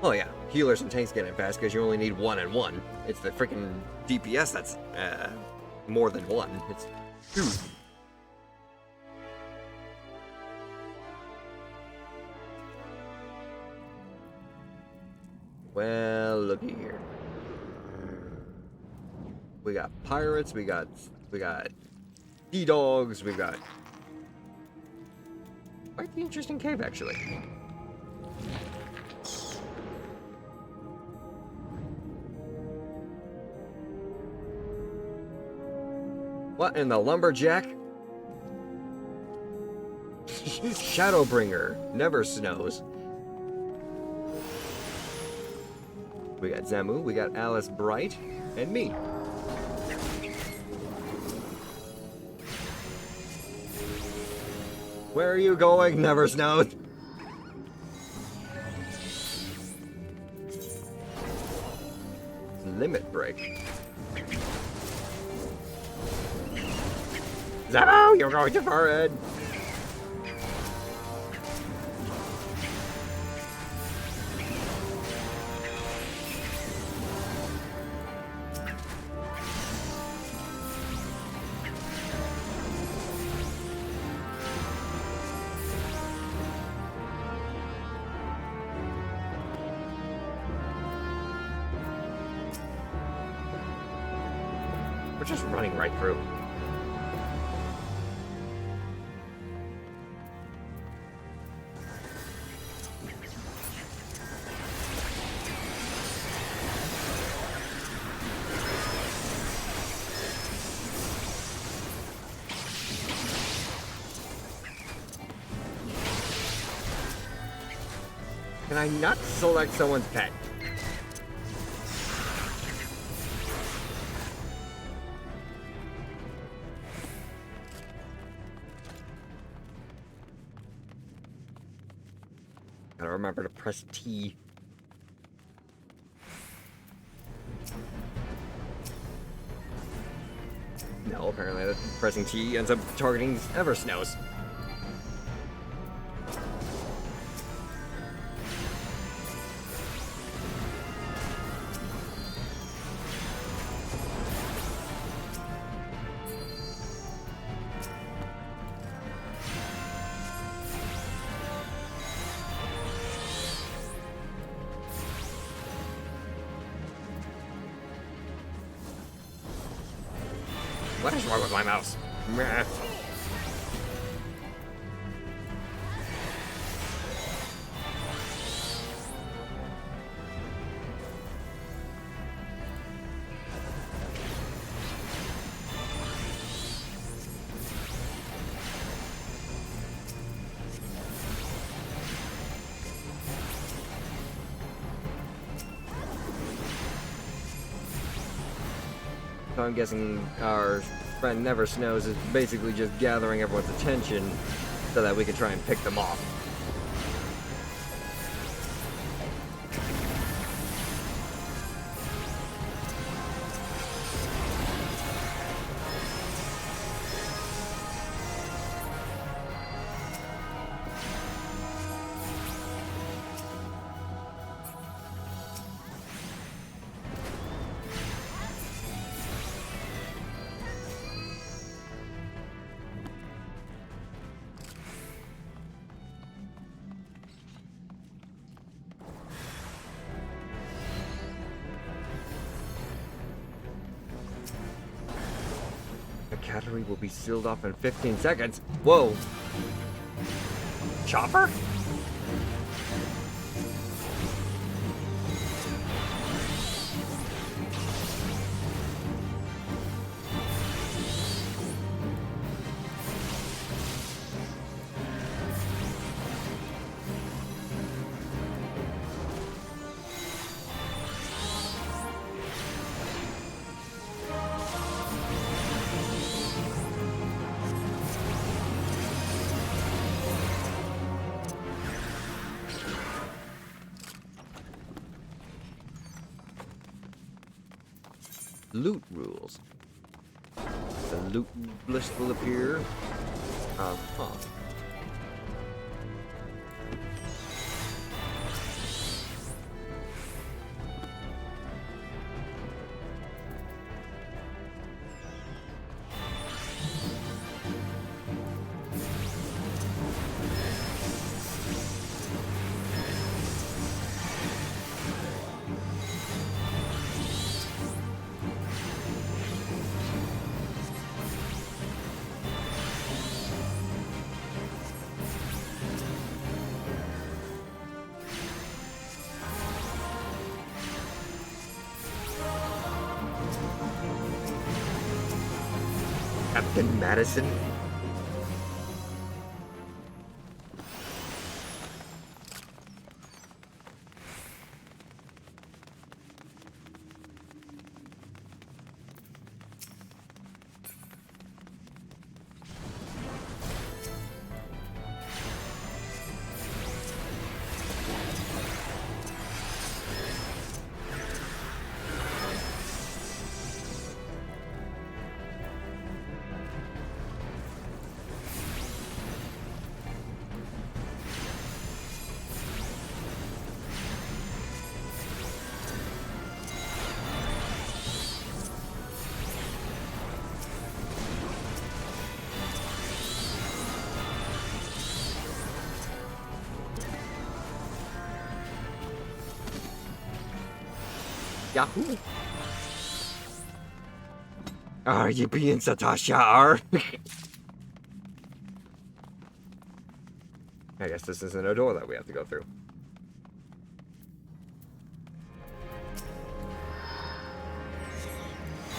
Oh yeah, healers and tanks get in fast because you only need 1 and 1. It's the freaking DPS that's more than 1. It's 2. Well, looky here. We got pirates, we got sea dogs, we got quite the interesting cave actually. What in the lumberjack? Shadowbringer never snows. We got Zamu, we got Alice Bright, and me. Where are you going? Never snowed. Limit break. Zamu, you're going too far ahead. We're just running right through. Can I not select someone's pet? Gotta remember to press T. No, apparently pressing T ends up targeting Eversnows. What is wrong with my mouse? Meh. So I'm guessing our friend Never Snows is basically just gathering everyone's attention so that we can try and pick them off. The category will be sealed off in 15 seconds. Whoa. Chopper? Loot rules. The loot list will appear. Uh-huh. Captain Madison? Yahoo! Are you being Satasha? I guess this isn't a door that we have to go through.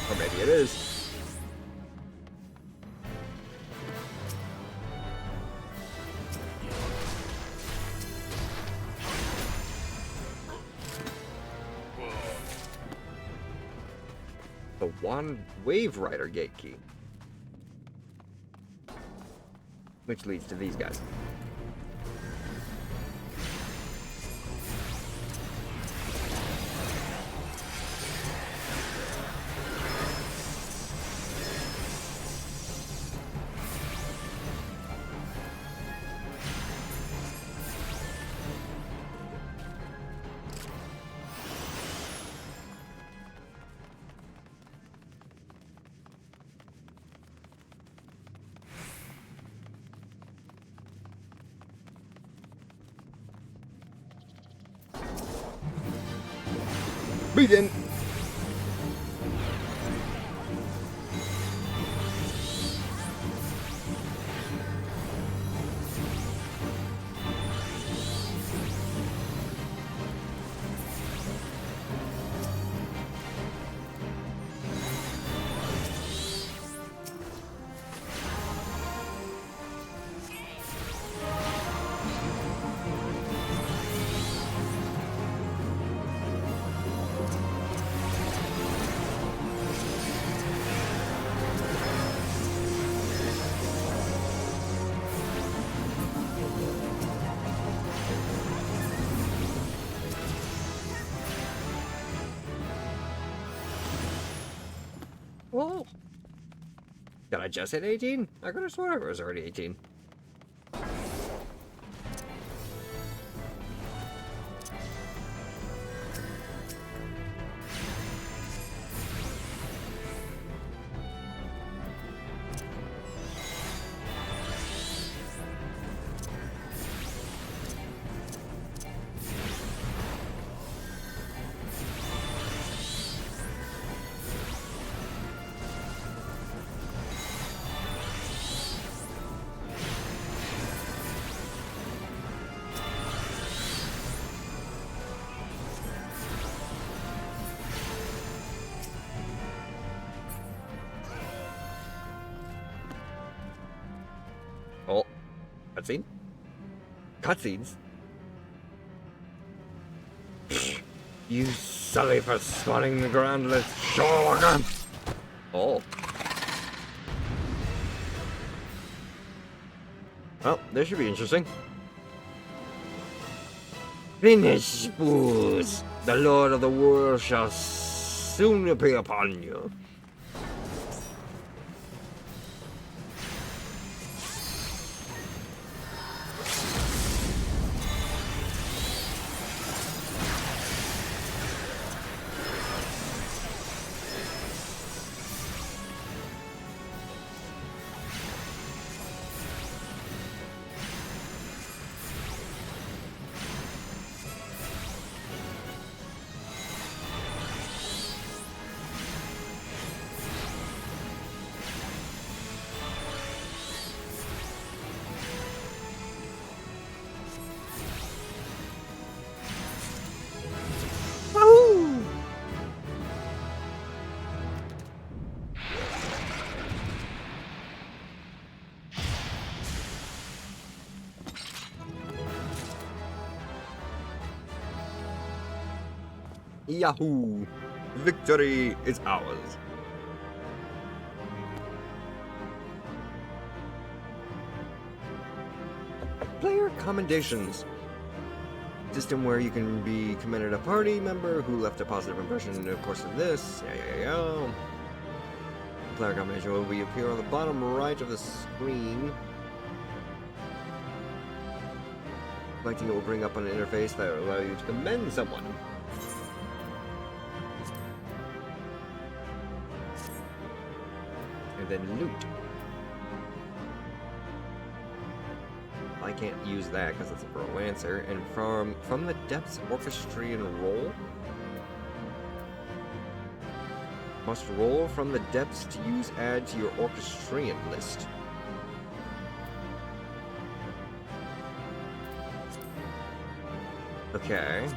Or maybe it is. The Wand Wave Rider Gate Key. Which leads to these guys. Begin. Oh. Did I just hit 18? I could have sworn it was already 18. Oh, cutscene? Cutscenes? You silly for swatting the ground, let's show again! Oh. Well, this should be interesting. Finish, fools! The Lord of the World shall soon appear upon you. Woohoo! Yahoo! Victory is ours. Player commendations. System where you can be commended a party member who left a positive impression in the course of this. Yeah. Player commendation will appear on the bottom right of the screen. Selecting it will bring up an interface that will allow you to commend someone. And then loot. I can't use that because it's a pro lancer. And from the depths orchestrion roll. Must roll from the depths to use add to your orchestrion list. Okay.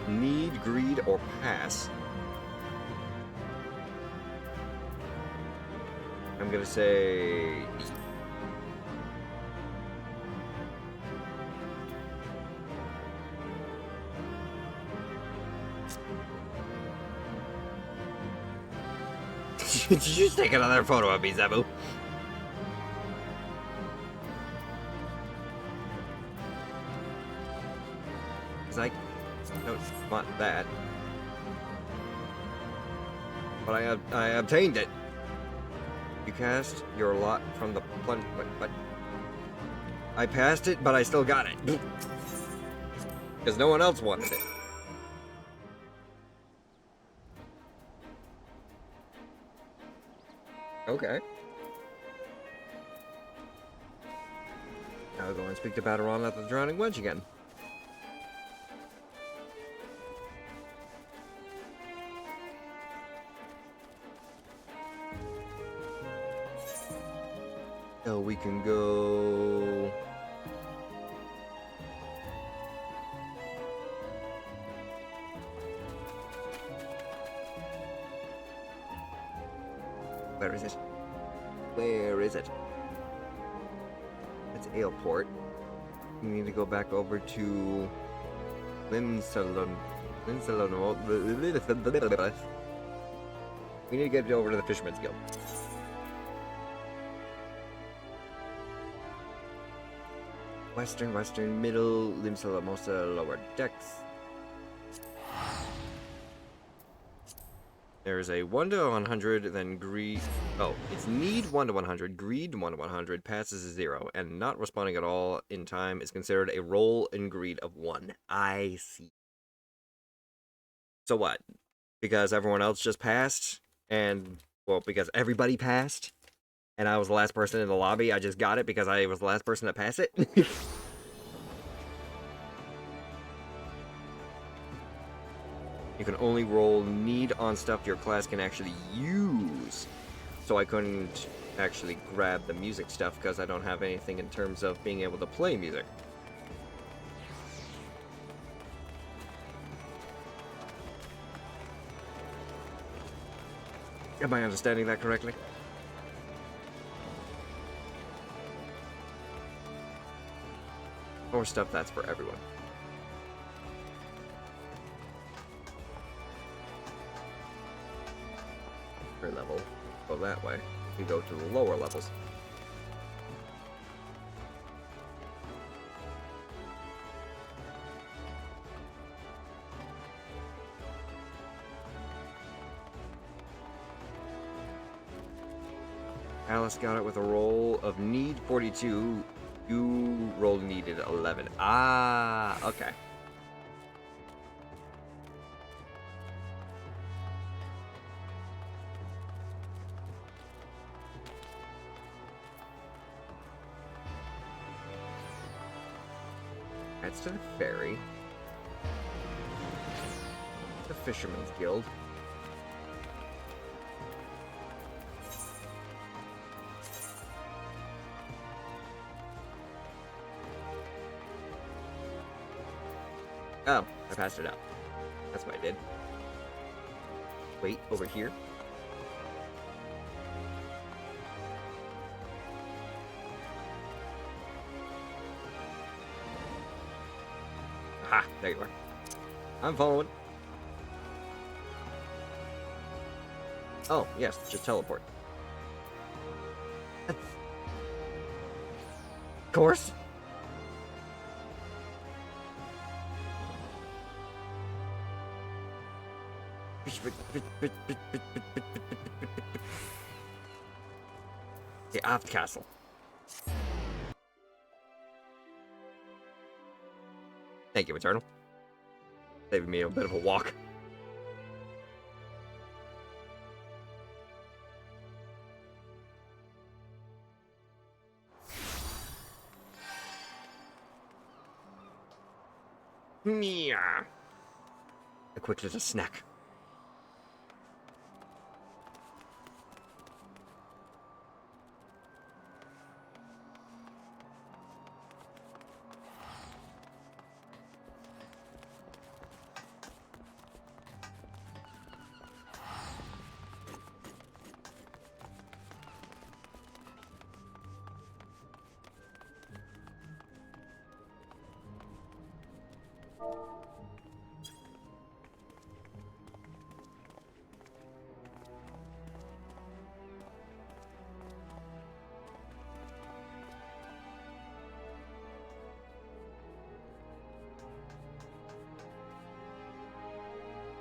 Need, greed, or pass. I'm gonna say... Did you just take another photo of me, Zabu? Because I don't want that. But I obtained it. You cast your lot from the plunge. What? I passed it, but I still got it. Because no one else wanted it. Okay. I'll go and speak to Baderon at the Drowning Wedge again. So we can go... Where is it? Where is it? It's Aleport. We need to go back over to Linsalon. We need to get over to the Fisherman's Guild. Western, middle, Limsalamosa, lower decks. There's a 1 to 100, then greed. Oh, it's need 1 to 100, greed 1 to 100, passes a 0, and not responding at all in time is considered a roll in greed of 1. I see. So what? Because everyone else just passed, and, well, because everybody passed, and I was the last person in the lobby, I just got it because I was the last person to pass it? You can only roll need on stuff your class can actually use. So I couldn't actually grab the music stuff because I don't have anything in terms of being able to play music. Am I understanding that correctly? Or stuff that's for everyone. Level go that way. We go to the lower levels. Alice got it with a roll of need 42. You rolled needed 11. Ah, okay. That's to the ferry. The Fisherman's Guild. Oh, I passed it up. That's what I did. Wait, over here. Ha! There you are. I'm following. Oh, yes, just teleport. Of course. The Aft Castle. Thank you, Eternal. Saving me a bit of a walk. Yeah. A quick little snack.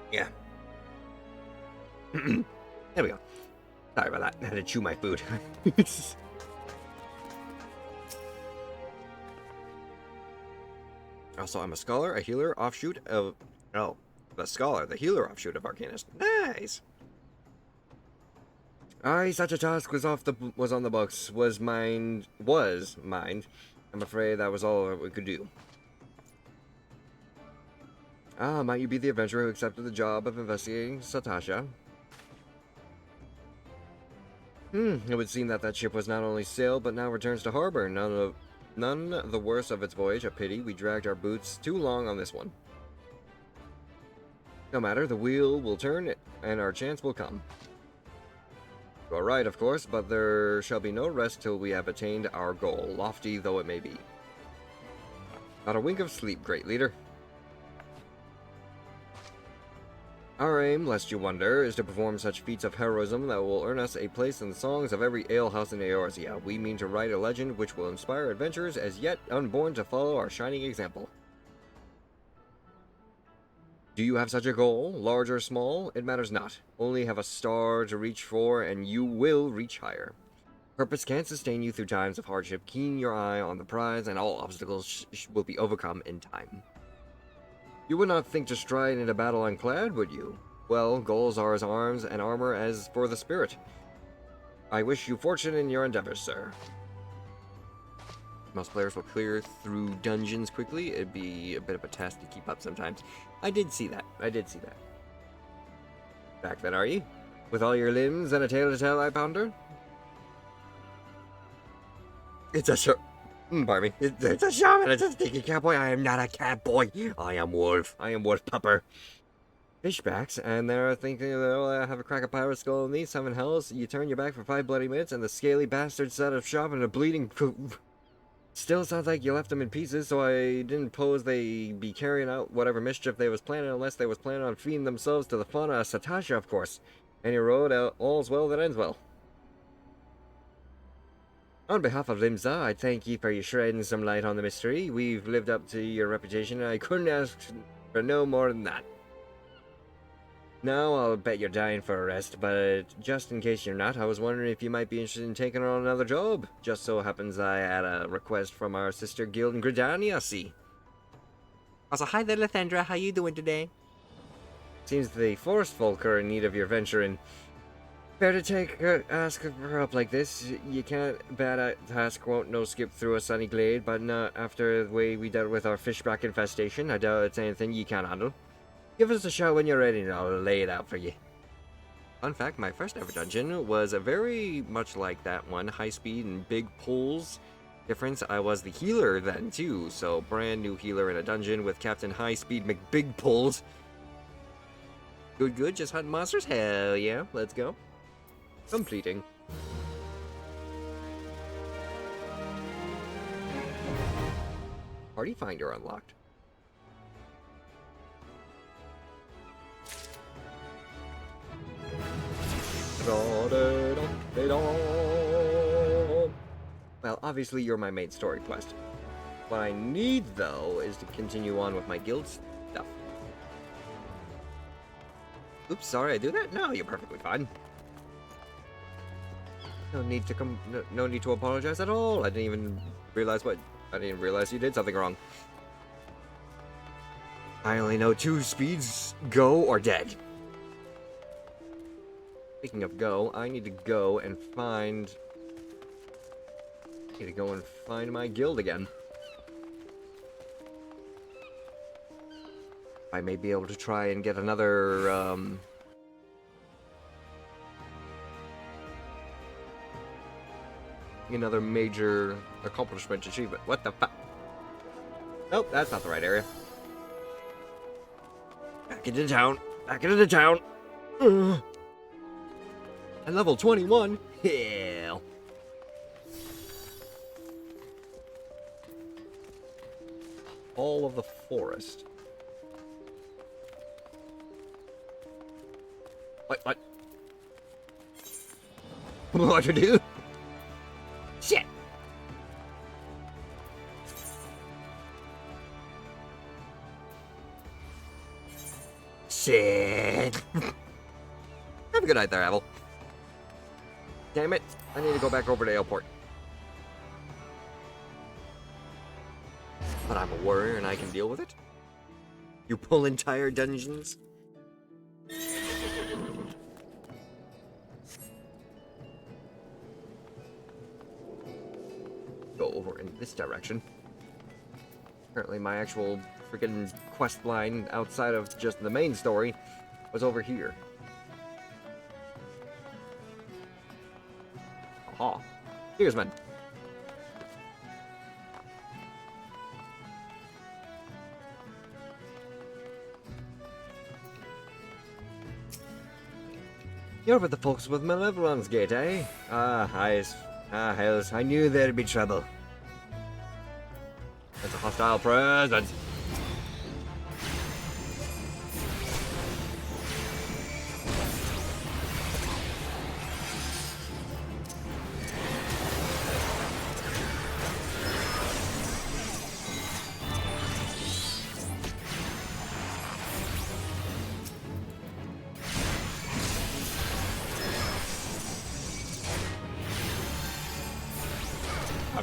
Yeah. There we go. Sorry about that. I had to chew my food. Also, I'm a scholar, a healer, offshoot of... Oh, the scholar, the healer offshoot of Arcanist. Nice! Aye, such a task was on the books. Was mined. I'm afraid that was all we could do. Ah, might you be the adventurer who accepted the job of investigating Satasha? It would seem that ship was not only sailed, but now returns to harbor. None the worse of its voyage. A pity we dragged our boots too long on this one. No matter, the wheel will turn, and our chance will come. You are right, of course, but there shall be no rest till we have attained our goal, lofty though it may be. Not a wink of sleep, great leader. Our aim, lest you wonder, is to perform such feats of heroism that will earn us a place in the songs of every alehouse in Eorzea. We mean to write a legend which will inspire adventurers as yet unborn to follow our shining example. Do you have such a goal, large or small? It matters not. Only have a star to reach for, and you will reach higher. Purpose can sustain you through times of hardship. Keen your eye on the prize, and all obstacles will be overcome in time. You would not think to stride into battle unclad, would you? Well, goals are as arms and armor as for the spirit. I wish you fortune in your endeavors, sir. Most players will clear through dungeons quickly. It'd be a bit of a task to keep up sometimes. I did see that. Back then, are ye? With all your limbs and a tale to tell, I ponder? It's a pardon me. It's a shaman. It's a stinky cowboy. I am not a cowboy. I am Wolf. I am Wolf Pupper. Fishbacks, and they're thinking they'll have a crack of pirate skull in these 7 hells. You turn your back for 5 bloody minutes, and the scaly bastard set up shop in a bleeding. Still sounds like you left them in pieces, so I didn't pose they be carrying out whatever mischief they was planning, unless they was planning on feeding themselves to the fauna of Satasha, of course. Any road, all's well that ends well. On behalf of Limsa, I thank ye for your shedding some light on the mystery. We've lived up to your reputation, and I couldn't ask for no more than that. Now, I'll bet you're dying for a rest, but just in case you're not, I was wondering if you might be interested in taking on another job. Just so happens I had a request from our sister guild in Gridania, see. Also, hi there, Lathendra. How you doing today? Seems the forest folk are in need of your venturing. Fair to ask for help like this. You can't bet a task won't no skip through a sunny glade, but not after the way we dealt with our fishback infestation. I doubt it's anything you can't handle. Give us a shout when you're ready and I'll lay it out for you. Fun fact, my first ever dungeon was very much like that one. High speed and big pulls. Difference, I was the healer then too, so brand new healer in a dungeon with Captain High Speed McBig Pulls. Good, just hunting monsters? Hell yeah, let's go. Completing. Party Finder unlocked. Well, obviously you're my main story quest. What I need, though, is to continue on with my guild stuff. Oops, sorry I do that? No, you're perfectly fine. No need to apologize at all. I didn't realize you did something wrong. I only know 2 speeds, go or dead. Speaking of go, I need to go and find my guild again. I may be able to try and get another major accomplishment achievement. What the fuck? Nope, that's not the right area. Back into town. At level 21? Hell. All of the forest. What? What to do? Shit! Shit! Have a good night there, Abel. Damn it, I need to go back over to Airport. But I'm a warrior and I can deal with it. You pull entire dungeons? Go over in this direction. Apparently my actual freaking quest line outside of just the main story was over here. Aha. Here's man. You're with the folks with Malevolence Gate, eh? Hells, I knew there'd be trouble. That's a hostile presence.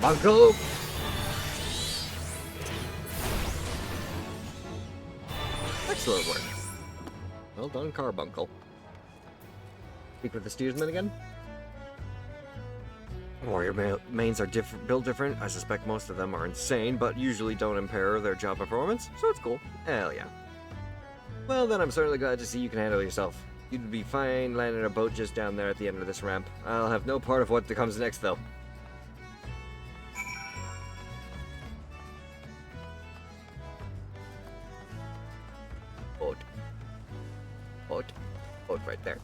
Carbuncle! Excellent work. Well done, Carbuncle. Speak with the steersman again. Warrior mains are built different. I suspect most of them are insane, but usually don't impair their job performance, so it's cool. Hell yeah. Well, then I'm certainly glad to see you can handle yourself. You'd be fine landing a boat just down there at the end of this ramp. I'll have no part of what comes next, though. Boat. Boat. Boat right there.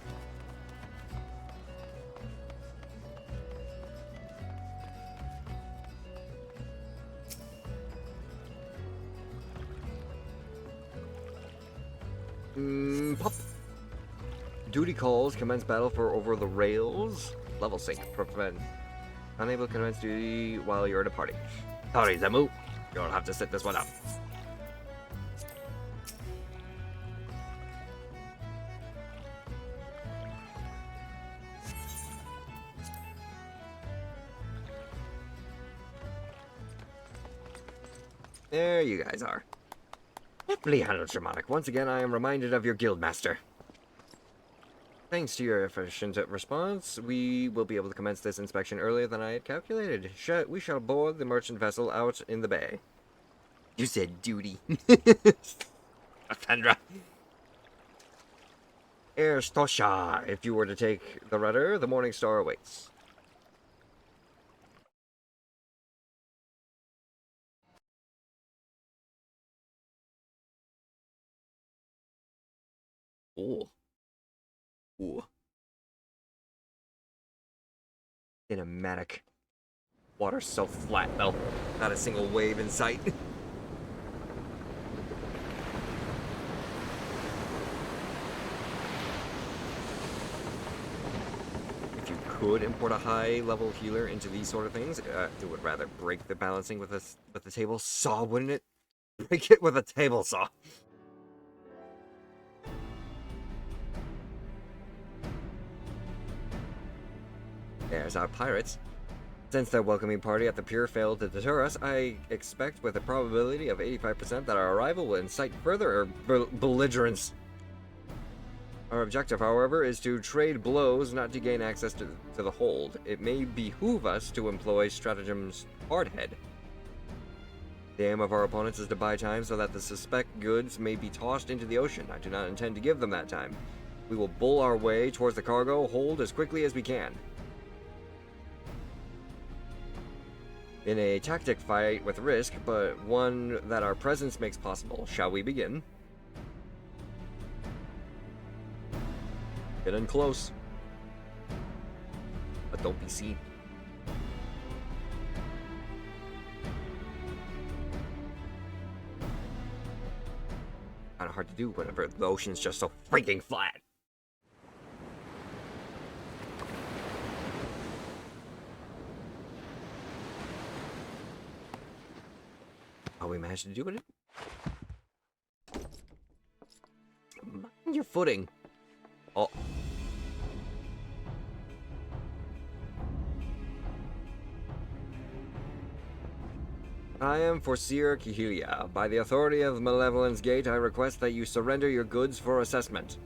Pop. Duty calls. Commence battle for over the rails. Level sync. Prevent. Unable to commence duty while you're at a party. Sorry, Zemu. You'll have to sit this one out. There you guys are. Deftly handled, Shamanic. Once again, I am reminded of your guildmaster. Thanks to your efficient response, we will be able to commence this inspection earlier than I had calculated. We shall board the merchant vessel out in the bay. You said duty. Sandra. Erstosha. If you were to take the rudder, the Morning Star awaits. Ooh. Ooh. Cinematic. Water's so flat, though. Not a single wave in sight. If you could import a high-level healer into these sort of things, it would rather break the balancing with the table saw, wouldn't it? Break it with a table saw. There's our pirates. Since their welcoming party at the pier failed to deter us, I expect with a probability of 85% that our arrival will incite further belligerence. Our objective, however, is to trade blows, not to gain access to the hold. It may behoove us to employ stratagem's hardhead. The aim of our opponents is to buy time so that the suspect goods may be tossed into the ocean. I do not intend to give them that time. We will bull our way towards the cargo hold as quickly as we can. In a tactic fight with risk, but one that our presence makes possible. Shall we begin? Get in close. But don't be seen. Kinda hard to do whenever the ocean's just so freaking flat. How we managed to do it? Mind your footing. Oh. I am Forseer Kihilia. By the authority of Malevolence Gate, I request that you surrender your goods for assessment.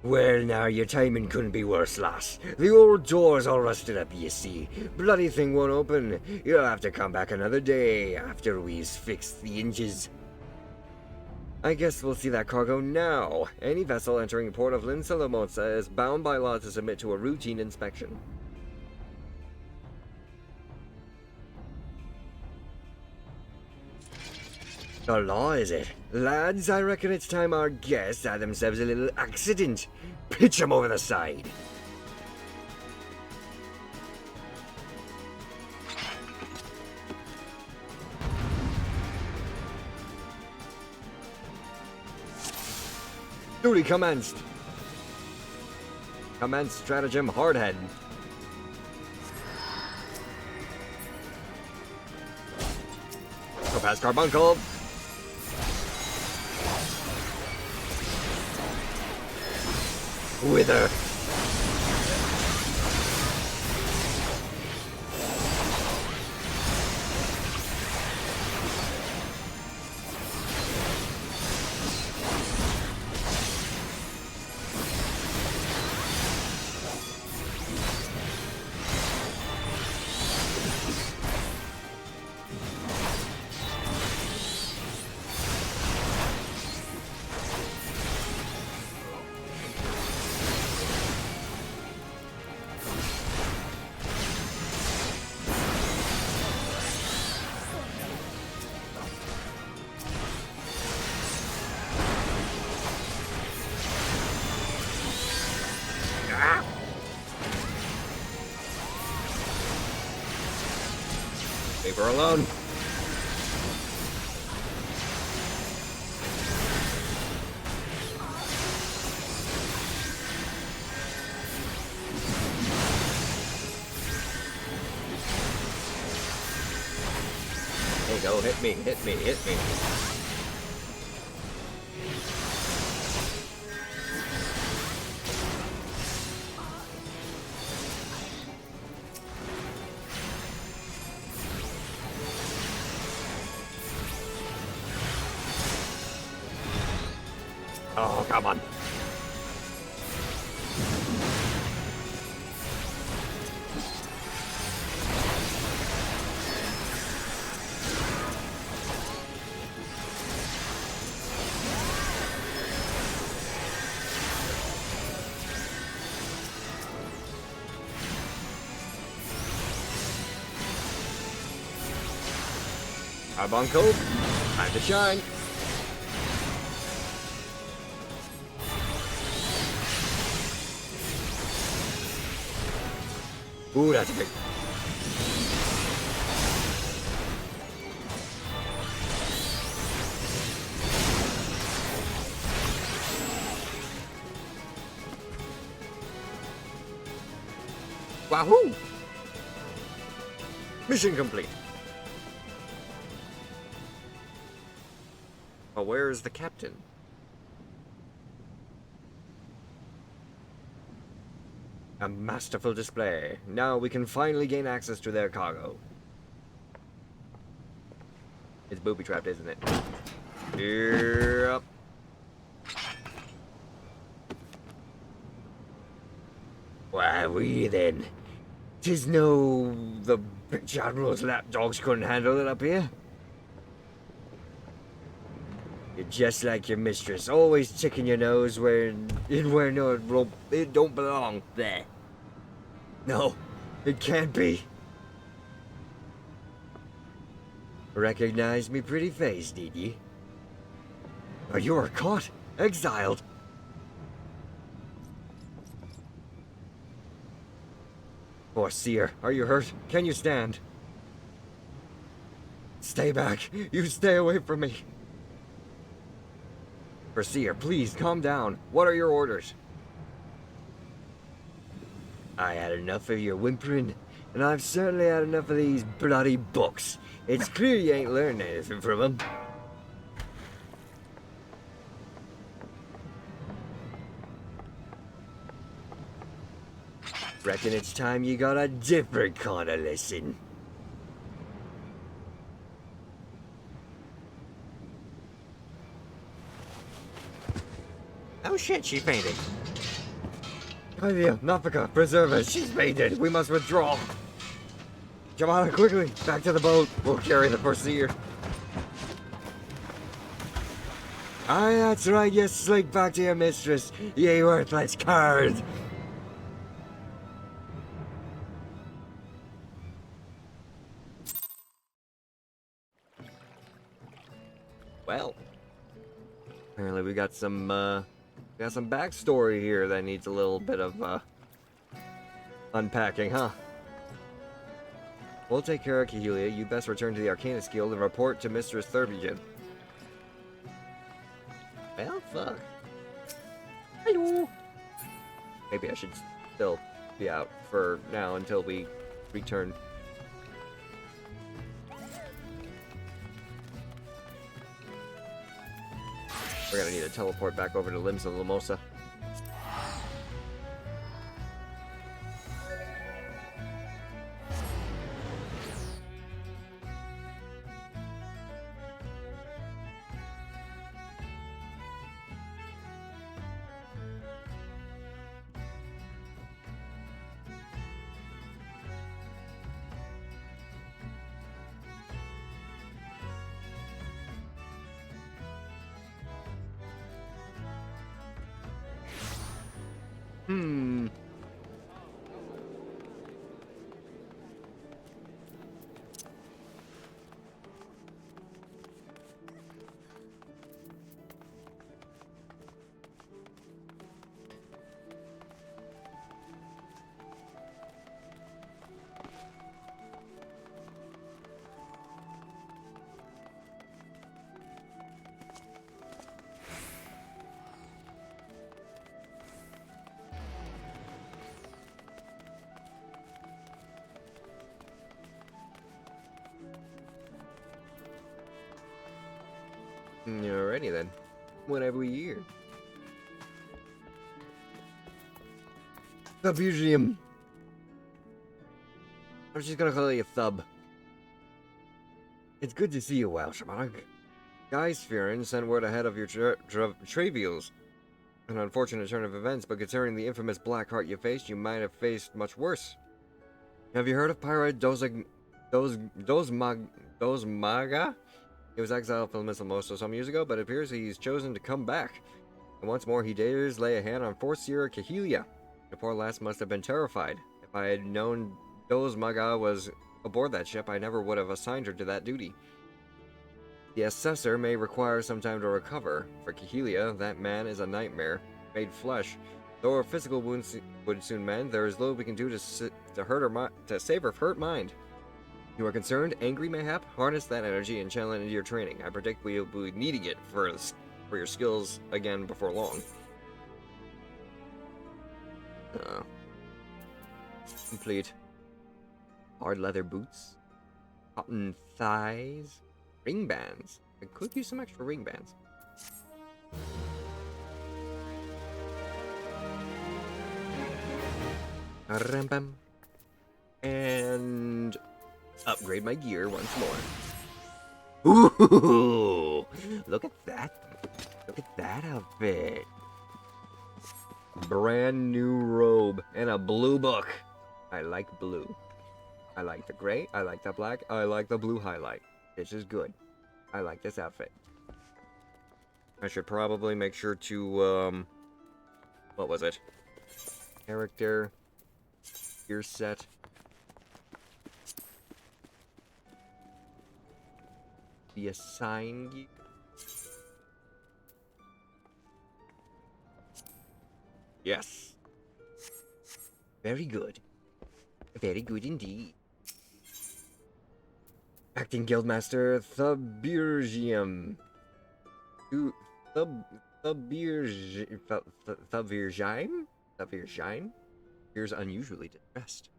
Well, now, your timing couldn't be worse, lass. The old door's all rusted up, you see. Bloody thing won't open. You'll have to come back another day after we've fixed the hinges. I guess we'll see that cargo now. Any vessel entering the port of Lin Salamosa is bound by law to submit to a routine inspection. The law, is it? Lads, I reckon it's time our guests had themselves a little accident. Pitch 'em over the side. Duty commenced. Commence stratagem hardhead. Go past Carbuncle. Wither. her alone. There you go, hit me, hit me, hit me. Oh, come on. Carbuncle, time to shine. Ooh, that's a big. Wahoo! Mission complete. Well, where is the captain? A masterful display. Now we can finally gain access to their cargo. It's booby-trapped, isn't it? Yep. Why, we then. 'Tis no... the bitch admiral's lapdogs couldn't handle it up here. You're just like your mistress, always ticking your nose where it don't belong. There. No, it can't be. Recognize me pretty face, did ye? Oh, you are caught, exiled. Poor seer, are you hurt? Can you stand? Stay back. You stay away from me. Seer, please calm down. What are your orders? I had enough of your whimpering, and I've certainly had enough of these bloody books. It's clear you ain't learned anything from them. Reckon it's time you got a different kind of lesson. Oh shit, she fainted. Idea, Nafika, preserve us. She's fainted. We must withdraw. Jamala, quickly, back to the boat. We'll carry the Perseer. Aye, that's right, you slink back to your mistress, ye worthless card. Well, apparently we got some backstory here that needs a little bit of unpacking, huh? We'll take care of Kahelia. You best return to the Arcanist Guild and report to Mistress Thurbingen. Well, fuck. Hello. Maybe I should still be out for now until we return. We're gonna need to teleport back over to Limbs of Lamosa. Alrighty then. Whatever we hear. The museum. I'm just gonna call you Thub. It's good to see you, Welsh monarch. Guy Spherin sent word ahead of your travails. An unfortunate turn of events, but considering the infamous black heart you faced, you might have faced much worse. Have you heard of Pirate Dozmaga? He was exiled from Misselmosto some years ago, but it appears he's chosen to come back. And once more, he dares lay a hand on Forcier Cahilia. The poor lass must have been terrified. If I had known Dozmaga was aboard that ship, I never would have assigned her to that duty. The assessor may require some time to recover. For Cahilia, that man is a nightmare, made flesh. Though her physical wounds would soon mend, there is little we can do to save her hurt mind. You are concerned, angry mayhap? Harness that energy and channel it into your training. I predict we'll be needing it for your skills again before long. Complete. Hard leather boots. Cotton thighs. Ring bands. I could use some extra ring bands. And upgrade my gear once more. Ooh! Look at that. Look at that outfit. Brand new robe and a blue book. I like blue. I like the gray. I like the black. I like the blue highlight. This is good. I like this outfit. I should probably make sure to, what was it? Character. Gear set. The assigned gear. Yes. Very good. Very good indeed. Acting Guildmaster Thubirgium. Thubirgime? Appears unusually distressed.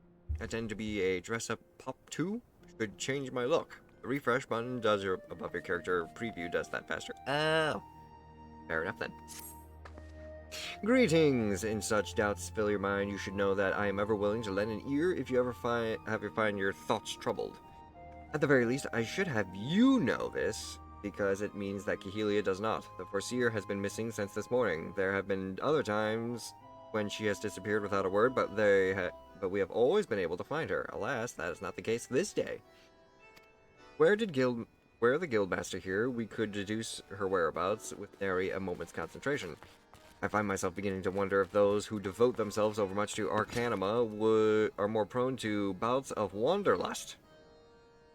I tend to be a dress-up pop too. Should change my look. The refresh button does your above your character preview does that faster. Oh. Fair enough then. Greetings! In such doubts fill your mind, you should know that I am ever willing to lend an ear if you ever find your thoughts troubled. At the very least, I should have you know this, because it means that Cahilia does not. The Foreseer has been missing since this morning. There have been other times when she has disappeared without a word, but we have always been able to find her. Alas, that is not the case this day. Where the Guildmaster here, we could deduce her whereabouts with nary a moment's concentration. I find myself beginning to wonder if those who devote themselves overmuch to Arcanima are more prone to bouts of wanderlust.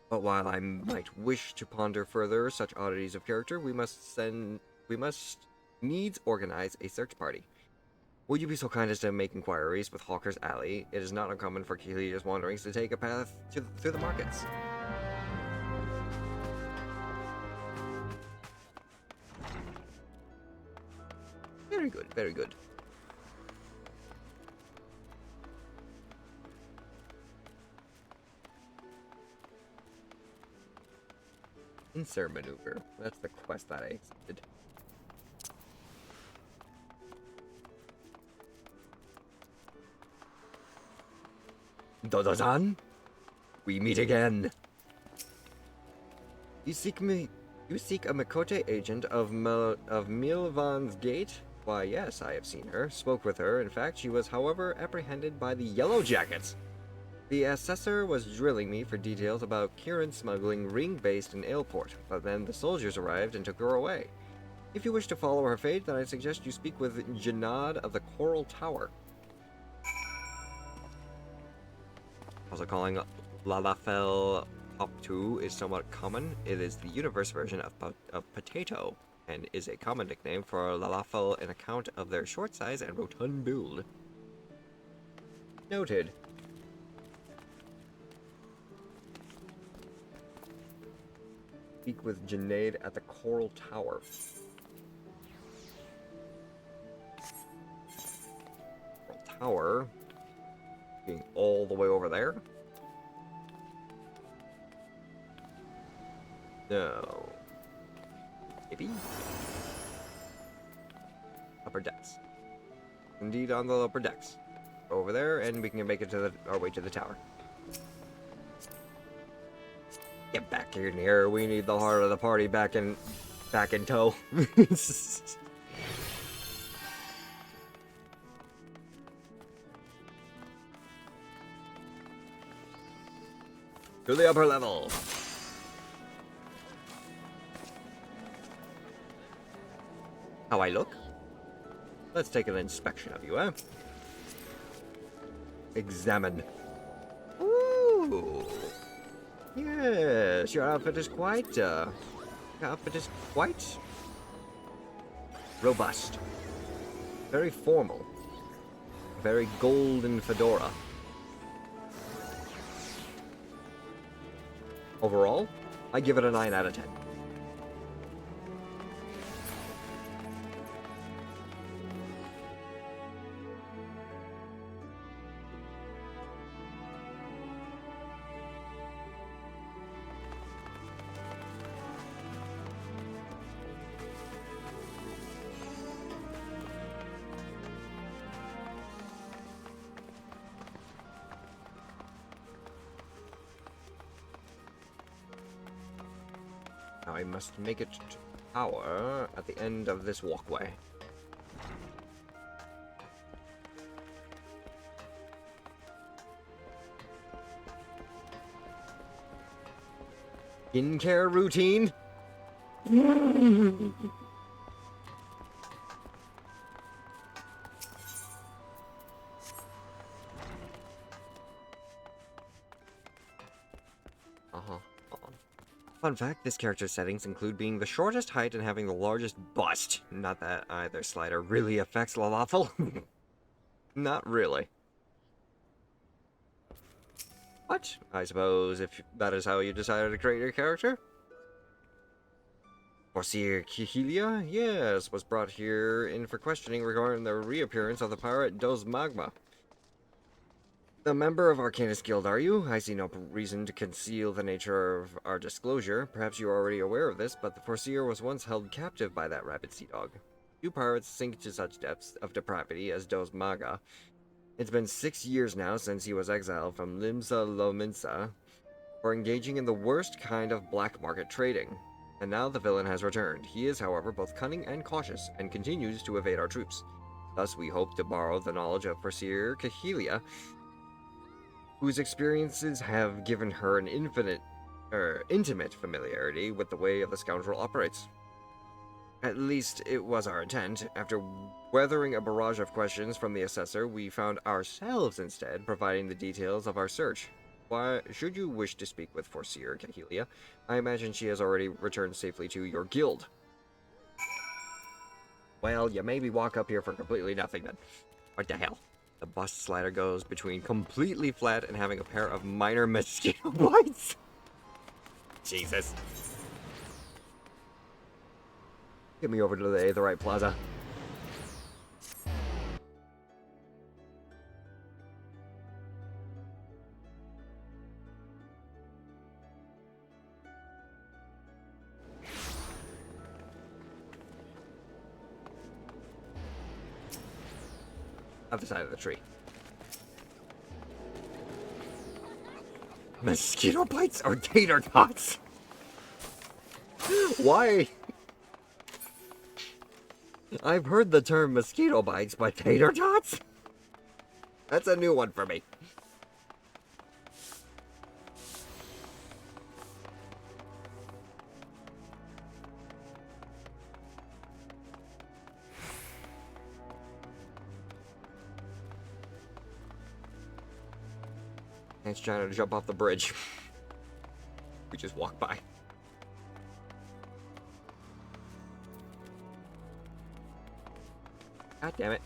But while I might wish to ponder further such oddities of character, we must needs organize a search party. Would you be so kind as to make inquiries with Hawker's Alley? It is not uncommon for Cahilia's wanderings to take a path through the markets. Very good, very good. Insert maneuver. That's the quest that I accepted. Dodozan? We meet again. You seek a Mikote agent of Milvan's Gate? Why, yes, I have seen her, spoke with her. In fact, she was, however, apprehended by the Yellow Jackets. The assessor was drilling me for details about Kieran smuggling ring based in Aleport, but then the soldiers arrived and took her away. If you wish to follow her fate, then I suggest you speak with Janad of the Coral Tower. Also calling Lalafell Pop 2 is somewhat common. It is the universe version of Potato, and is a common nickname for Lalafell in account of their short size and rotund build. Noted. Speak with Janaid at the Coral Tower. Coral Tower being all the way over there? No. Maybe? Upper decks. Indeed, on the upper decks. Over there, and we can make it to our way to the tower. Get back in here. We need the heart of the party back in tow. To the upper level. How I look? Let's take an inspection of you, eh? Examine. Ooh. Yes, your outfit is quite, robust. Very formal. Very golden fedora. Overall, I give it a 9 out of 10. Now I must make it to the tower at the end of this walkway. Skincare routine? Fun fact, this character's settings include being the shortest height and having the largest bust. Not that either slider really affects Lalafel. Not really. But I suppose if that is how you decided to create your character. Foreseer Kihilia, yes, was brought here in for questioning regarding the reappearance of the pirate Dos Magma. A member of Arcanist Guild, are you? I see no reason to conceal the nature of our disclosure. Perhaps you are already aware of this, but the Foreseer was once held captive by that rabid sea dog. Few pirates sink to such depths of depravity as Dos Maga. It's been 6 years now since he was exiled from Limsa Lominsa for engaging in the worst kind of black market trading. And now the villain has returned. He is, however, both cunning and cautious, and continues to evade our troops. Thus, we hope to borrow the knowledge of Foreseer Kahelia, whose experiences have given her an intimate familiarity with the way of the scoundrel operates. At least it was our intent. After weathering a barrage of questions from the assessor, we found ourselves instead providing the details of our search. Why, should you wish to speak with Foreseer Kahelia, I imagine she has already returned safely to your guild. Well, you made me walk up here for completely nothing then. What the hell? The bust slider goes between completely flat and having a pair of minor mosquito bites. Jesus. Get me over to the Aetherite Plaza. Other side of the tree. Mosquito bites or tater tots? Why? I've heard the term mosquito bites, but tater tots? That's a new one for me. It's trying to jump off the bridge. We just walk by. God damn it.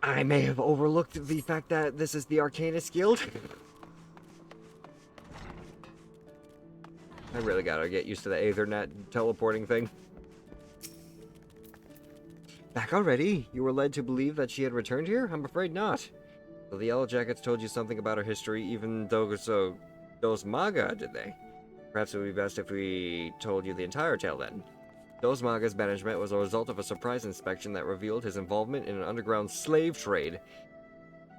I may have overlooked the fact that this is the Arcanist Guild. I really gotta get used to the Aethernet teleporting thing. Back already? You were led to believe that she had returned here? I'm afraid not. So the Yellow Jackets told you something about our history, even though so Dos Maga, did they? Perhaps it would be best if we told you the entire tale then. Dos Maga's banishment was a result of a surprise inspection that revealed his involvement in an underground slave trade.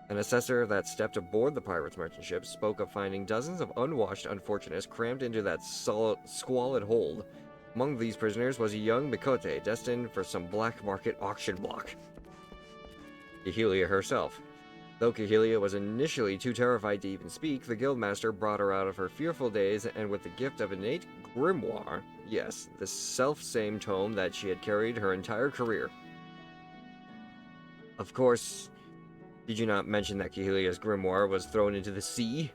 An assessor that stepped aboard the pirates' merchant ship spoke of finding dozens of unwashed unfortunates crammed into that squalid hold. Among these prisoners was a young Mikote destined for some black market auction block. Cahelia herself. Though Cahelia was initially too terrified to even speak, the guildmaster brought her out of her fearful daze, and with the gift of innate grimoire, yes, the self-same tome that she had carried her entire career. Of course, did you not mention that Cahelia's grimoire was thrown into the sea?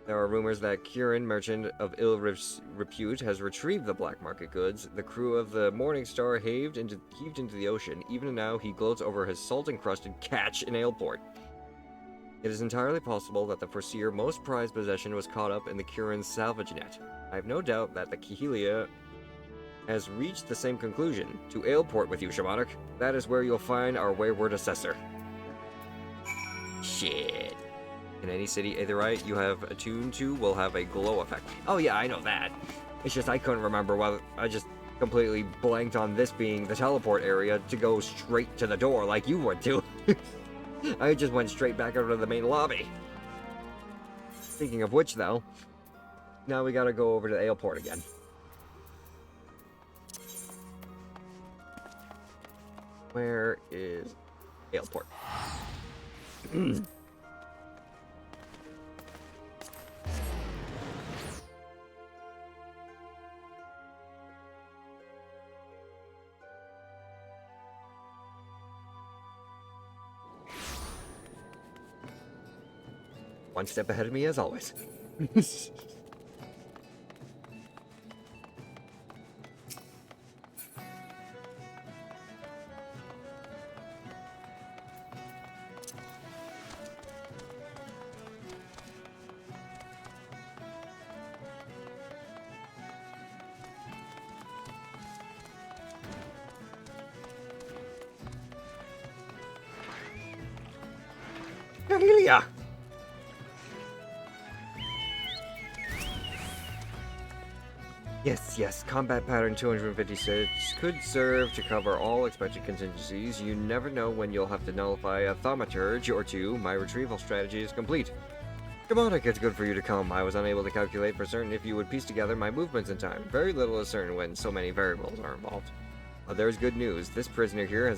There are rumors that Kieran, merchant of ill repute, has retrieved the black market goods. The crew of the Morning Star heaved into the ocean. Even now, he gloats over his salt-encrusted catch in Aleport. It is entirely possible that the Foreseer most prized possession was caught up in the Kieran's salvage net. I have no doubt that the Cahelia has reached the same conclusion. To Aleport with you, Shamanic. That is where you'll find our wayward assessor. Shit. In any city Aetherite you have attuned to will have a glow effect. Oh yeah, I know that. It's just I couldn't remember whether I just completely blanked on this being the teleport area to go straight to the door like you would do. I just went straight back over to the main lobby. Speaking of which though, now we gotta go over to Aleport again. Where is Aleport? One step ahead of me, as always. Cahelia! Yes, combat pattern 256 could serve to cover all expected contingencies. You never know when you'll have to nullify a thaumaturge or two. My retrieval strategy is complete. Demonic, it's good for you to come. I was unable to calculate for certain if you would piece together my movements in time. Very little is certain when so many variables are involved. There's good news. This prisoner here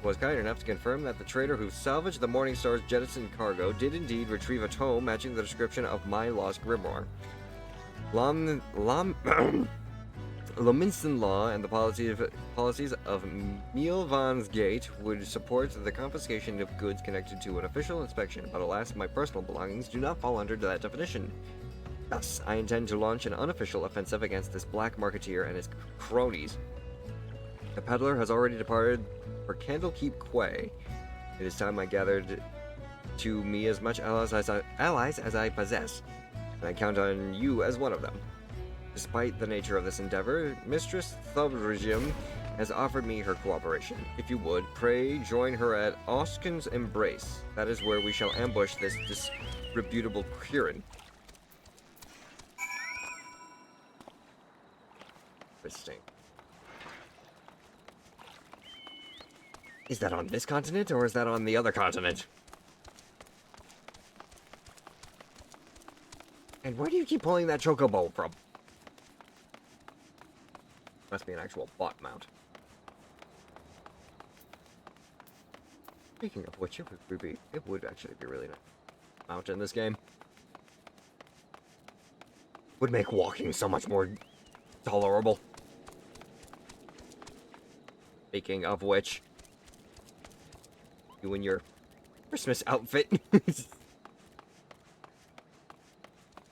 was kind enough to confirm that the trader who salvaged the Morning Star's jettisoned cargo did indeed retrieve a tome matching the description of my lost grimoire. Lominson law and the policies of Mielvan's Gate would support the confiscation of goods connected to an official inspection, but alas, my personal belongings do not fall under that definition. Thus, I intend to launch an unofficial offensive against this black marketeer and his cronies. The peddler has already departed for Candlekeep Quay. It is time I gathered to me as much allies as I possess, and I count on you as one of them. Despite the nature of this endeavor, Mistress Thubridgium has offered me her cooperation. If you would, pray join her at Oskin's Embrace. That is where we shall ambush this disreputable Kieran. Interesting. Is that on this continent, or is that on the other continent? And where do you keep pulling that chocobo from? Must be an actual bot mount. Speaking of which, it would actually be really nice mount in this game. Would make walking so much more tolerable. Speaking of which, you and your Christmas outfit.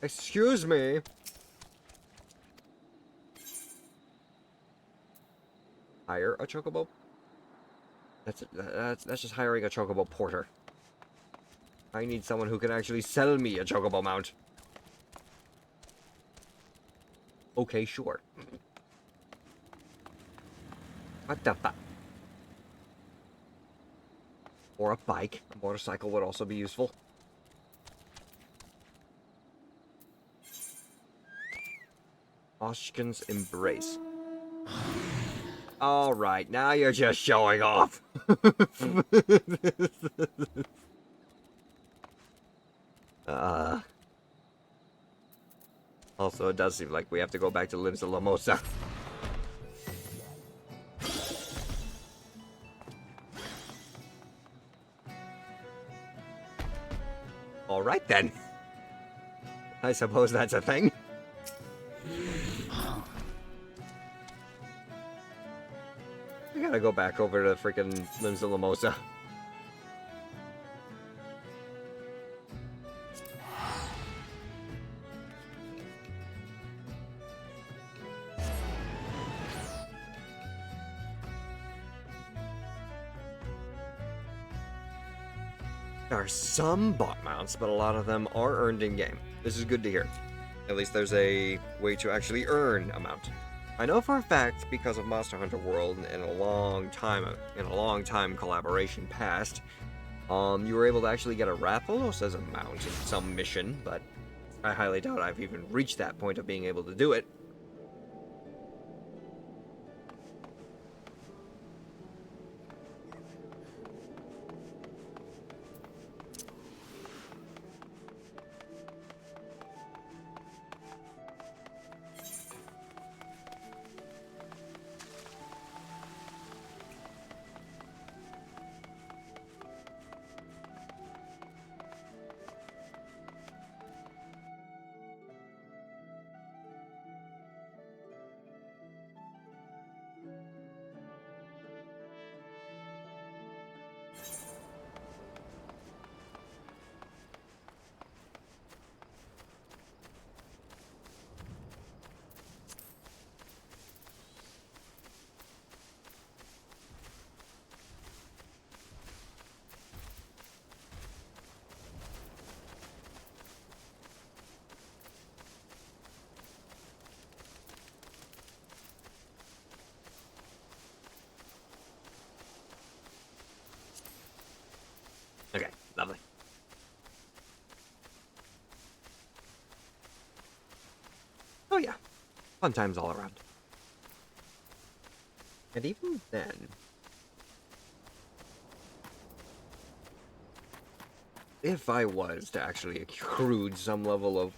Excuse me. Hire a chocobo? That's just hiring a chocobo porter. I need someone who can actually sell me a chocobo mount. Okay, sure. What the fuck? Or a bike. A motorcycle would also be useful. Oshkin's Embrace. Alright, now you're just showing off. Also, it does seem like we have to go back to Limbs of Lamosa. Alright then. I suppose that's a thing. We gotta go back over to freaking Limbs of Lamosa. There are some bot mounts, but a lot of them are earned in-game. This is good to hear. At least there's a way to actually earn a mount. I know for a fact, because of Monster Hunter World in a long time collaboration past, you were able to actually get a Rathalos as a mount in some mission, but I highly doubt I've even reached that point of being able to do it. Okay, lovely. Oh yeah, fun times all around. And even then, if I was to actually accrue some level of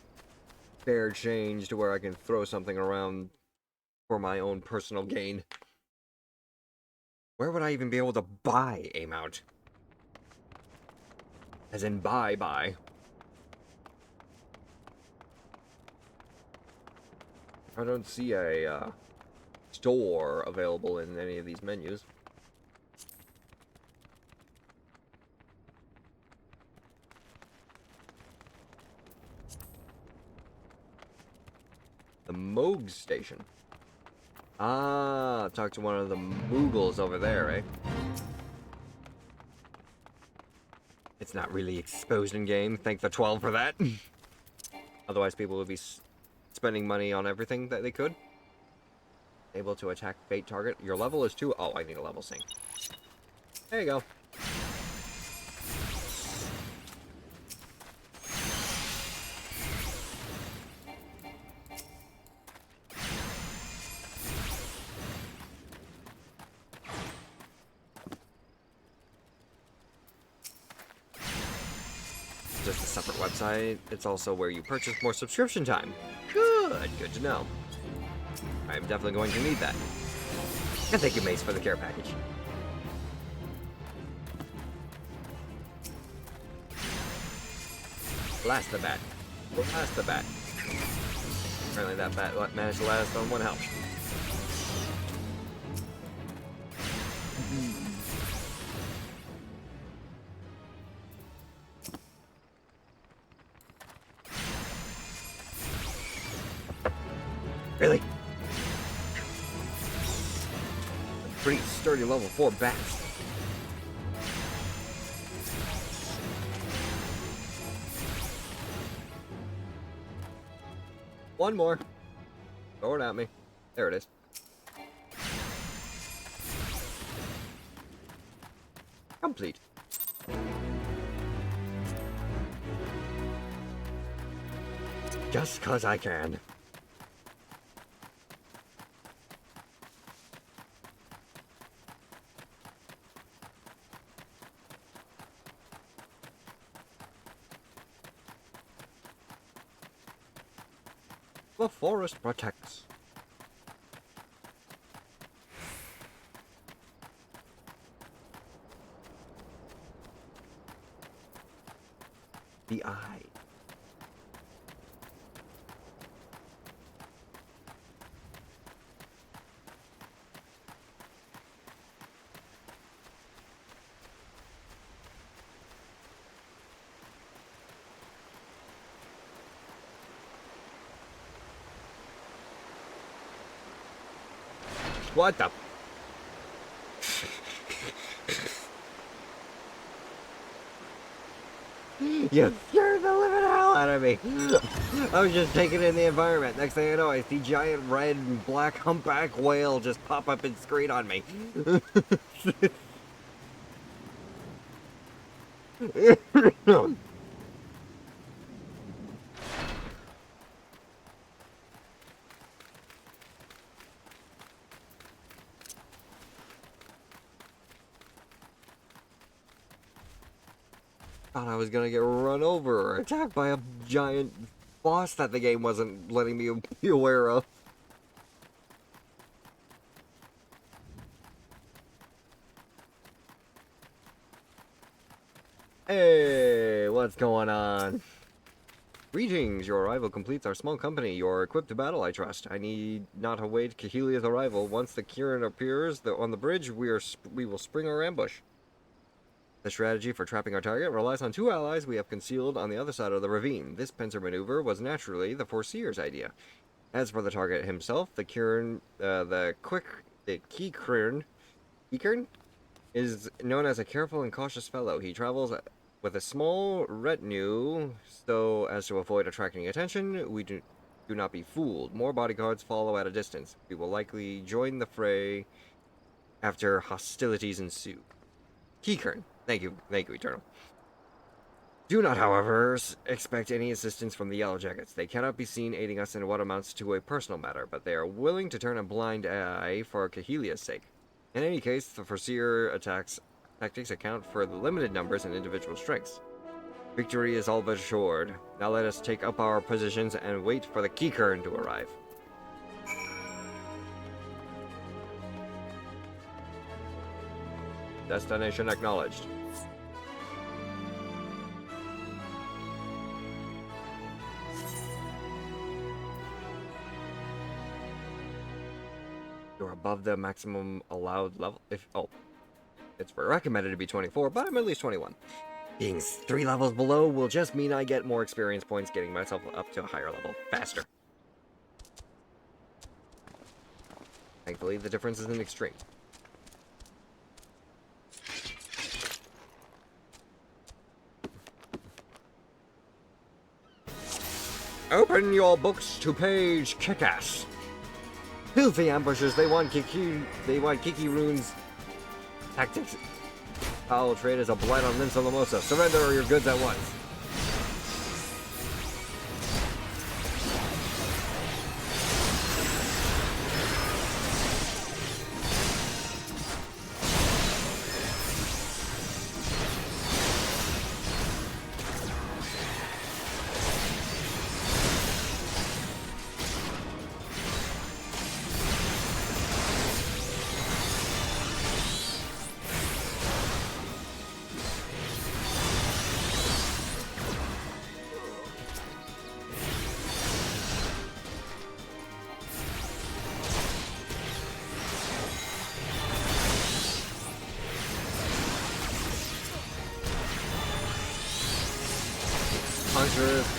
fair change to where I can throw something around for my own personal gain, where would I even be able to buy a mount? As in buy. I don't see a store available in any of these menus. The Moog Station. Ah, talk to one of the Moogles over there, eh? It's not really exposed in game. Thank the 12 for that. Otherwise, people would be spending money on everything that they could. Able to attack bait target. Your level is 2. Oh, I need a level sync. There you go. Just a separate website. It's also where you purchase more subscription time. Good to know. I'm definitely going to need that. And thank you, Mace, for the care package. Blast the bat. Blast the bat. Apparently that bat managed to last on 1 health. Really? A pretty sturdy level 4 bats. One more. Throw it at me. There it is. Complete. Just 'cause I can. The forest protects. The eye. What the? You scared the living hell out of me. I was just taking in the environment. Next thing I know, I see giant red and black humpback whale just pop up and scream on me. Thought I was gonna get run over or attacked by a giant boss that the game wasn't letting me be aware of. Hey, what's going on? Greetings, your arrival completes our small company. You're equipped to battle, I trust. I need not await Kahelia's arrival. Once the Kirin appears on the bridge, we will spring our ambush. The strategy for trapping our target relies on 2 allies we have concealed on the other side of the ravine. This pincer maneuver was naturally the Foreseer's idea. As for the target himself, the Kirin, the Keykirin is known as a careful and cautious fellow. He travels with a small retinue so as to avoid attracting attention. We do not be fooled. More bodyguards follow at a distance. We will likely join the fray after hostilities ensue. Keykirin. Thank you, Eternal. Do not, however, expect any assistance from the Yellow Jackets. They cannot be seen aiding us in what amounts to a personal matter, but they are willing to turn a blind eye for Kahelia's sake. In any case, the Foreseer tactics account for the limited numbers and individual strengths. Victory is all but assured. Now let us take up our positions and wait for the Keykirin to arrive. Destination acknowledged. You're above the maximum allowed level. It's recommended to be 24, but I'm at least 21. Being 3 levels below will just mean I get more experience points getting myself up to a higher level faster. Thankfully, the difference isn't extreme. Open your books to page Kickass. Filthy ambushers, they want Kiki Rune's tactics. Foul trade is a blight on Linsa Lamosa. Surrender your goods at once.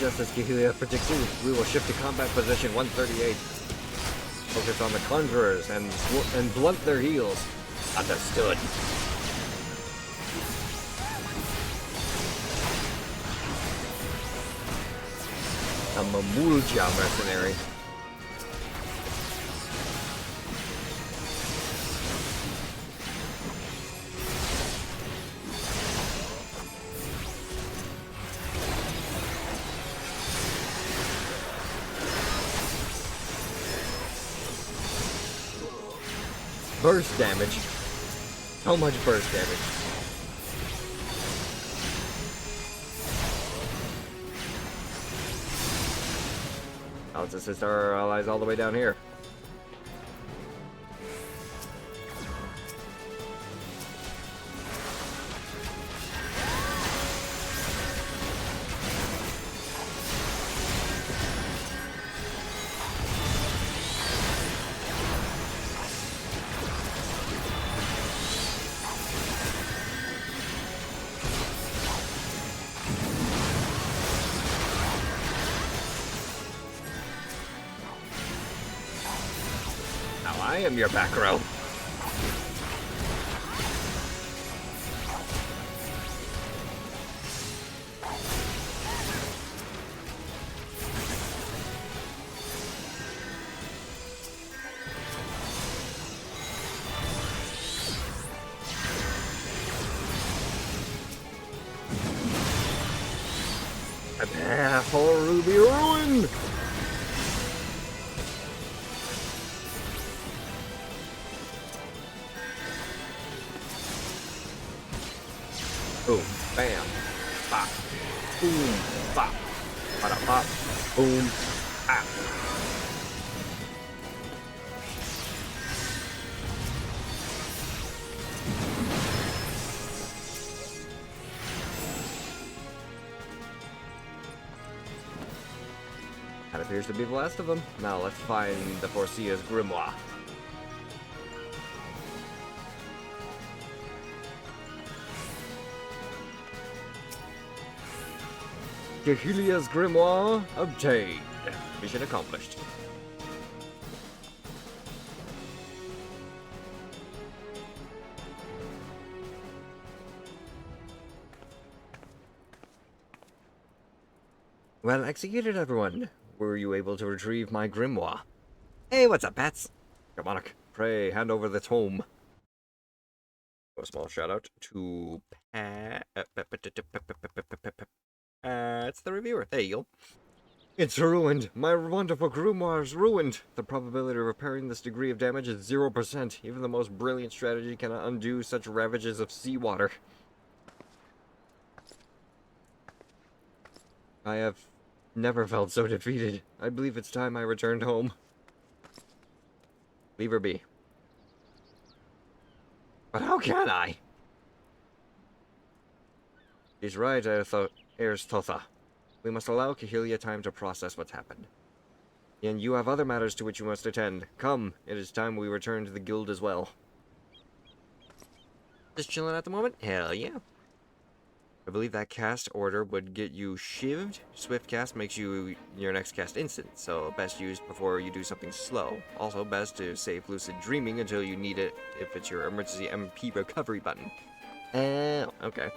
Just as Kahelia predicted, we will shift to combat position 138. Focus on the Conjurers and blunt their heels. Understood. A Mamulja mercenary. burst damage. So much burst damage. Now let's assist our allies all the way down here. I am your back row. A path for Ruby Ruin! Boom, bam, pop, boom, pop, bada pop, boom, pop. That appears to be the last of them. Now let's find the Forcia's Grimoire. Cahelia's Grimoire obtained. Mission accomplished. Well executed, everyone. Were you able to retrieve my grimoire? Hey, what's up, Bats? Demonic, pray hand over the tome. A small shout out to it's the reviewer. There you go. It's ruined. My wonderful grimoire's ruined. The probability of repairing this degree of damage is 0%. Even the most brilliant strategy cannot undo such ravages of seawater. I have never felt so defeated. I believe it's time I returned home. Leave her be. But how can I? She's right, Thotha. We must allow Cahelia time to process what's happened. And you have other matters to which you must attend. Come, it is time we return to the guild as well. Just chilling at the moment? Hell yeah. I believe that cast order would get you shivved. Swift cast makes you your next cast instant, so best used before you do something slow. Also best to save lucid dreaming until you need it if it's your emergency MP recovery button. Okay.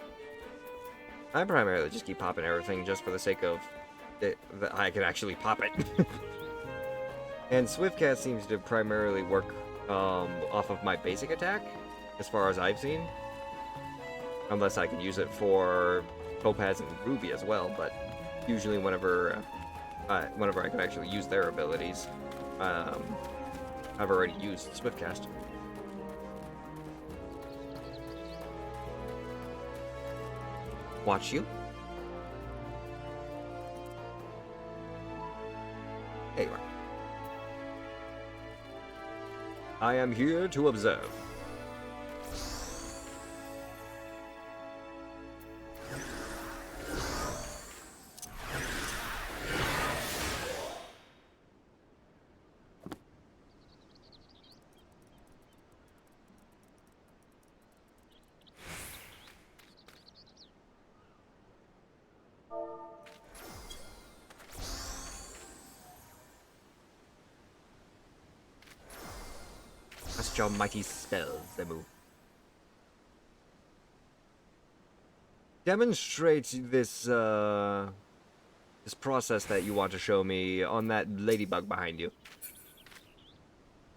I primarily just keep popping everything just for the sake of that I can actually pop it. And swift cast seems to primarily work off of my basic attack, as far as I've seen. Unless I can use it for Topaz and Ruby as well, but usually whenever I can actually use their abilities, I've already used Swiftcast. Watch you. There you are. I am here to observe. Cast your mighty spells, Zemu. Demonstrate this, this process that you want to show me on that ladybug behind you.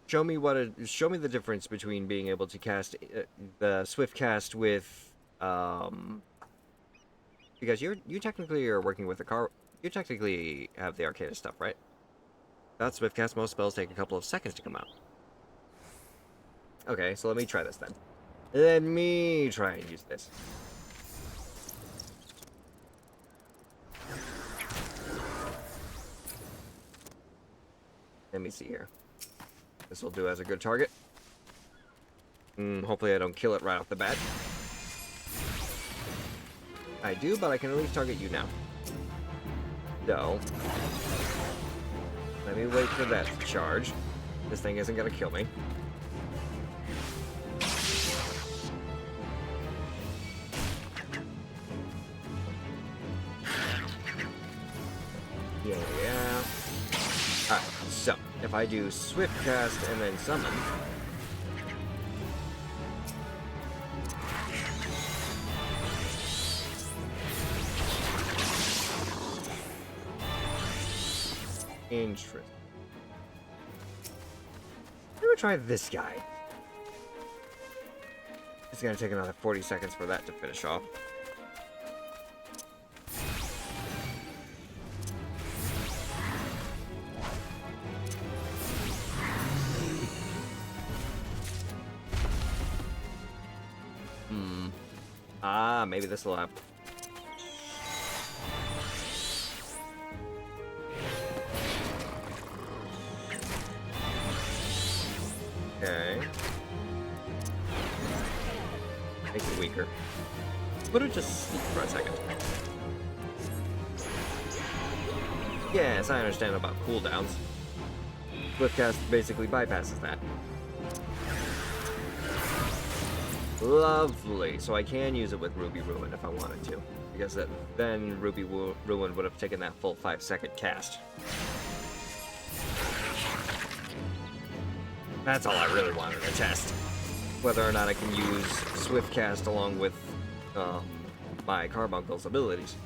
Show me show me the difference between being able to cast the swift cast with, because you technically are working with a car. You technically have the Arcana stuff, right? That swift cast, most spells take a couple of seconds to come out. Okay, so let me try this then. Let me try and use this. Let me see here. This will do as a good target. Hopefully I don't kill it right off the bat. I do, but I can at least target you now. So, let me wait for that to charge. This thing isn't gonna kill me. Yeah. Alright, so, if I do Swift Cast and then Summon... Interesting. I'm gonna try this guy. It's gonna take another 40 seconds for that to finish off. Maybe this will happen. Okay. Make it weaker. Put it just sleep for a second. Yes, I understand about cooldowns. Swiftcast basically bypasses that. Lovely. So I can use it with Ruby Ruin if I wanted to. Because then Ruby Ruin would have taken that full 5-second cast. That's all I really wanted to test. Whether or not I can use Swift Cast along with my Carbuncle's abilities.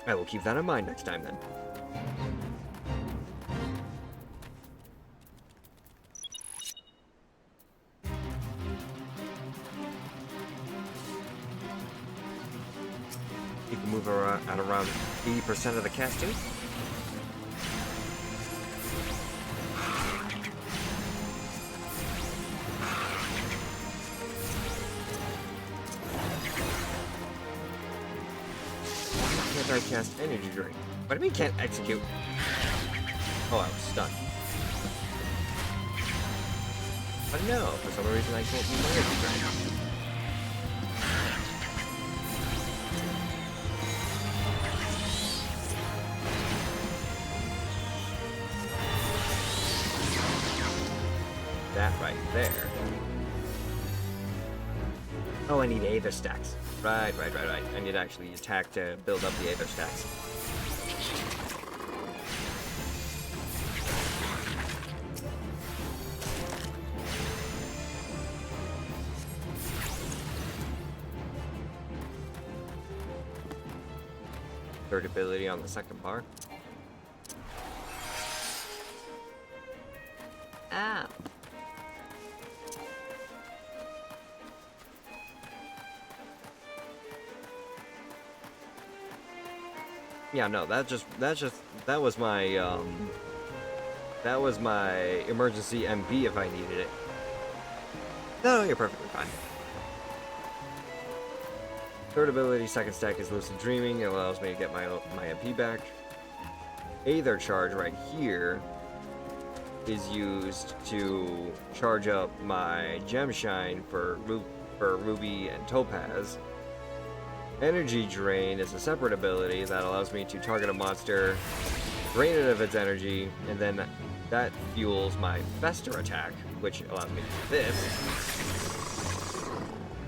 I will keep that in mind next time then. You can move at around 80% of the casting. I cast energy drink. What do you mean can't execute? Oh, I was stunned. But no, for some reason I can't use energy drink. That right there. Oh, I need Aether stacks. Right. I need to actually attack to build up the Aether stacks. Third ability on the second bar. Ow. Yeah, no, that was my emergency MP if I needed it. No, you're perfectly fine. Third ability, second stack is Lucid Dreaming. It allows me to get my MP back. Aether charge right here is used to charge up my Gem Shine for Ruby and Topaz. Energy Drain is a separate ability that allows me to target a monster, drain it of its energy, and then that fuels my Fester attack, which allows me to do this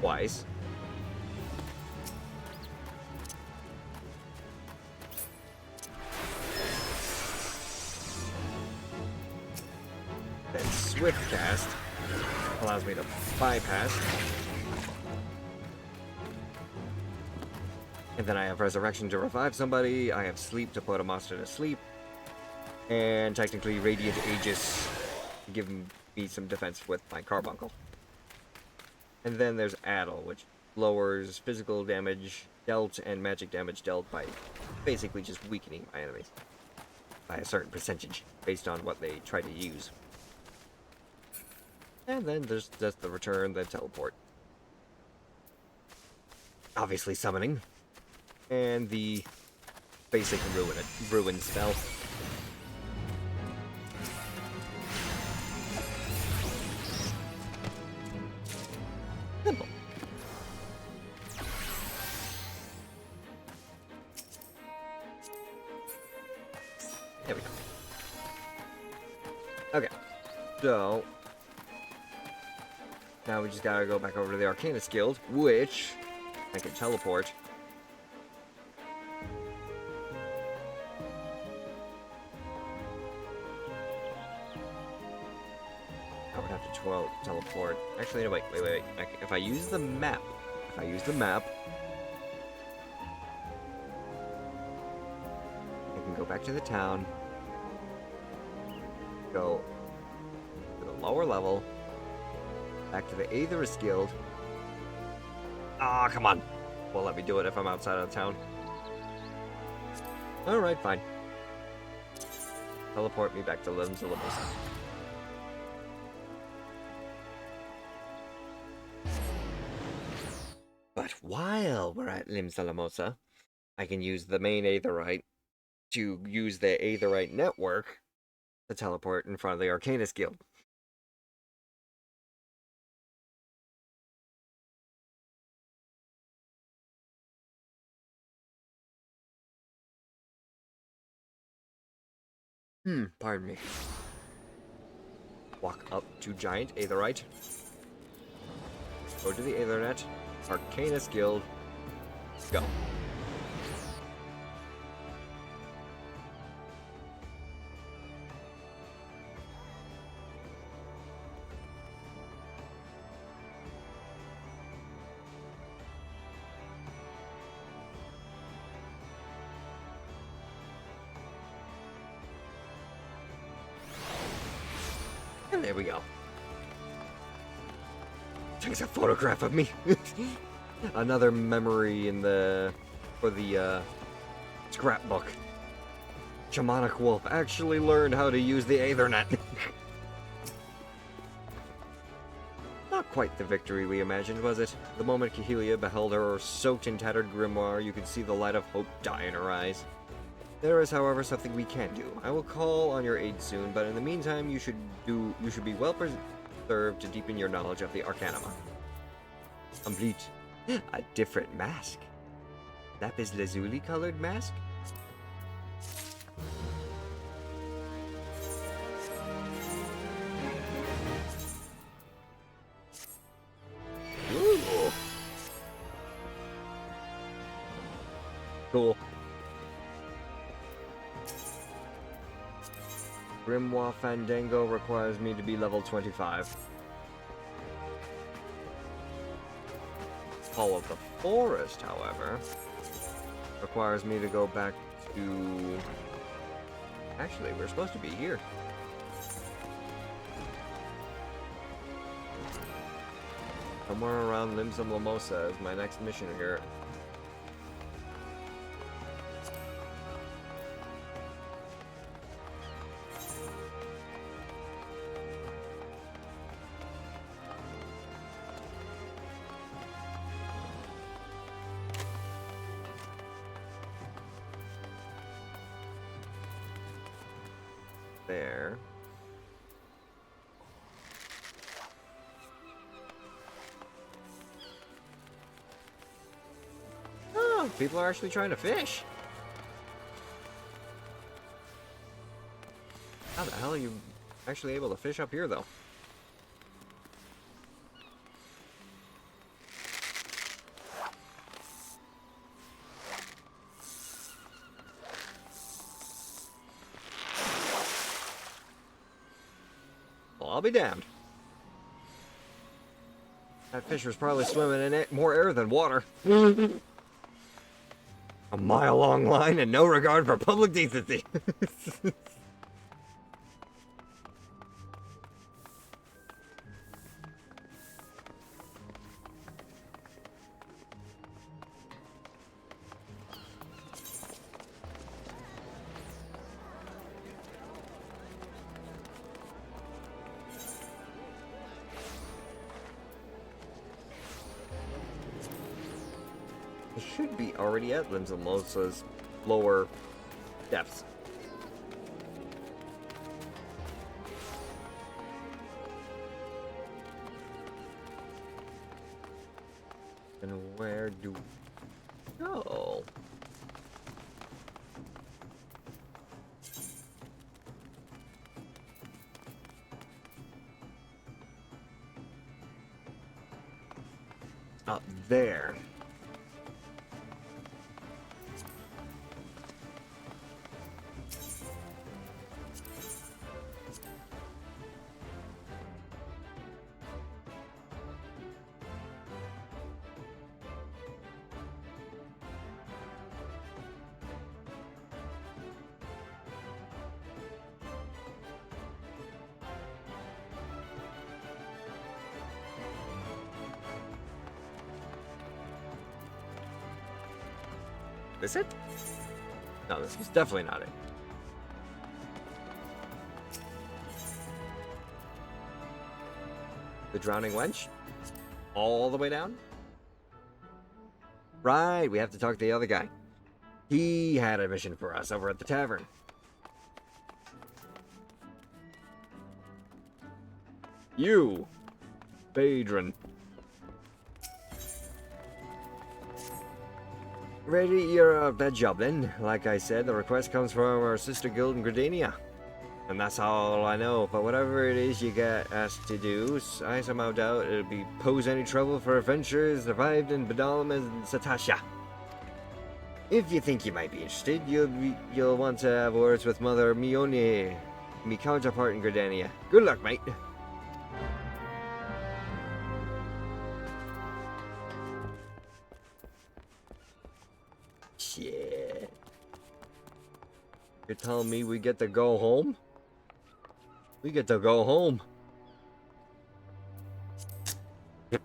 twice. Then Swift Cast allows me to bypass. And then I have Resurrection to revive somebody, I have Sleep to put a monster to sleep, and technically Radiant Aegis to give me some defense with my Carbuncle. And then there's Addle, which lowers physical damage dealt and magic damage dealt by basically just weakening my enemies. by a certain percentage based on what they try to use. And then there's just the return, then teleport. Obviously summoning. And the basic ruin spell. Simple. There we go. Okay. So now we just gotta go back over to the Arcanist Guild, which I can teleport. I would have to teleport. Actually, no, wait. If I use the map, I can go back to the town, go to the lower level, back to the Aetherist Guild. Ah, come on. Won't let me do it if I'm outside of the town. Alright, fine. Teleport me back to Limbs of Lamosa. But while we're at Limbs of Lamosa, I can use the main Aetherite to use the Aetherite network to teleport in front of the Arcanist Guild. Pardon me. Walk up to Giant Aetherite. Go to the Aethernet. Arcanist Guild. Go. And there we go. Takes a photograph of me. Another memory for the scrapbook. Shamanic Wolf actually learned how to use the Aethernet. Not quite the victory we imagined, was it? The moment Cahelia beheld her soaked in tattered grimoire, you could see the light of hope die in her eyes. There is, however, something we can do. I will call on your aid soon, but in the meantime, you should be well preserved to deepen your knowledge of the Arcanima. Complete. A different mask. Lapis lazuli colored mask? Ooh. Cool. Grimoire Fandango requires me to be level 25. Call of the Forest, however, requires me to go back to... Actually, we're supposed to be here. Somewhere around Limbs of Lamosa is my next mission here. There. Oh, people are actually trying to fish. How the hell are you actually able to fish up here, though? Well, I'll be damned. That fish was probably swimming in it, more air than water. A mile-long line and no regard for public decency. It should be already at Limbs and Losa's lower depths. And where do we go? Up there. Is it? No, this is definitely not it. The drowning wench? All the way down? Right, we have to talk to the other guy. He had a mission for us over at the tavern. You, Badron. Ready to hear about that job then? Like I said, the request comes from our sister guild in Gridania. And that's all I know, but whatever it is you get asked to do, I somehow doubt it'll pose any trouble for adventurers survived in Badalum and Satasha. If you think you might be interested, you'll want to have words with Mother Mione, me counterpart in Gridania. Good luck, mate. Shit. You're telling me we get to go home? We get to go home. Yep.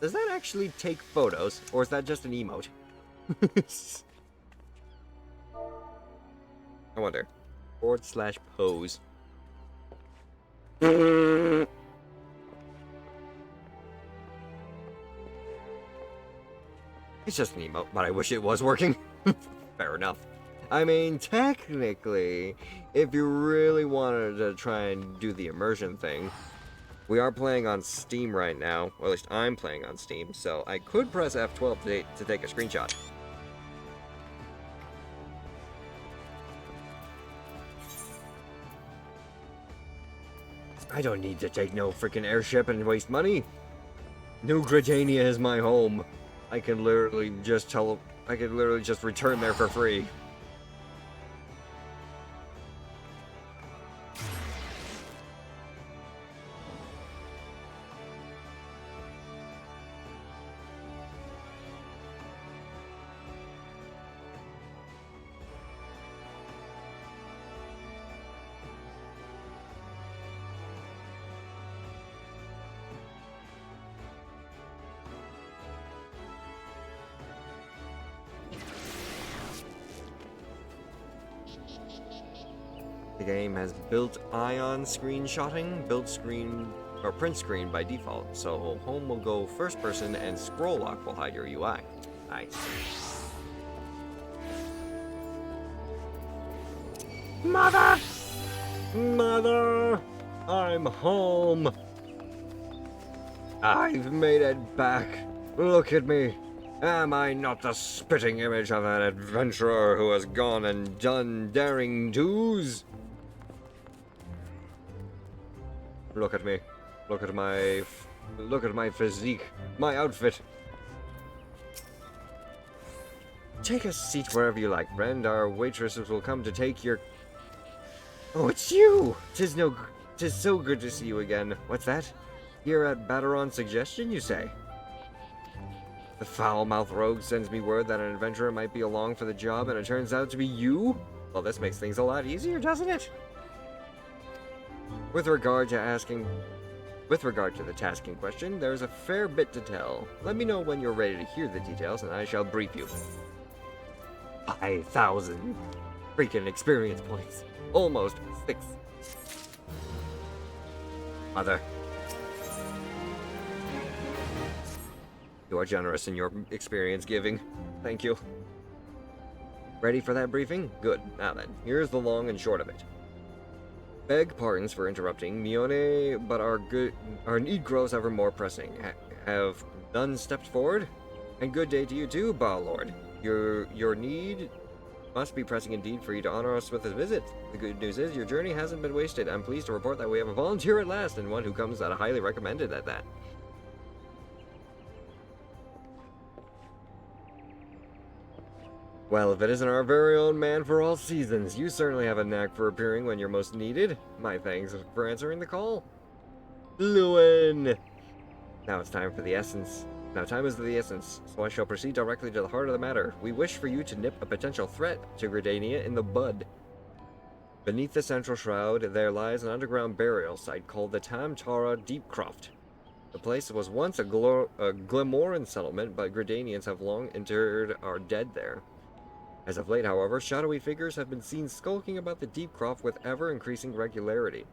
Does that actually take photos, or is that just an emote? I wonder. /pose. It's just an emote, but I wish it was working. Fair enough. I mean, technically, if you really wanted to try and do the immersion thing, we are playing on Steam right now, or at least I'm playing on Steam, so I could press F12 to take a screenshot. I don't need to take no freaking airship and waste money. New Gridania is my home. I can literally just return there for free. The game has built ion screenshotting, print screen by default, so home will go first person and scroll lock will hide your UI. Nice. Mother! Mother! I'm home! I've made it back. Look at me. Am I not the spitting image of an adventurer who has gone and done daring do's? Look at me. Look at my physique. My outfit. Take a seat wherever you like, friend. Our waitresses will come to take your... Oh, it's you! 'Tis so good to see you again. What's that? Here at Bateron's suggestion, you say? The foul-mouthed rogue sends me word that an adventurer might be along for the job, and it turns out to be you? Well, this makes things a lot easier, doesn't it? With regard to the task in question, there's a fair bit to tell. Let me know when you're ready to hear the details, and I shall brief you. 5,000 freaking experience points. Almost 6. Mother. You are generous in your experience giving. Thank you. Ready for that briefing? Good. Now then, here's the long and short of it. Beg pardons for interrupting, Mione, but our need grows ever more pressing. Have none stepped forward? And good day to you too, Ba Lord. Your need must be pressing indeed for you to honor us with a visit. The good news is your journey hasn't been wasted. I'm pleased to report that we have a volunteer at last, and one who comes out highly recommended at that. Well, if it isn't our very own man for all seasons, you certainly have a knack for appearing when you're most needed. My thanks for answering the call. Lewin! Now it's time for the essence. Now time is of the essence, so I shall proceed directly to the heart of the matter. We wish for you to nip a potential threat to Gridania in the bud. Beneath the central shroud, there lies an underground burial site called the Tamtara Deepcroft. The place was once a Glemoran settlement, but Gridanians have long interred our dead there. As of late, however, shadowy figures have been seen skulking about the Deepcroft with ever-increasing regularity.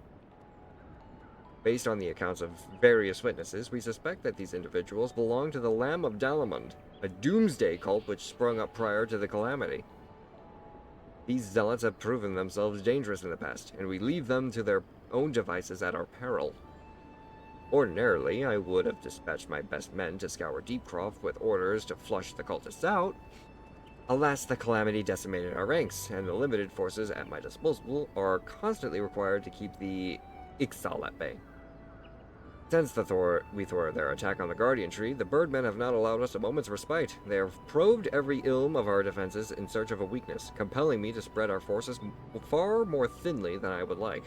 Based on the accounts of various witnesses, we suspect that these individuals belong to the Lamb of Dalamund, a doomsday cult which sprung up prior to the calamity. These zealots have proven themselves dangerous in the past, and we leave them to their own devices at our peril. Ordinarily, I would have dispatched my best men to scour Deepcroft with orders to flush the cultists out. Alas, the calamity decimated our ranks, and the limited forces at my disposal are constantly required to keep the Ixal at bay. Since we thwarted their attack on the Guardian Tree, the Birdmen have not allowed us a moment's respite. They have probed every ilm of our defenses in search of a weakness, compelling me to spread our forces far more thinly than I would like.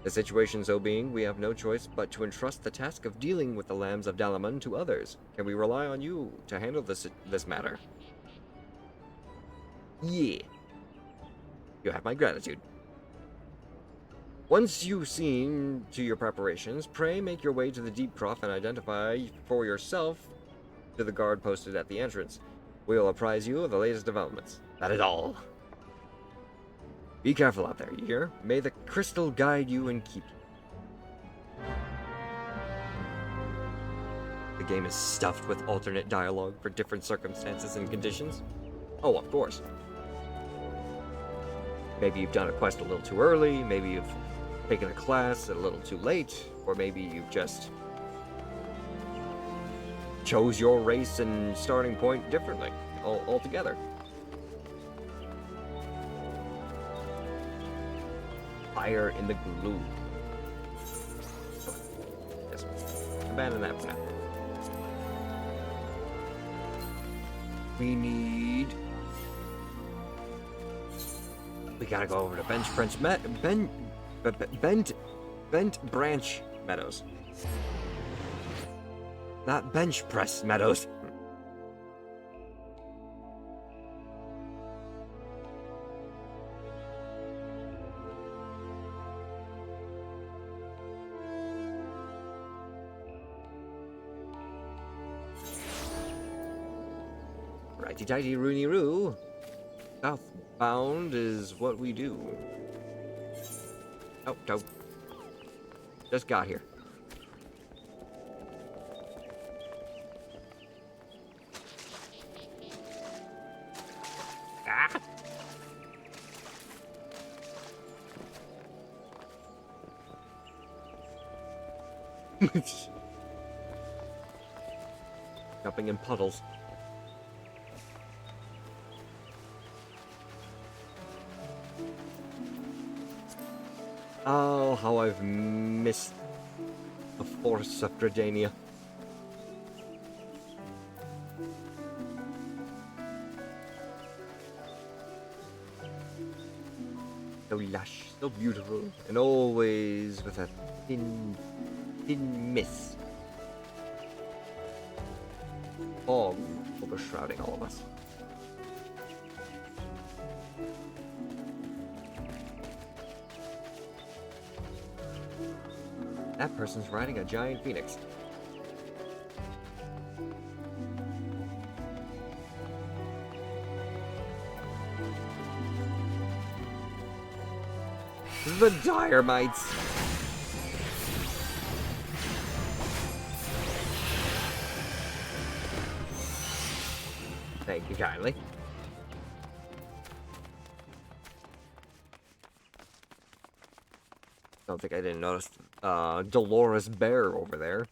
The situation so being, we have no choice but to entrust the task of dealing with the Lambs of Dalamund to others. Can we rely on you to handle this matter? Yeah. You have my gratitude. Once you've seen to your preparations, pray make your way to the Deepcroft and identify for yourself to the guard posted at the entrance. We will apprise you of the latest developments. That is all. Be careful out there, you hear? May the crystal guide you and keep you. The game is stuffed with alternate dialogue for different circumstances and conditions. Oh, of course. Maybe you've done a quest a little too early, maybe you've taken a class a little too late, or maybe you've just chose your race and starting point differently altogether. Fire in the glue. Yes. Abandon that for now. We gotta go over to Bent Branch Meadows. Not Bench Press Meadows. Righty-tighty, rooney-roo. Southbound is what we do. Oh, dope. Just got here. Ah! Jumping in puddles. Oh, how I've missed the forests of Gridania. So lush, so beautiful, and always with a thin mist. Fog overshrouding all of us. That person's riding a giant phoenix. The dire mites. Thank you kindly. Don't think I didn't notice Dolores Bear over there.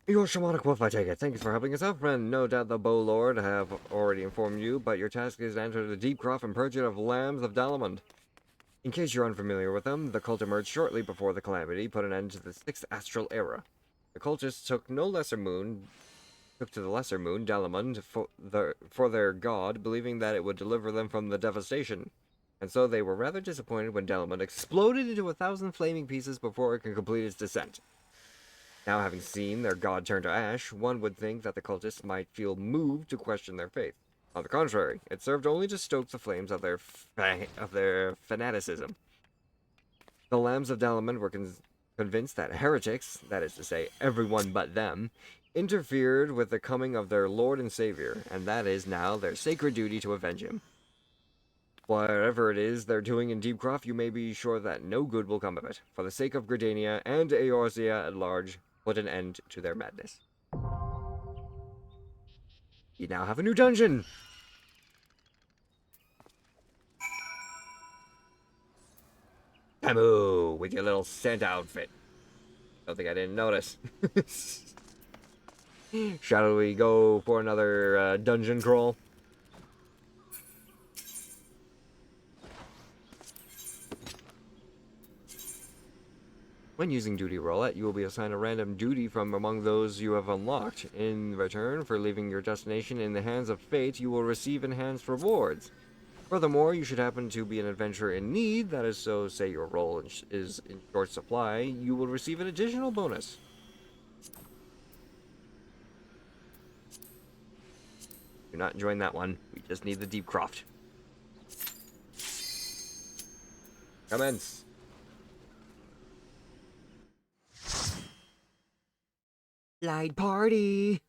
Your shamanic wolf, I take it. Thank you for helping us out, friend. No doubt the Bow Lord have already informed you, but your task is to enter the deep croft and purge it of lambs of Dalamund. In case you're unfamiliar with them, the cult emerged shortly before the calamity put an end to the 6th astral era. The cultists took to the lesser moon, Dalamund, for their god, believing that it would deliver them from the devastation. And so they were rather disappointed when Dalamund exploded into 1,000 flaming pieces before it could complete its descent. Now, having seen their god turn to ash, one would think that the cultists might feel moved to question their faith. On the contrary, it served only to stoke the flames of their fanaticism. The Lambs of Dalamund were convinced that heretics, that is to say, everyone but them, interfered with the coming of their Lord and Savior, and that is now their sacred duty to avenge him. Whatever it is they're doing in Deepcroft, you may be sure that no good will come of it. For the sake of Gridania and Eorzea at large, put an end to their madness. You now have a new dungeon! Bahamut, with your little Santa outfit. Don't think I didn't notice. Shall we go for another dungeon crawl? When using Duty Roulette, you will be assigned a random duty from among those you have unlocked. In return for leaving your destination in the hands of fate, you will receive enhanced rewards. Furthermore, you should happen to be an adventurer in need, that is so, say your role is in short supply, you will receive an additional bonus. Do not join that one. We just need the Deep Croft. Commence. Light party.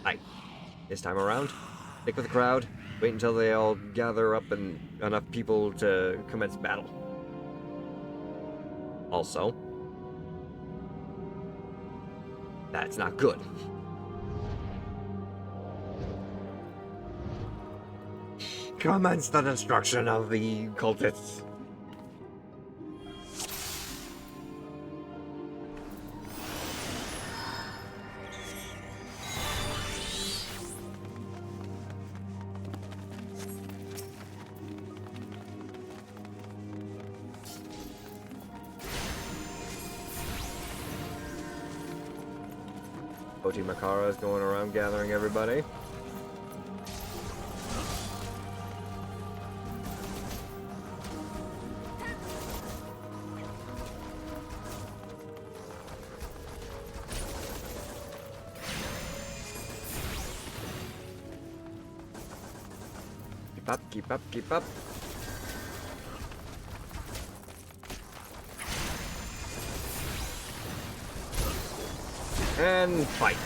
Hi. This time around, stick with the crowd. Wait until they all gather up and enough people to commence battle. Also, that's not good. Commence the destruction of the cultists. Oti Makara is going around gathering everybody. Keep up, keep up, keep up. And fight.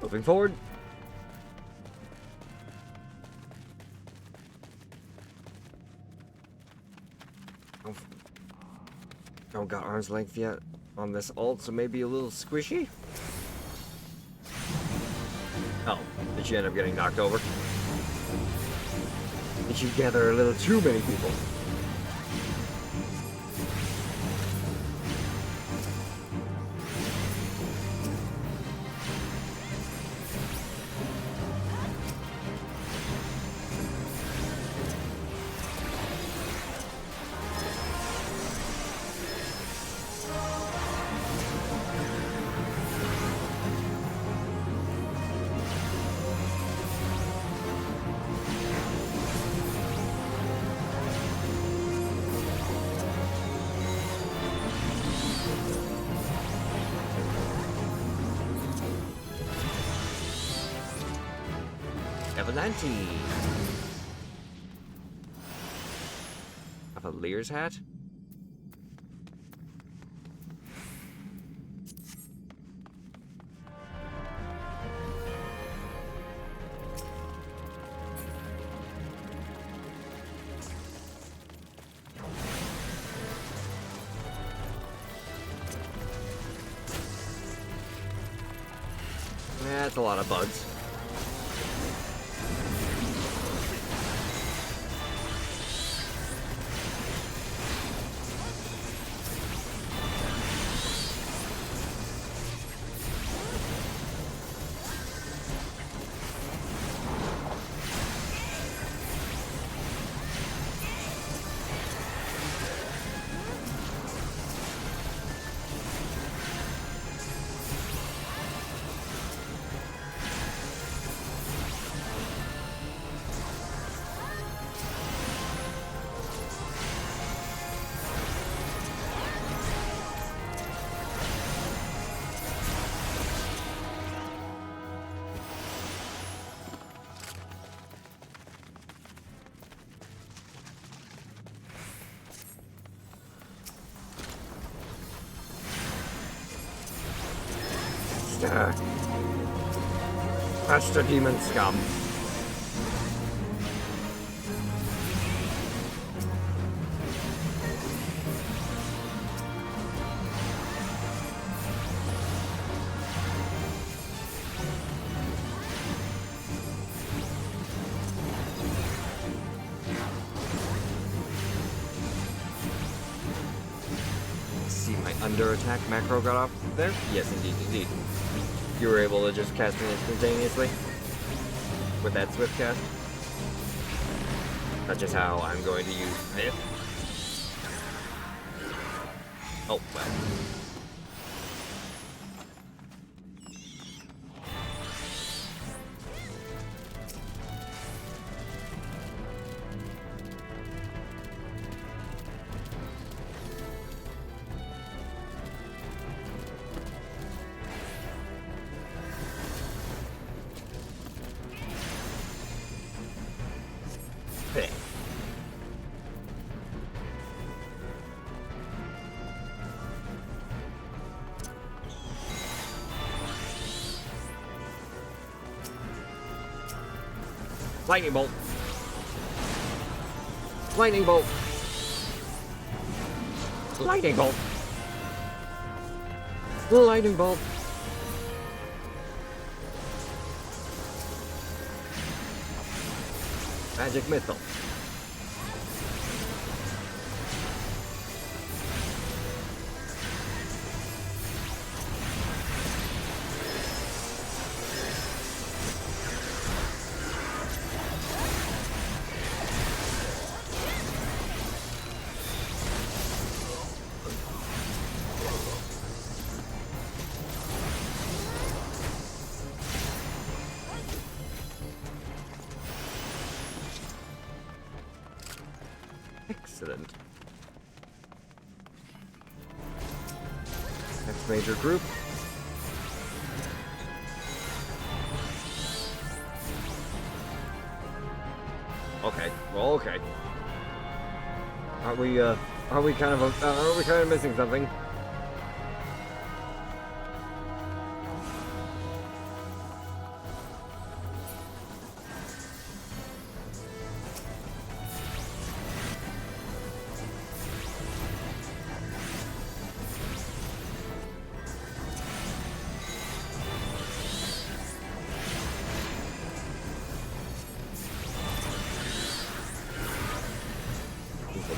Moving forward. Don't got arm's length yet on this ult, so maybe a little squishy. Oh, did she end up getting knocked over? Did she gather a little too many people? Level 19. Cavalier's hat? That's a lot of bugs. That's the demon scum. See my under attack macro got off there? Yes, indeed. You were able to just cast it instantaneously with that swift cast. That's just how I'm going to use it. Oh, well. Hey. Lightning bolt. Lightning bolt. Lightning bolt. Lightning bolt. Magic missile. Excellent. Next major group. Okay. Well, okay. Are we kind of missing something?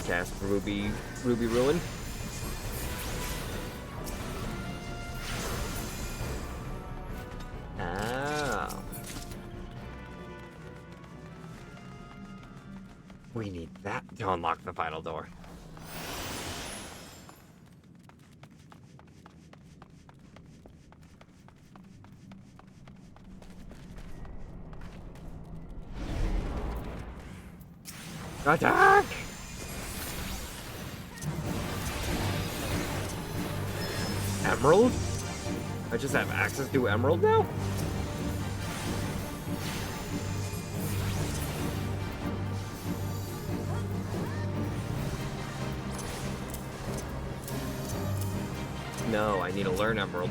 Cast Ruby Ruin. Ah. We need that to unlock the final door. Attack! Emerald? I just have access to Emerald now? no, I need a learn emerald.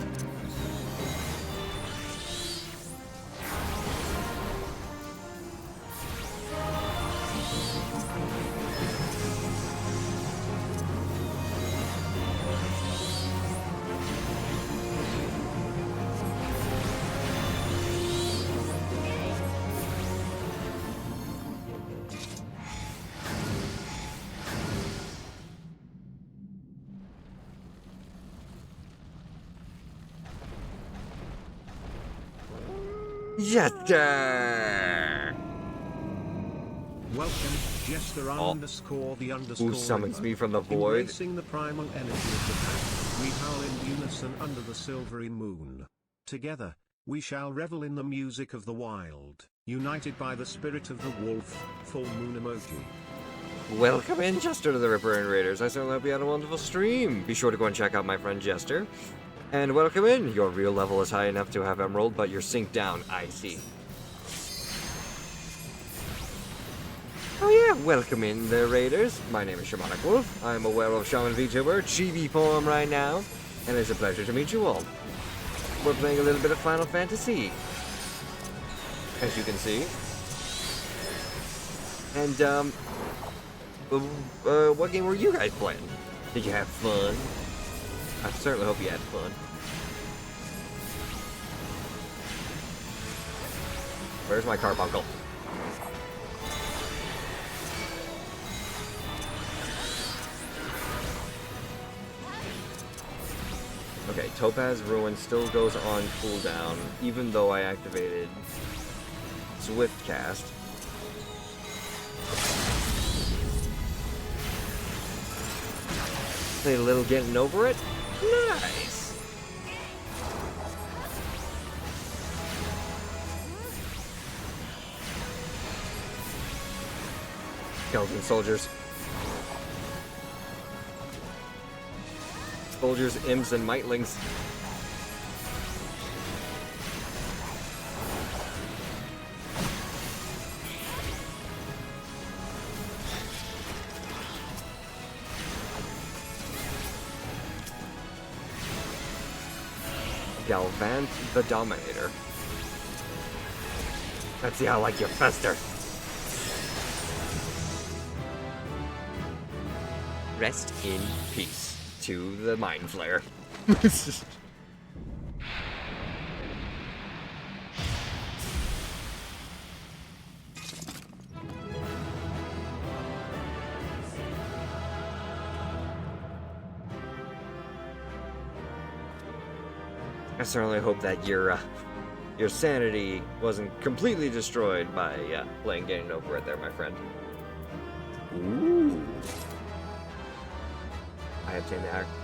Jester! Welcome, Jester underscore the underscore. Who summons me from the void? Embracing the primal energy of the pack, we howl in unison under the silvery moon. Together, we shall revel in the music of the wild, united by the spirit of the wolf, full moon emoji. Welcome in, Jester, to the Ripper and Raiders. I certainly hope you had a wonderful stream. Be sure to go and check out my friend Jester. And welcome in. Your real level is high enough to have Emerald, but you're synced down, I see. Oh yeah, welcome in the Raiders. My name is Shamanic Wolf. I'm a werewolf shaman VTuber, chibi form right now, and it's a pleasure to meet you all. We're playing a little bit of Final Fantasy, as you can see. And, what game were you guys playing? Did you have fun? I certainly hope you had fun. Where's my carbuncle? Okay, Topaz Ruin still goes on cooldown, even though I activated Swift Cast. Play a little getting over it. Nice! Skeleton soldiers. Soldiers, imps, and mightlings. Galvant the Dominator. Let's see how like you fester. Rest in peace to the Mind Flayer. I certainly hope that your sanity wasn't completely destroyed by playing Getting Over It there, my friend. Ooh. I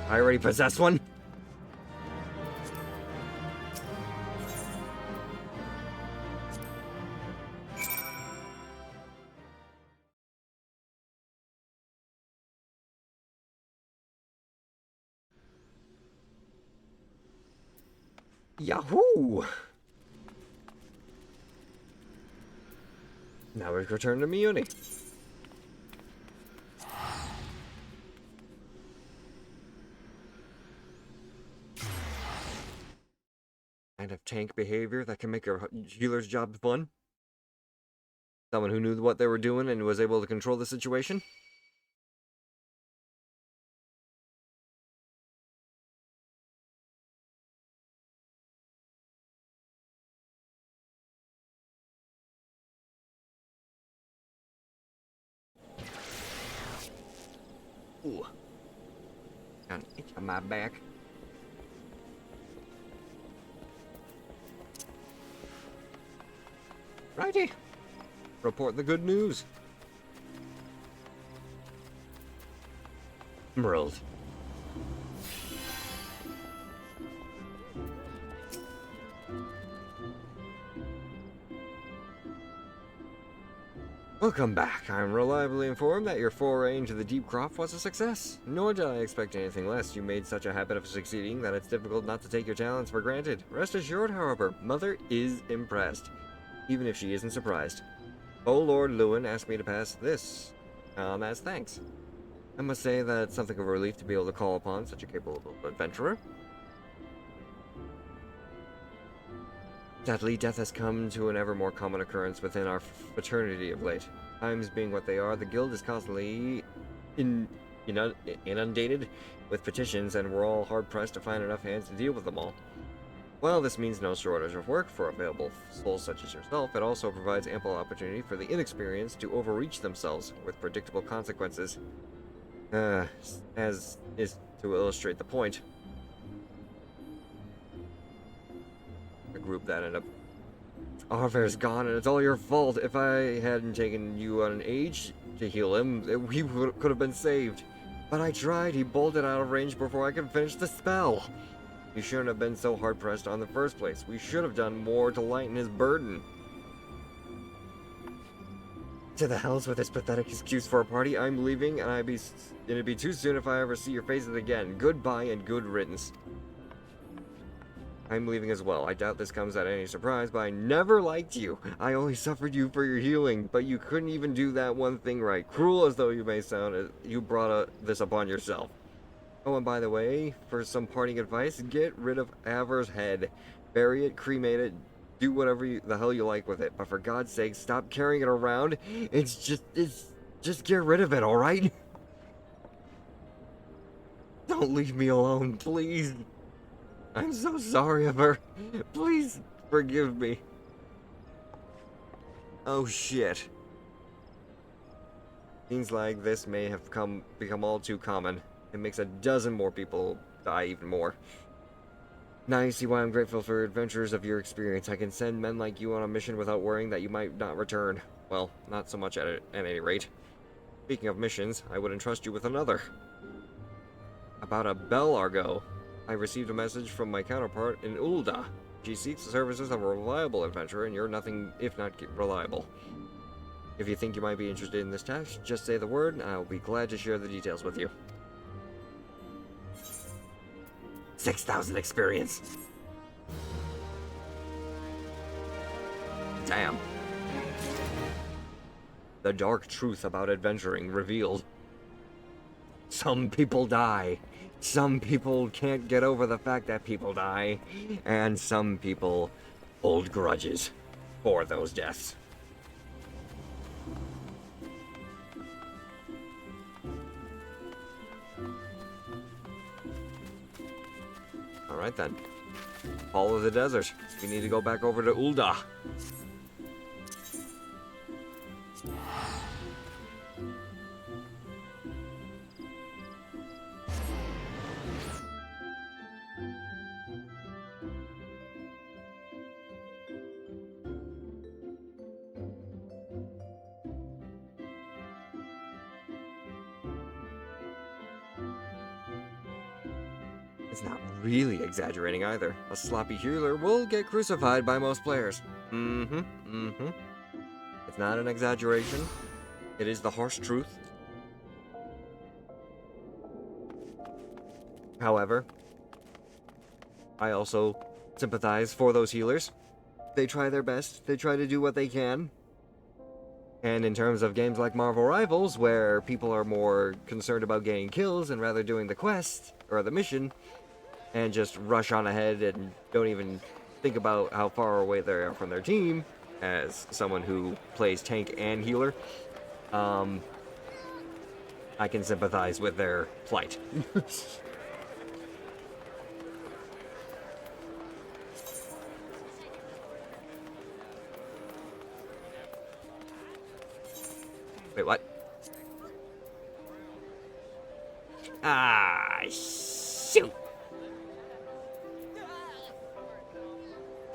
already possess one. Yahoo! Now we return to Muni. Kind of tank behavior that can make a healer's job fun. Someone who knew what they were doing and was able to control the situation. Ooh. Got an itch on my back. Righty. Report the good news. Emerald. Welcome back. I'm reliably informed that your foray into the deep crop was a success. Nor did I expect anything less. You made such a habit of succeeding that it's difficult not to take your talents for granted. Rest assured, however, Mother is impressed, even if she isn't surprised. Oh, Lord Lewin asked me to pass this as thanks. I must say that it's something of a relief to be able to call upon such a capable adventurer. Sadly, death has come to an ever more common occurrence within our fraternity of late. Times being what they are, the guild is constantly inundated with petitions, and we're all hard-pressed to find enough hands to deal with them all. While this means no shortage of work for available souls such as yourself, it also provides ample opportunity for the inexperienced to overreach themselves with predictable consequences. As is to illustrate the point. A group that ended up... Arver's gone, and it's all your fault. If I hadn't taken you on an age to heal him, he could have been saved. But I tried. He bolted out of range before I could finish the spell. You shouldn't have been so hard-pressed on the first place. We should have done more to lighten his burden. To the hells with this pathetic excuse for a party. I'm leaving, and it'd be too soon if I ever see your faces again. Goodbye and good riddance. I'm leaving as well. I doubt this comes at any surprise, but I never liked you. I only suffered you for your healing, but you couldn't even do that one thing right. Cruel as though you may sound, you brought this upon yourself. Oh, and by the way, for some parting advice, get rid of Aver's head. Bury it, cremate it, do whatever the hell you like with it. But for God's sake, stop carrying it around. Just get rid of it, alright? Don't leave me alone, please. I'm so sorry, Aver. Please forgive me. Oh shit. Seems like this may have become all too common. It makes a dozen more people die even more. Now you see why I'm grateful for adventures of your experience. I can send men like you on a mission without worrying that you might not return. Well, not so much at any rate. Speaking of missions, I would entrust you with another. About a Bell Argo. I received a message from my counterpart in Ul'dah. She seeks the services of a reliable adventurer, and you're nothing if not reliable. If you think you might be interested in this task, just say the word, and I'll be glad to share the details with you. 6,000 experience. Damn. The dark truth about adventuring revealed. Some people die. Some people can't get over the fact that people die. And some people hold grudges for those deaths. Alright then. Follow the desert. We need to go back over to Ul'dah. It's not really exaggerating either. A sloppy healer will get crucified by most players. It's not an exaggeration. It is the harsh truth. However, I also sympathize for those healers. They try their best. They try to do what they can. And in terms of games like Marvel Rivals, where people are more concerned about getting kills and rather doing the quest, or the mission, and just rush on ahead and don't even think about how far away they are from their team, as someone who plays tank and healer, I can sympathize with their plight. Wait, what? Ah, shoot!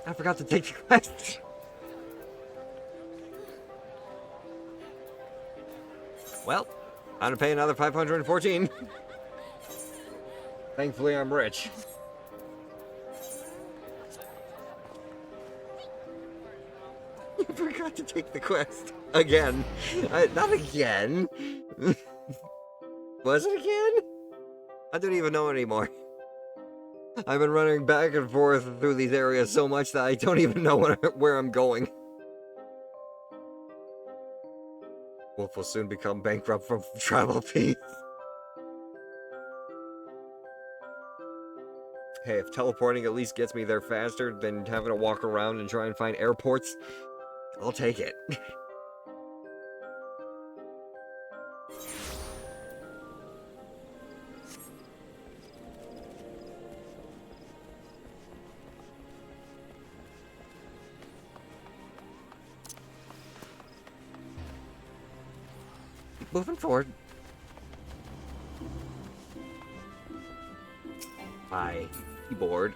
I forgot to take the quest. Well, I'm gonna pay another 514. Thankfully, I'm rich. I forgot to take the quest. Again. Not again. Was it again? I don't even know anymore. I've been running back and forth through these areas so much that I don't even know where I'm going. Wolf will soon become bankrupt from travel fees. Hey, if teleporting at least gets me there faster than having to walk around and try and find airports, I'll take it. Keep moving forward. My keyboard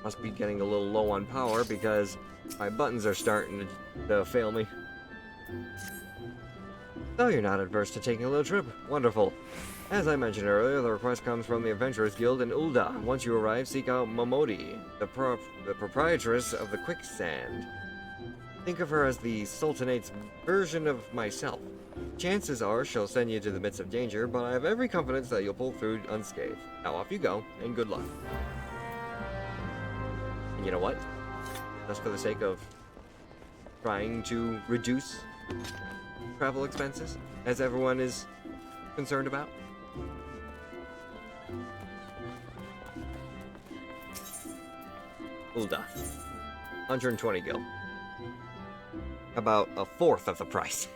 must be getting a little low on power because my buttons are starting to fail me. So you're not adverse to taking a little trip. Wonderful. As I mentioned earlier, the request comes from the Adventurers Guild in Ul'dah. Once you arrive, seek out Momodi, the proprietress of the Quicksand. Think of her as the Sultanate's version of myself. Chances are she'll send you to the midst of danger, but I have every confidence that you'll pull through unscathed. Now off you go, and good luck. And you know what? Just for the sake of trying to reduce travel expenses, as everyone is concerned about. Ul'dah. 120 gil. About a fourth of the price.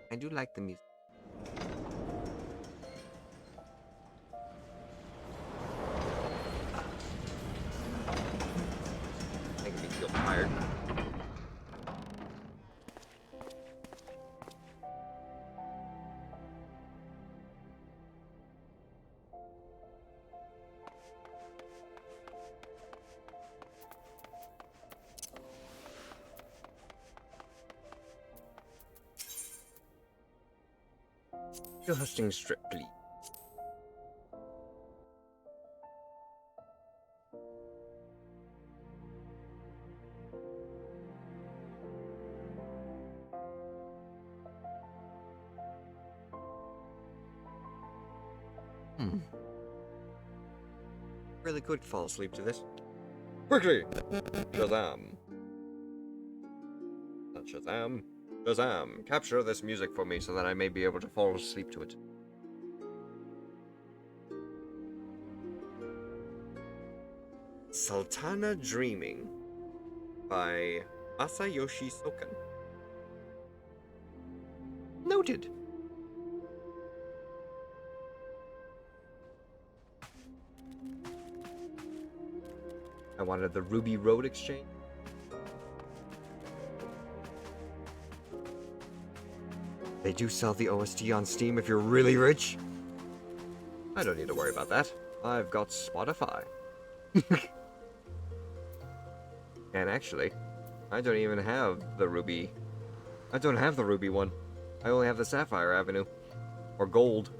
I do like the music. Making me feel tired. Adjusting strictly. Really could fall asleep to this. Quickly! Shazam! Not Shazam. Shazam! Capture this music for me so that I may be able to fall asleep to it. Sultana Dreaming by Masayoshi Soken. Noted. I wanted the Ruby Road Exchange. They do sell the OST on Steam if you're really rich. I don't need to worry about that. I've got Spotify. And actually, I don't even have the Ruby. I don't have the Ruby one. I only have the Sapphire Avenue. Or Gold.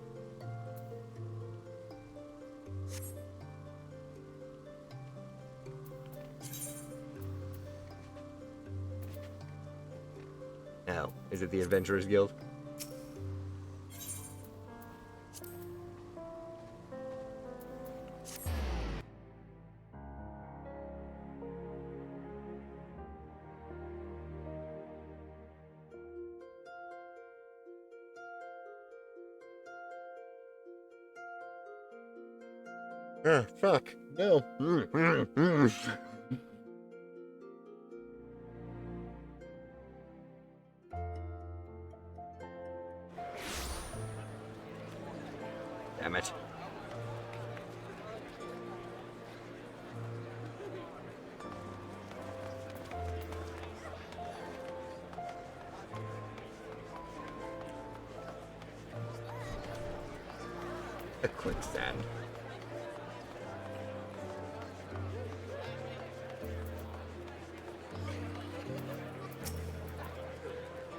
Now, is it the Adventurers Guild? Ah, fuck. No. Damn it. the quicksand.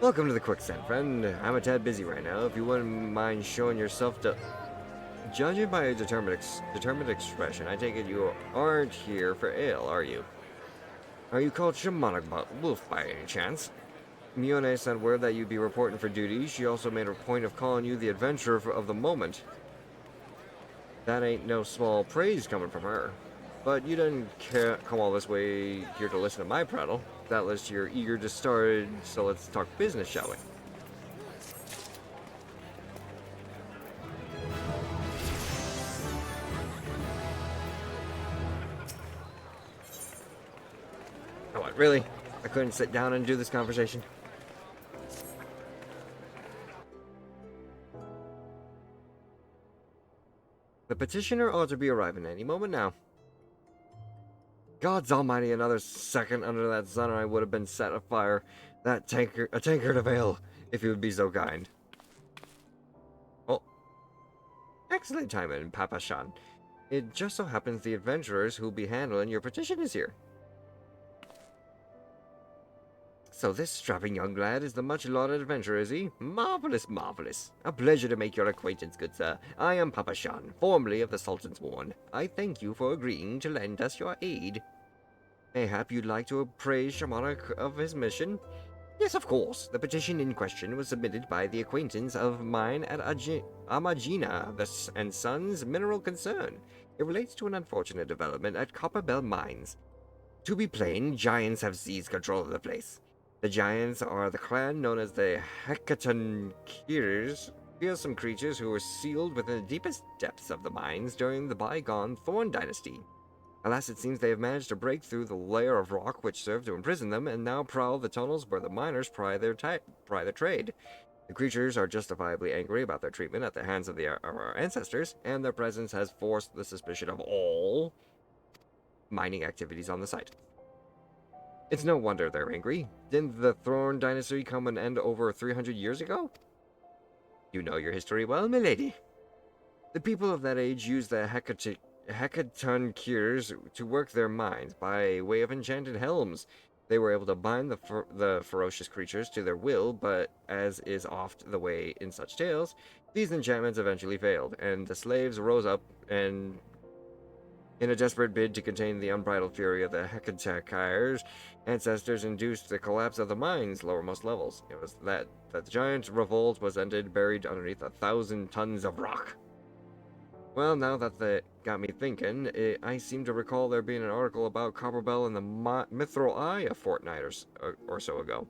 Welcome to the quicksand, friend. I'm a tad busy right now. If you wouldn't mind showing yourself to... Judging by a determined expression, I take it you aren't here for ale, are you? Are you called Shamanic Wolf by any chance? Mione sent word that you'd be reporting for duty. She also made a point of calling you the adventurer of the moment. That ain't no small praise coming from her. But you didn't come all this way here to listen to my prattle. Doubtless you're eager to start, so let's talk business, shall we? Oh, what, really? I couldn't sit down and do this conversation? The petitioner ought to be arriving any moment now. God's almighty, another second under that sun and I would have been set afire. A tankard of ale, if you would be so kind. Oh. Excellent timing, Papa Shan. It just so happens the adventurers who'll be handling your petition is here. So this strapping young lad is the much-lauded adventurer, is he? Marvelous, marvelous. A pleasure to make your acquaintance, good sir. I am Papa Shan, formerly of the Sultan's Ward. I thank you for agreeing to lend us your aid. Mayhap you'd like to appraise Shamanic of his mission? Yes, of course. The petition in question was submitted by the acquaintance of mine at Amagina and Sons Mineral Concern. It relates to an unfortunate development at Copperbell Mines. To be plain, giants have seized control of the place. The giants are the clan known as the Hekatonkeers, fearsome creatures who were sealed within the deepest depths of the mines during the bygone Thorn Dynasty. Alas, it seems they have managed to break through the layer of rock which served to imprison them, and now prowl the tunnels where the miners ply their trade. The creatures are justifiably angry about their treatment at the hands of our ancestors, and their presence has forced the suspicion of all mining activities on the site. It's no wonder they're angry. Didn't the Thorn Dynasty come an end over 300 years ago? You know your history well, milady. The people of that age used the Hekatonkeers to work their mines by way of enchanted helms. They were able to bind the ferocious creatures to their will, but as is oft the way in such tales, these enchantments eventually failed, and the slaves rose up and in a desperate bid to contain the unbridled fury of the Hekatonkeers, ancestors induced the collapse of the mine's lowermost levels. It was that the giant revolt was ended buried underneath 1,000 tons of rock. Well, now that that got me thinking, I seem to recall there being an article about Copperbell in the Mithril Eye a fortnight or so ago.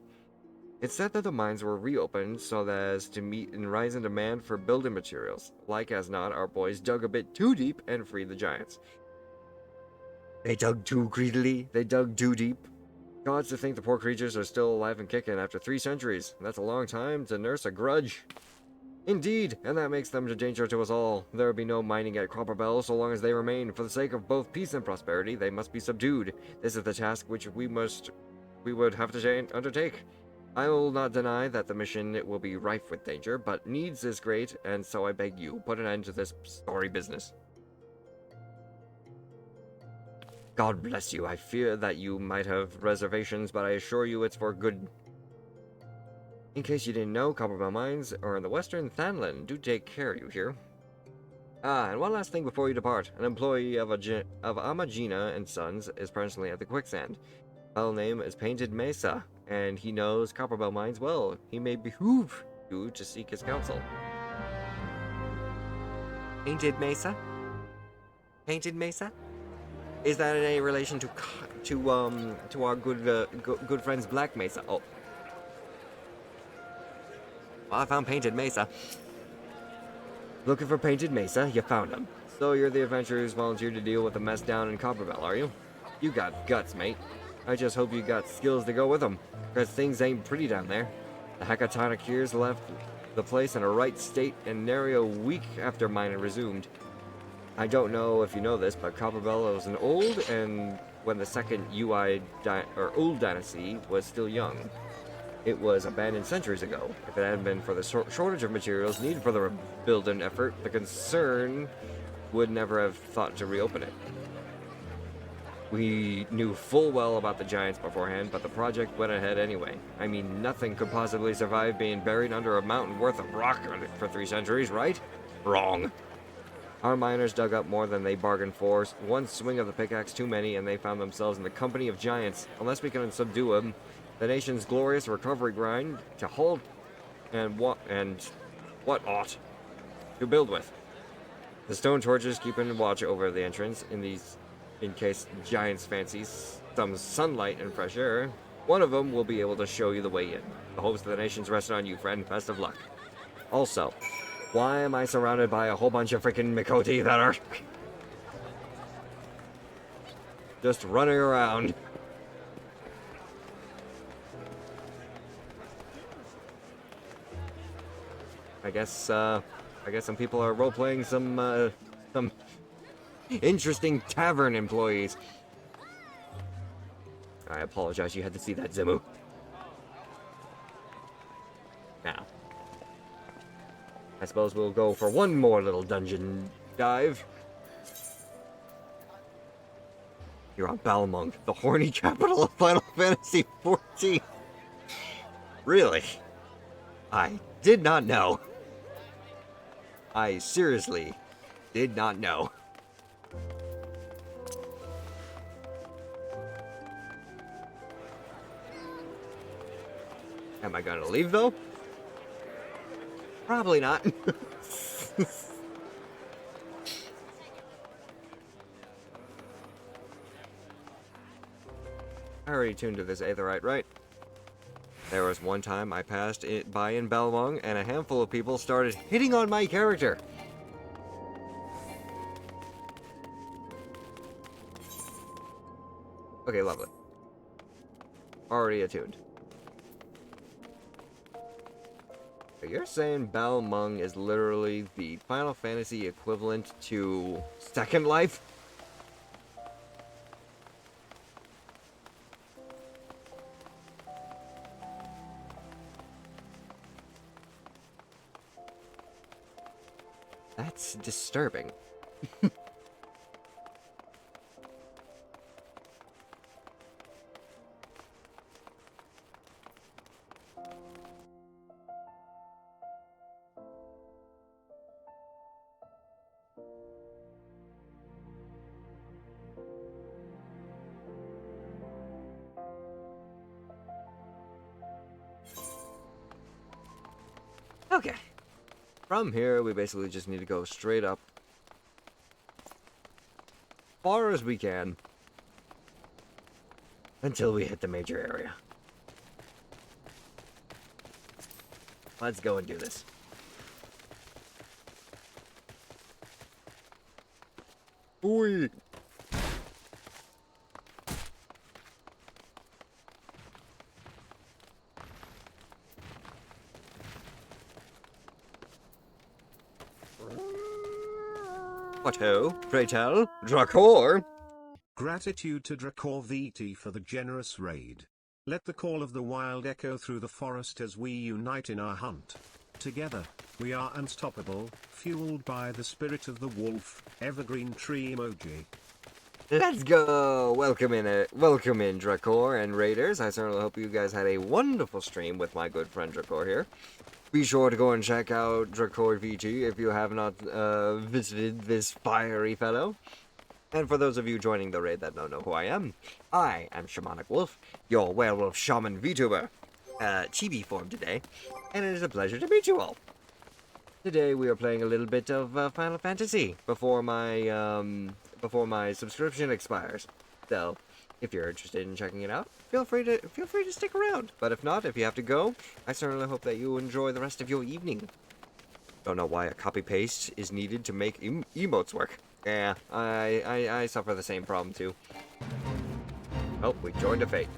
It said that the mines were reopened so as to meet in rising demand for building materials. Like as not, our boys dug a bit too deep and freed the giants. They dug too greedily, they dug too deep. Gods to think the poor creatures are still alive and kicking after 3 centuries. That's a long time to nurse a grudge. Indeed, and that makes them a danger to us all. There will be no mining at Copperbell so long as they remain. For the sake of both peace and prosperity, they must be subdued. This is the task which we would have to undertake. I will not deny that the mission will be rife with danger, but needs is great, and so I beg you, put an end to this sorry business. God bless you. I fear that you might have reservations, but I assure you it's for good. In case you didn't know, Copperbell Mines are in the western Thanlan. Do take care, you hear? Ah, and one last thing before you depart. An employee of Amagina and Sons is presently at the quicksand. Fellow's name is Painted Mesa, and he knows Copperbell Mines well. He may behoove you to seek his counsel. Painted Mesa? Painted Mesa? Is that in any relation to our good friends Black Mesa? Oh. Well, I found Painted Mesa. Looking for Painted Mesa? You found him. So you're the adventurers volunteered to deal with the mess down in Copperbell, are you? You got guts, mate. I just hope you got skills to go with them, because things ain't pretty down there. The Hekatonkeers left the place in a right state and nary a week after mine had resumed. I don't know if you know this, but Copperbell was an old, and when the second Old Dynasty was still young. It was abandoned centuries ago. If it hadn't been for the shortage of materials needed for the rebuilding effort, the concern would never have thought to reopen it. We knew full well about the giants beforehand, but the project went ahead anyway. I mean, nothing could possibly survive being buried under a mountain worth of rock for 3 centuries, right? Wrong. Our miners dug up more than they bargained for. One swing of the pickaxe too many, and they found themselves in the company of giants. Unless we can subdue them, the nation's glorious recovery grind to hold and what ought to build with. The stone torches keeping watch over the entrance in case giants fancy some sunlight and fresh air. One of them will be able to show you the way in. The hopes of the nation's resting on you, friend. Best of luck. Also, why am I surrounded by a whole bunch of freaking Mikoti that are just running around? I guess some people are role-playing some interesting tavern employees. I apologize, you had to see that, Zimu. Now, I suppose we'll go for one more little dungeon dive. You're on Bahamut, the horny capital of Final Fantasy XIV. Really? I did not know. I seriously did not know. Am I gonna leave, though? Probably not. I already tuned to this aetherite, right? There was one time I passed it by in Bahamut, and a handful of people started hitting on my character. Okay, lovely. Already attuned. You're saying Bahamut is literally the Final Fantasy equivalent to Second Life? That's disturbing. Okay. From here, we basically just need to go straight up. Far as we can. Until we hit the major area. Let's go and do this. Oi! What ho? Pray tell, Drakor? Gratitude to Drakor VT for the generous raid. Let the call of the wild echo through the forest as we unite in our hunt. Together, we are unstoppable, fueled by the spirit of the wolf, evergreen tree emoji. Let's go! Welcome in, Drakor and Raiders. I certainly hope you guys had a wonderful stream with my good friend Drakor here. Be sure to go and check out Drakor VG if you have not visited this fiery fellow. And for those of you joining the raid that don't know who I am Shamanic Wolf, your werewolf shaman VTuber, chibi form today, and it is a pleasure to meet you all. Today we are playing a little bit of Final Fantasy before my subscription expires. So, if you're interested in checking it out, feel free to stick around. But if not, if you have to go, I certainly hope that you enjoy the rest of your evening. Don't know why a copy paste is needed to make emotes work. Yeah, I suffer the same problem too. Oh, we joined a fate.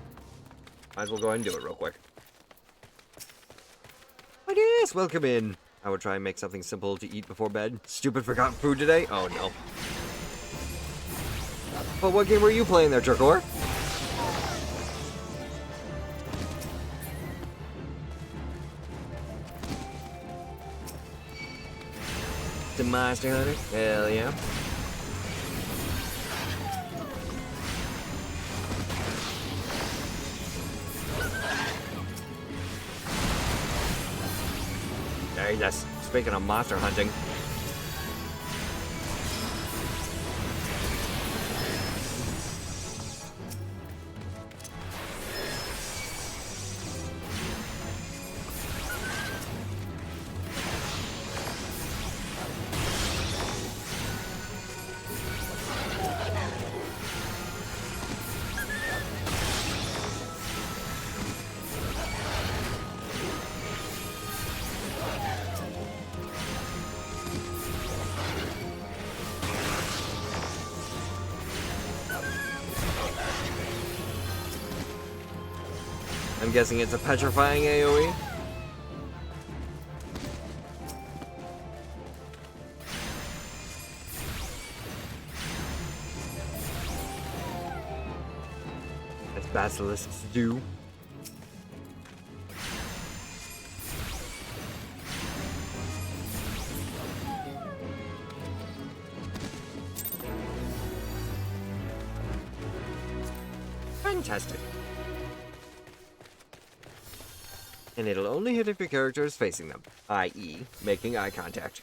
Might as well go ahead and do it real quick. But yes, welcome in. I would try and make something simple to eat before bed. Stupid forgotten food today? Oh no. But what game were you playing there, Drakor? to Monster Hunter? Hell yeah. Hey, that's speaking of monster hunting. I'm guessing it's a petrifying AoE. As basilisks do. Fantastic. And it'll only hit if your character is facing them, i.e., making eye contact.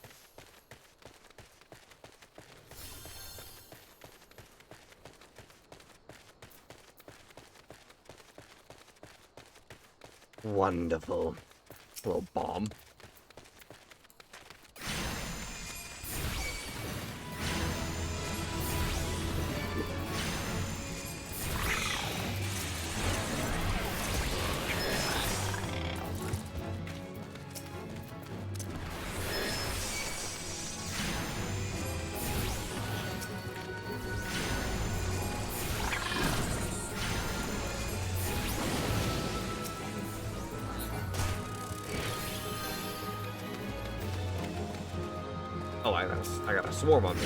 Wonderful. Little bomb. Oh, I got a swarm on me.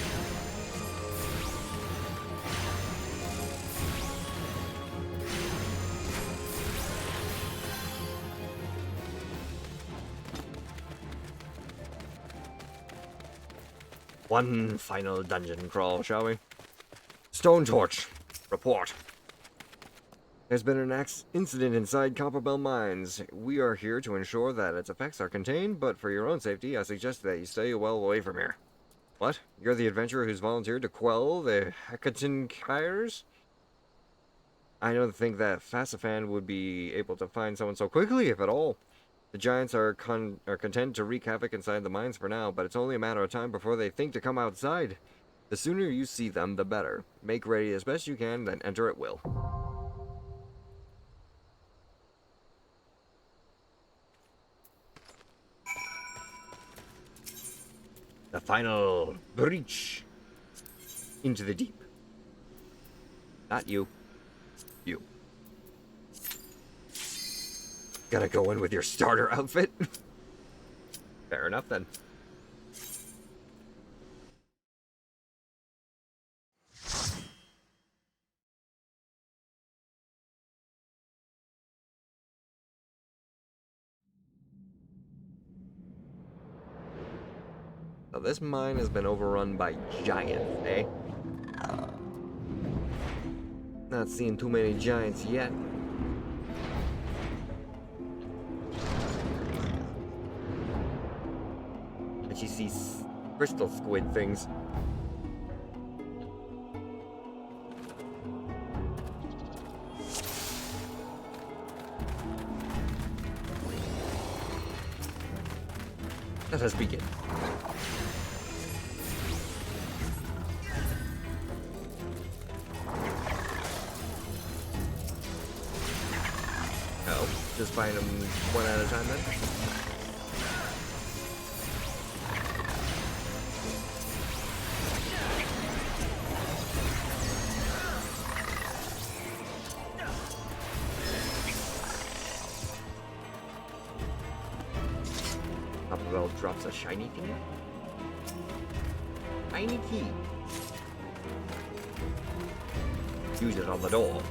One final dungeon crawl, shall we? Stone Torch. Report. There's been an incident inside Copperbell Mines. We are here to ensure that its effects are contained, but for your own safety, I suggest that you stay well away from here. What? You're the adventurer who's volunteered to quell the Expires? I don't think that Fasafan would be able to find someone so quickly, if at all. The giants are content to wreak havoc inside the mines for now, but it's only a matter of time before they think to come outside. The sooner you see them, the better. Make ready as best you can, then enter at will. The final breach into the deep. Not you. You. Gotta go in with your starter outfit? Fair enough then. So this mine has been overrun by giants, eh? Not seeing too many giants yet. But you see crystal squid things. Let us begin. Just find them one at a time then? Copperwell drops a shiny thing? Shiny key. Use it on the door.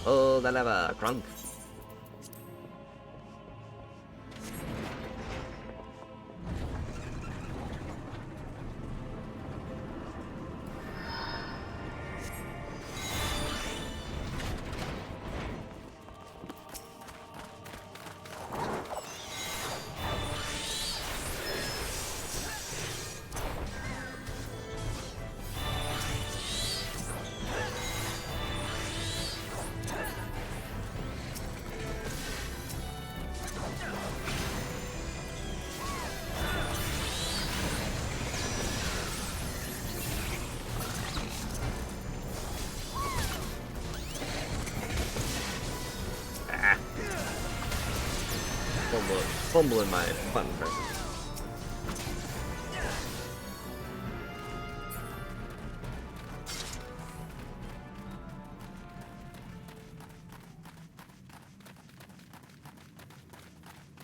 Oh, the lever, crunk. fumbling my button presses.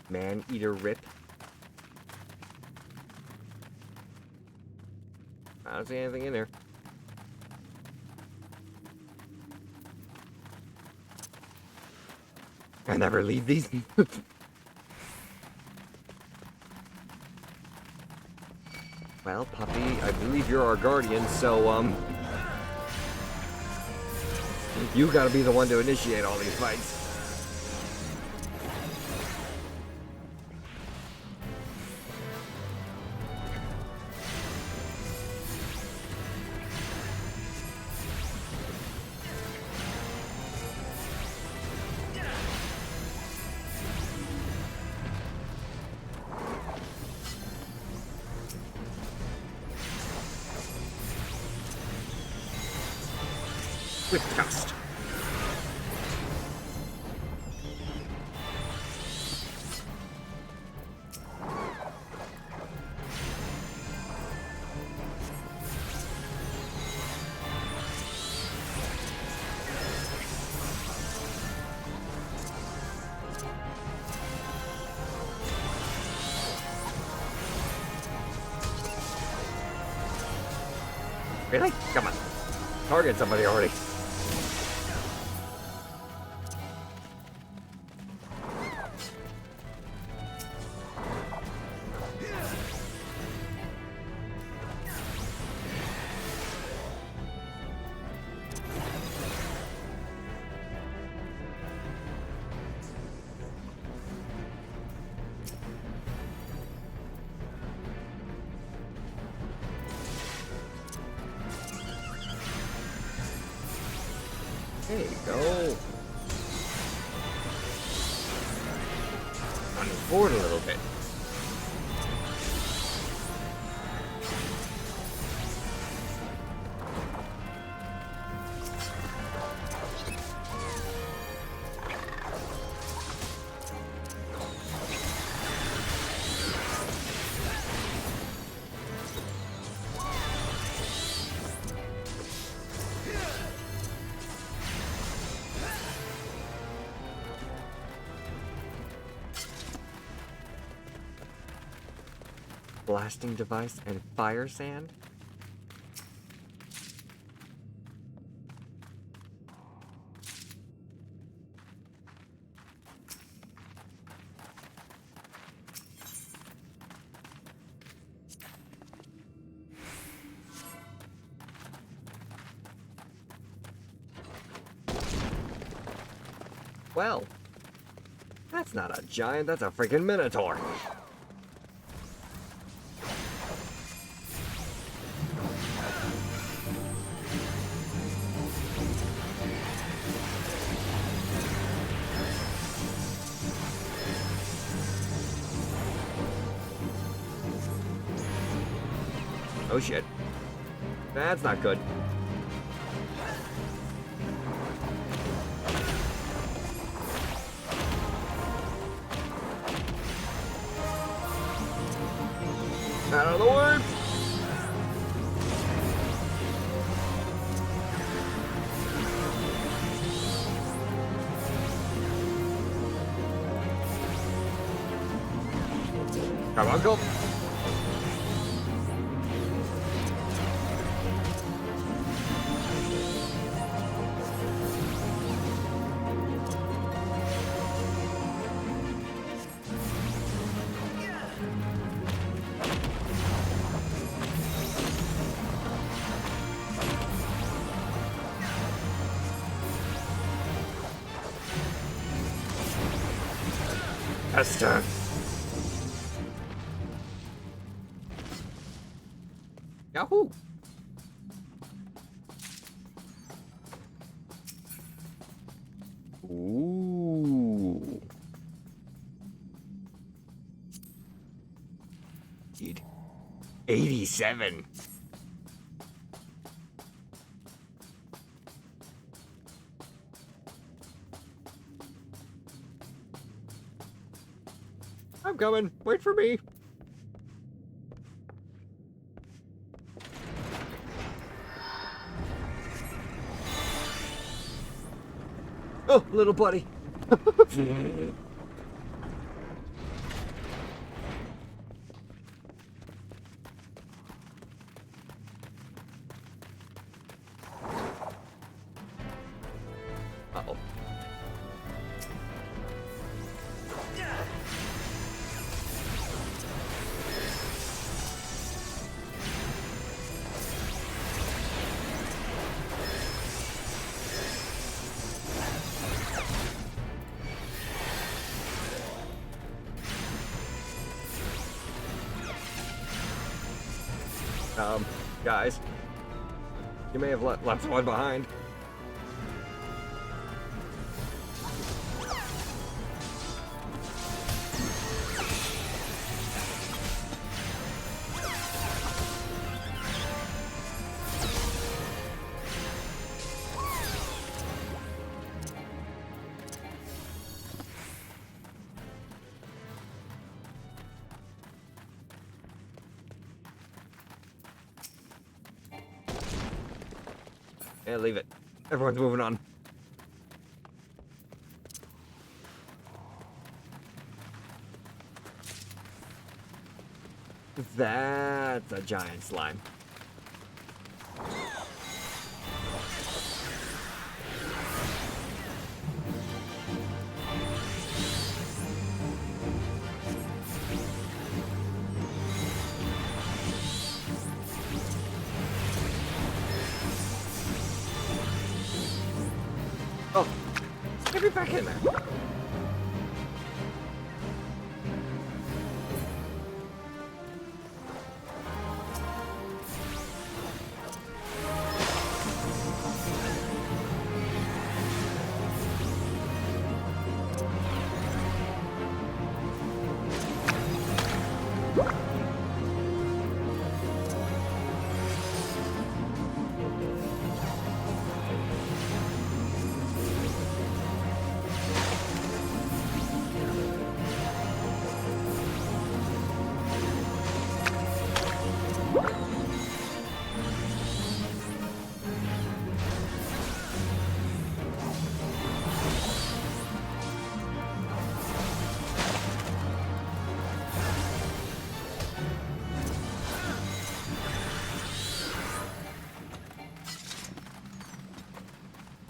Man-eater rip. I don't see anything in there. I never leave these. Well, puppy, I believe you're our guardian, so, you gotta be the one to initiate all these fights. With dust. Really? Come on. Target somebody already. There you go. Running forward a little bit. Blasting device and fire sand? Well, that's not a giant, that's a freaking minotaur. Oh shit. That's not good. Out of the way! Come on, go! Esther! Yahoo! Ooh. Dude. 87. I'm coming. Wait for me. Oh, little buddy. Uh-oh. Guys, you may have left someone behind. Yeah, leave it. Everyone's moving on. That's a giant slime. Oh, get me back in there.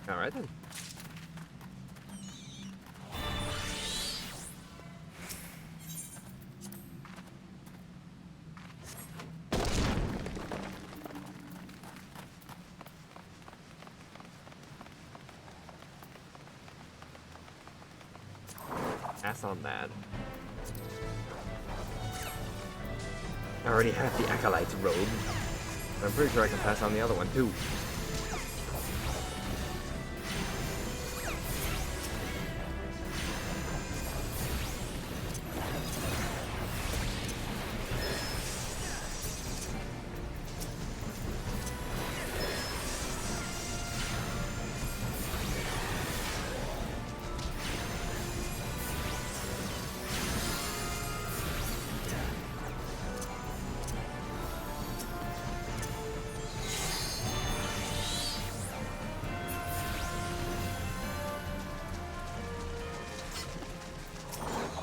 All right then. Pass on that. I already have the Acolyte's robe. I'm pretty sure I can pass on the other one too.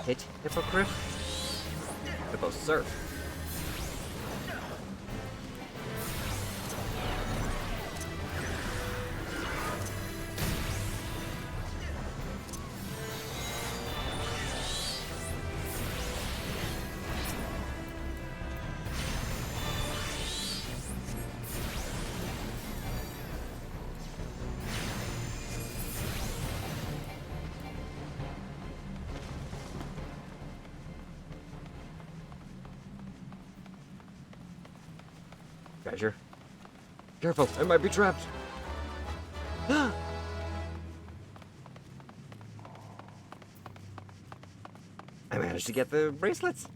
Hit Hippogriff? Hippo Surf. Treasure. Careful, I might be trapped. I managed to get the bracelets.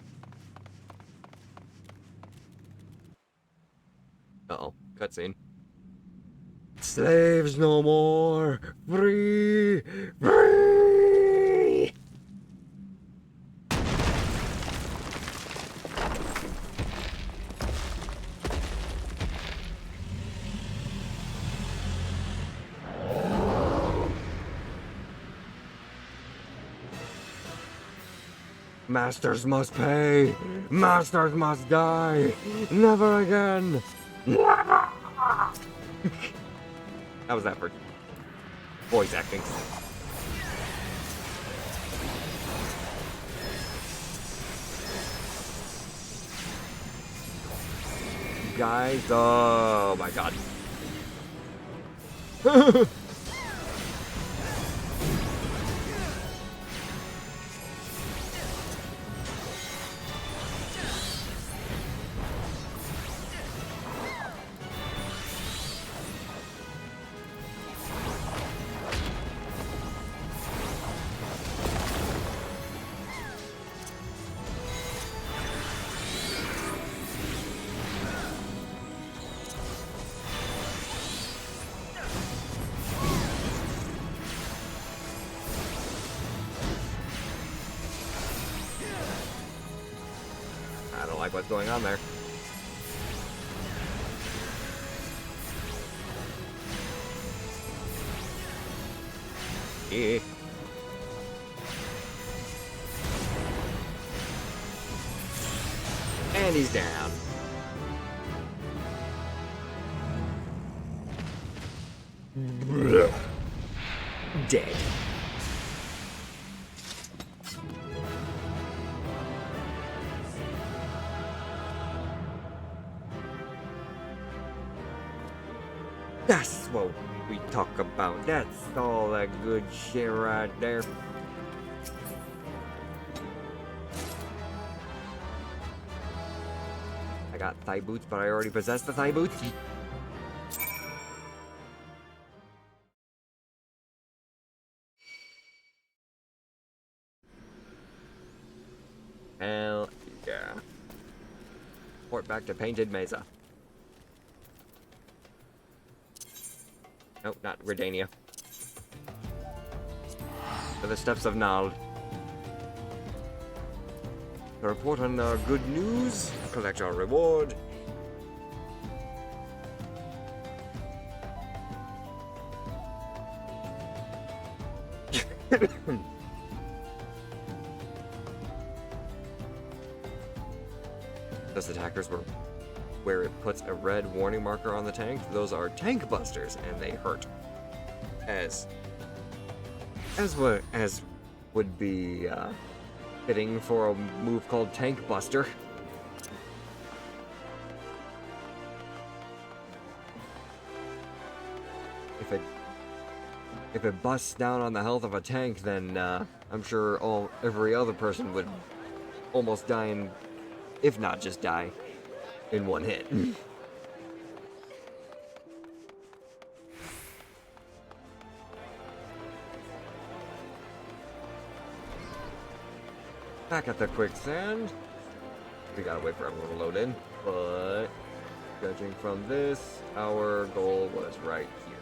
Uh-oh, cutscene. Slaves no more! Free! Free! Masters must pay! Masters must die! Never again! Never! How was that for voice acting? Guys, oh my god. I don't like what's going on there. Yeah. And he's down. Dead. That's what we talk about. That's all that good shit right there. I got thigh boots, but I already possess the thigh boots. Hell yeah. Port back to Painted Mesa. Nope, not Redania. To the steps of Nald. To report on our good news, collect our reward. Those attackers were where it puts a red warning marker on the tank. Those are tank busters, and they hurt. As would be fitting for a move called Tank Buster. If it busts down on the health of a tank, then I'm sure every other person would almost die, if not just die, in one hit. Back at the quicksand. We gotta wait for everyone to load in, but judging from this, our goal was right here.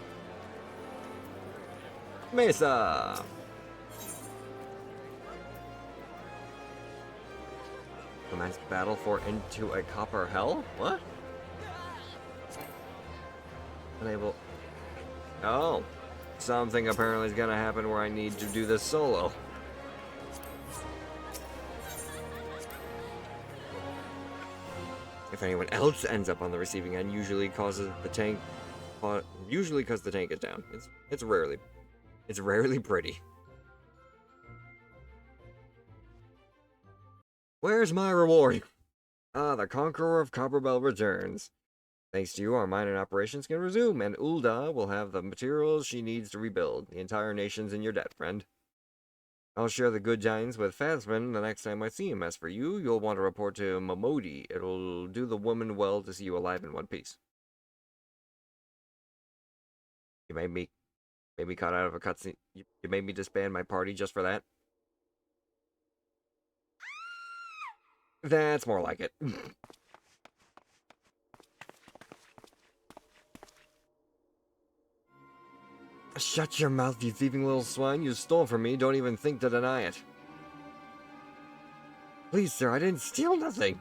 Mesa! Commence battle for Into a Copper Hell? What? Unable. Oh. Something apparently is gonna happen where I need to do this solo. If anyone else ends up on the receiving end, usually causes the tank. Usually because the tank is down. It's rarely pretty. Where's my reward? Ah, the Conqueror of Copperbell returns. Thanks to you, our mining operations can resume, and Ulda will have the materials she needs to rebuild. The entire nation's in your debt, friend. I'll share the good tidings with Phasmin the next time I see him. As for you, you'll want to report to Momodi. It'll do the woman well to see you alive in one piece. You made me cut out of a cutscene. You made me disband my party just for that? That's more like it. Shut your mouth, you thieving little swine. You stole from me. Don't even think to deny it. Please, sir, I didn't steal nothing.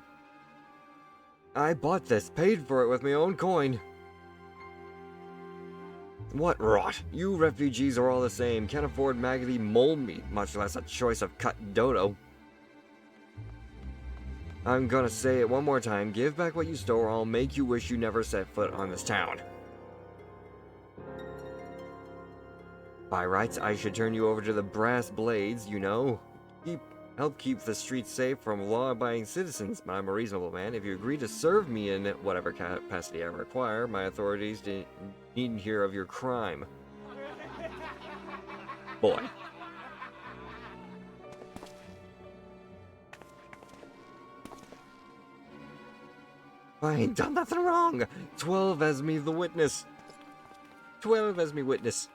I bought this, paid for it with my own coin. What rot. You refugees are all the same. Can't afford maggoty mole meat, much less a choice of cut dodo. I'm gonna say it one more time. Give back what you stole, or I'll make you wish you never set foot on this town. By rights, I should turn you over to the brass blades, you know. Help keep the streets safe from law-abiding citizens, but I'm a reasonable man. If you agree to serve me in whatever capacity I require, my authorities needn't hear of your crime. Boy. I ain't done nothing wrong. 12 as me the witness. 12 as me witness.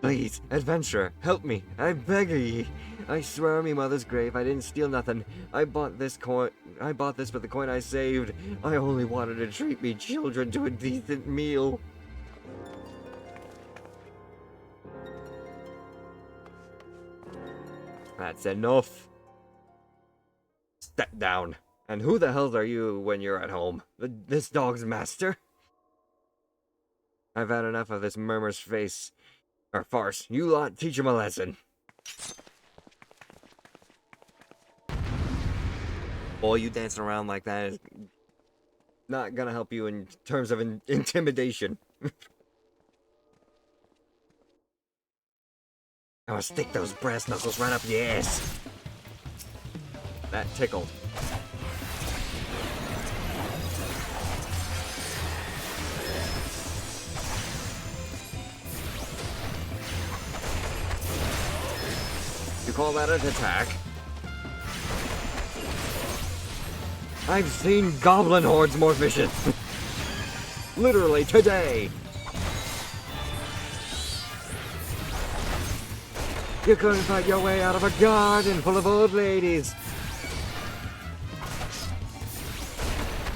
Please, adventurer, help me. I beg of ye. I swear on me mother's grave, I didn't steal nothing. I bought this with the coin I saved. I only wanted to treat me children to a decent meal. That's enough. Step down. And who the hell are you when you're at home? This dog's master? I've had enough of this murmur's face. Or farce. You lot, teach him a lesson. Boy, you dancing around like that is not gonna help you in terms of intimidation. I'm gonna stick those brass knuckles right up your ass. That tickled. You call that an attack? I've seen goblin hordes more vicious. Literally today. You couldn't fight your way out of a garden full of old ladies.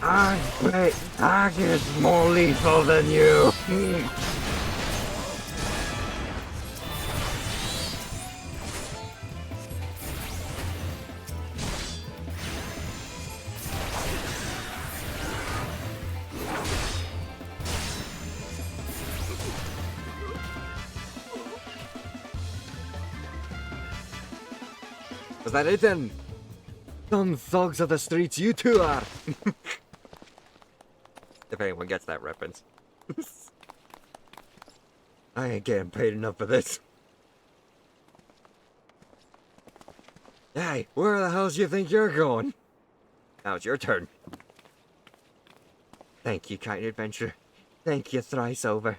I bet I get more lethal than you. Was that it then? Some thugs of the streets you two are. If anyone gets that reference. I ain't getting paid enough for this. Hey, where the hell do you think you're going? Now it's your turn. Thank you, kind adventurer. Thank you thrice over.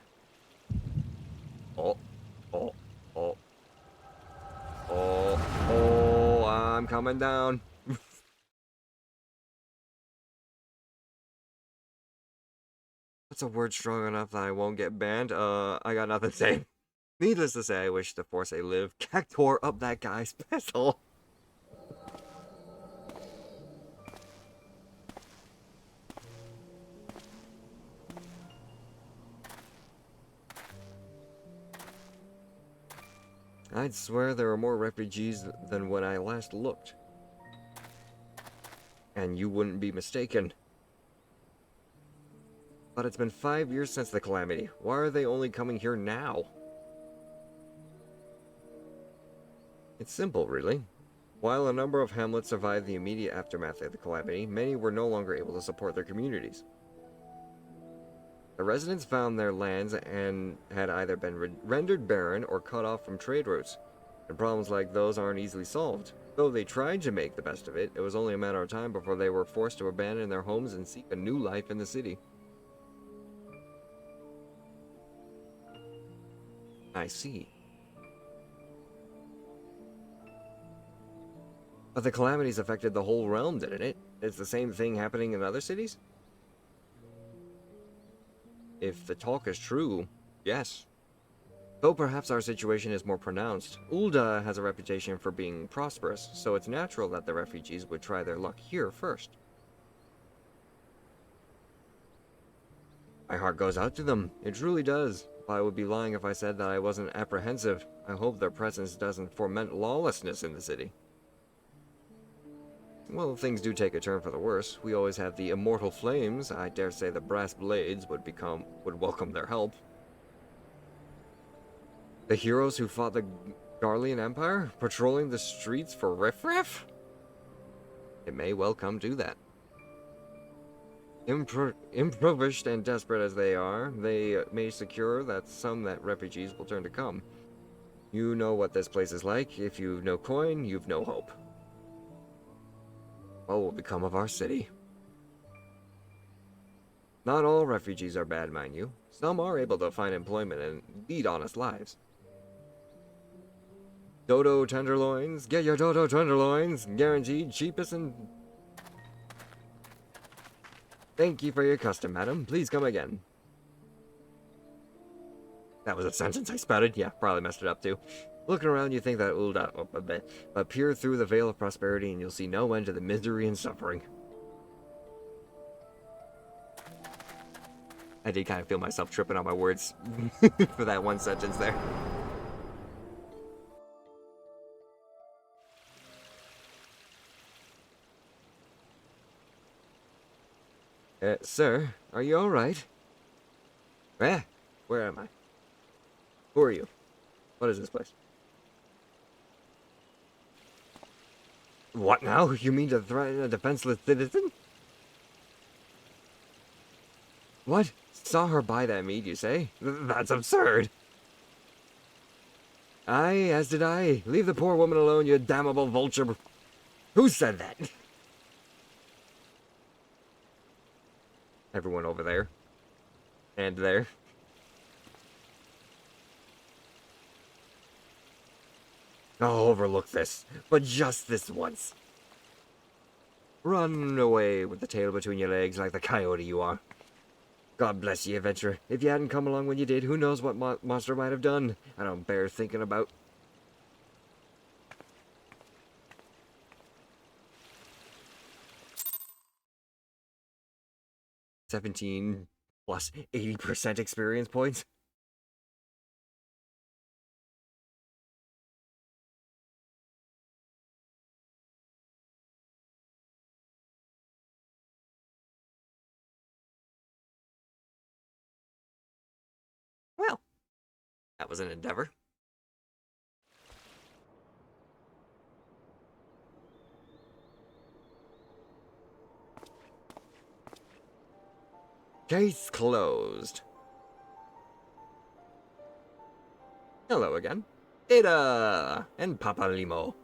Oh, oh, oh. Oh, oh, I'm coming down. That's a word strong enough that I won't get banned. I got nothing to say. Needless to say, I wish to force a live cactor up that guy's pistol. I'd swear there are more refugees than when I last looked. And you wouldn't be mistaken. But it's been 5 years since the calamity. Why are they only coming here now? It's simple, really. While a number of hamlets survived the immediate aftermath of the calamity, many were no longer able to support their communities. The residents found their lands and had either been rendered barren or cut off from trade routes, and problems like those aren't easily solved. Though they tried to make the best of it, it was only a matter of time before they were forced to abandon their homes and seek a new life in the city. I see. But the calamities affected the whole realm, didn't it? Is the same thing happening in other cities? If the talk is true, yes. Though perhaps our situation is more pronounced, Ul'dah has a reputation for being prosperous, so it's natural that the refugees would try their luck here first. My heart goes out to them, it truly does. But I would be lying if I said that I wasn't apprehensive. I hope their presence doesn't foment lawlessness in the city. Well, things do take a turn for the worse. We always have the immortal flames. I dare say the brass blades would welcome their help. The heroes who fought Garlean Empire? Patrolling the streets for riffraff? It may well come to that. Impoverished and desperate as they are, they may secure that some that refugees will turn to come. You know what this place is like. If you've no coin, you've no hope. What will become of our city? Not all refugees are bad, mind you. Some are able to find employment and lead honest lives. Dodo tenderloins, get your dodo tenderloins, guaranteed cheapest and... Thank you for your custom, madam. Please come again. That was a sentence I spouted. Yeah, probably messed it up too. Looking around, you think that Ulda up a bit, but peer through the veil of prosperity and you'll see no end to the misery and suffering. I did kind of feel myself tripping on my words for that one sentence there. Sir, are you alright? Eh? Where am I? Who are you? What is this place? What now? You mean to threaten a defenseless citizen? What? Saw her buy that meat, you say? That's absurd! Aye, as did I. Leave the poor woman alone, you damnable vulture. Who said that? Everyone over there. And there. I'll overlook this, but just this once. Run away with the tail between your legs like the coyote you are. God bless you, adventurer. If you hadn't come along when you did, who knows what monster might have done. I don't bear thinking about. $17 plus 80% experience points. Well, that was an endeavor. Case closed. Hello again. Ada and Papa Limo.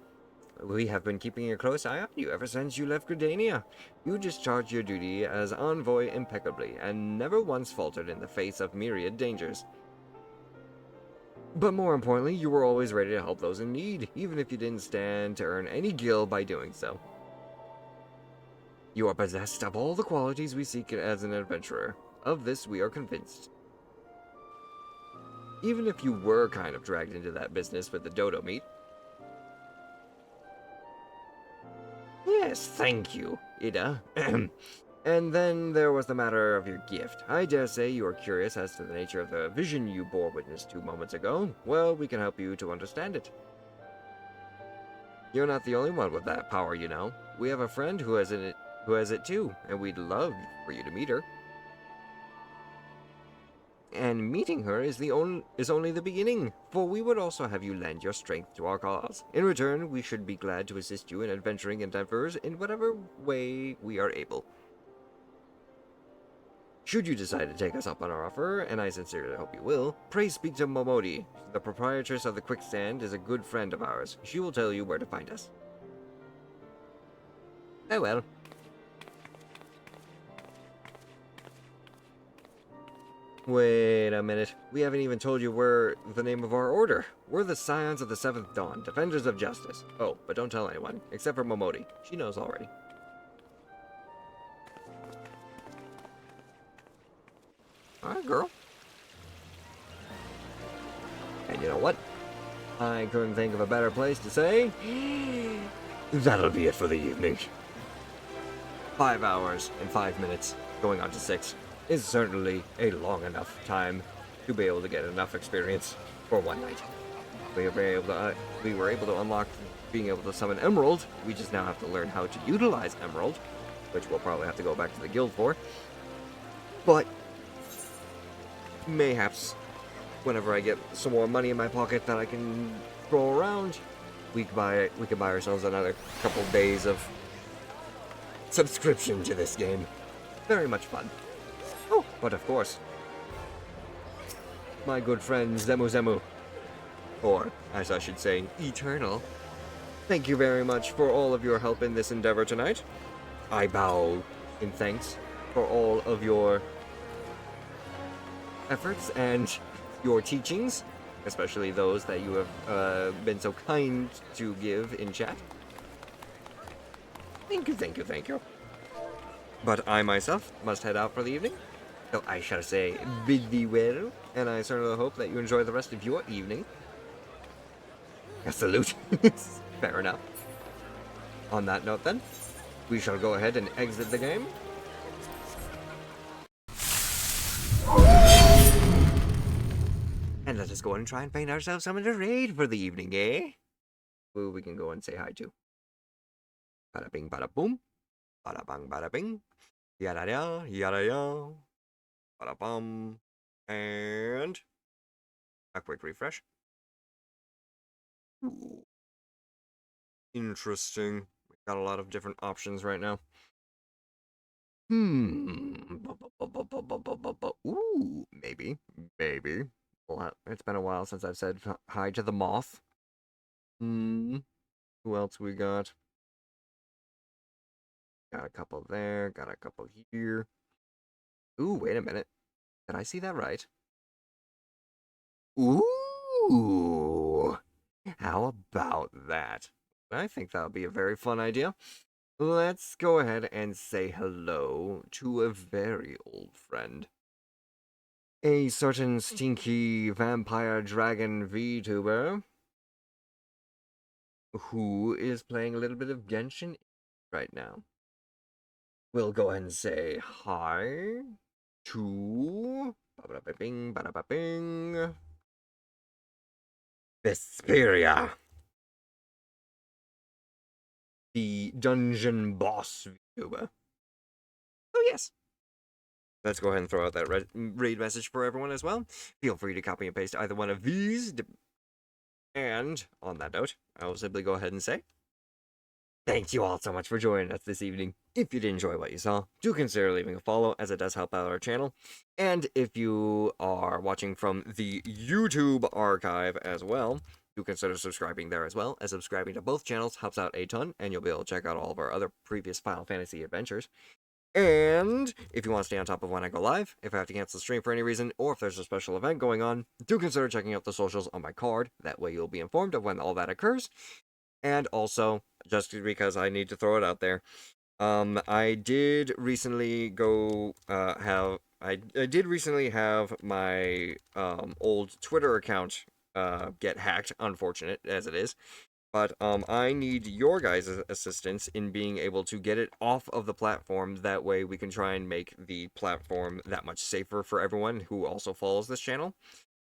We have been keeping a close eye on you ever since you left Gridania. You discharged your duty as envoy impeccably, and never once faltered in the face of myriad dangers. But more importantly, you were always ready to help those in need, even if you didn't stand to earn any gil by doing so. You are possessed of all the qualities we seek as an adventurer. Of this we are convinced. Even if you were kind of dragged into that business with the dodo meat. Yes, thank you, Ida. And then there was the matter of your gift. I dare say you are curious as to the nature of the vision you bore witness 2 moments ago. Well, we can help you to understand it. You're not the only one with that power, you know. We have a friend who has it too, and we'd love for you to meet her. And meeting her is only the beginning, for we would also have you lend your strength to our cause. In return, we should be glad to assist you in adventuring endeavors in whatever way we are able. Should you decide to take us up on our offer, and I sincerely hope you will, pray speak to Momodi. The proprietress of the Quickstand is a good friend of ours. She will tell you where to find us. Oh well. Wait a minute. We haven't even told you we're the name of our order. We're the Scions of the Seventh Dawn, Defenders of Justice. Oh, but don't tell anyone, except for Momodi. She knows already. Alright, girl. And you know what? I couldn't think of a better place to say. That'll be it for the evening. 5 hours and 5 minutes, going on to 6. Is certainly a long enough time to be able to get enough experience for one night. We were able to unlock being able to summon Emerald. We just now have to learn how to utilize Emerald, which we'll probably have to go back to the guild for. But mayhaps whenever I get some more money in my pocket that I can scroll around, we could buy ourselves another couple days of subscription to this game. Very much fun. Oh, but of course, my good friend Zemu Zemu, or as I should say, Eternal, thank you very much for all of your help in this endeavor tonight. I bow in thanks for all of your efforts and your teachings, especially those that you have been so kind to give in chat. Thank you, thank you, thank you. But I myself must head out for the evening, so I shall say bid thee well, and I certainly hope that you enjoy the rest of your evening. A salute. Fair enough. On that note then, we shall go ahead and exit the game. And let us go and try and find ourselves someone to raid for the evening, eh? Who we can go and say hi to. Bada bing, bada boom. Bada bang, bada bing. Yada ya, yada ya. Bada bum. And a quick refresh. Ooh. Interesting. We've got a lot of different options right now. Ooh, maybe. Well, it's been a while since I've said hi to the moth. Who else we got? Got a couple there, got a couple here. Ooh, wait a minute. Did I see that right? Ooh! How about that? I think that would be a very fun idea. Let's go ahead and say hello to a very old friend. A certain stinky vampire dragon VTuber who is playing a little bit of Genshin right now. We'll go ahead and say hi to Vesperia, the dungeon boss VTuber. Oh yes. Let's go ahead and throw out that raid message for everyone as well. Feel free to copy and paste either one of these. And on that note, I will simply go ahead and say, thank you all so much for joining us this evening. If you did enjoy what you saw, do consider leaving a follow, as it does help out our channel. And if you are watching from the YouTube archive as well, do consider subscribing there as well, as subscribing to both channels helps out a ton, and you'll be able to check out all of our other previous Final Fantasy adventures. And if you want to stay on top of when I go live, if I have to cancel the stream for any reason, or if there's a special event going on, do consider checking out the socials on my card. That way you'll be informed of when all that occurs. And also, just because I need to throw it out there, I did recently have my old Twitter account get hacked, unfortunate as it is. But I need your guys' assistance in being able to get it off of the platform. That way we can try and make the platform that much safer for everyone who also follows this channel.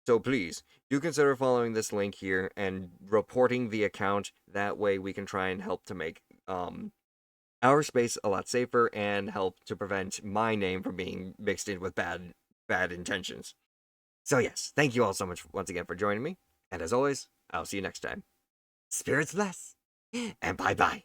So please, do consider following this link here and reporting the account. That way we can try and help to make our space a lot safer and help to prevent my name from being mixed in with bad intentions. So yes, thank you all so much once again for joining me. And as always, I'll see you next time. Spirits bless, and bye-bye.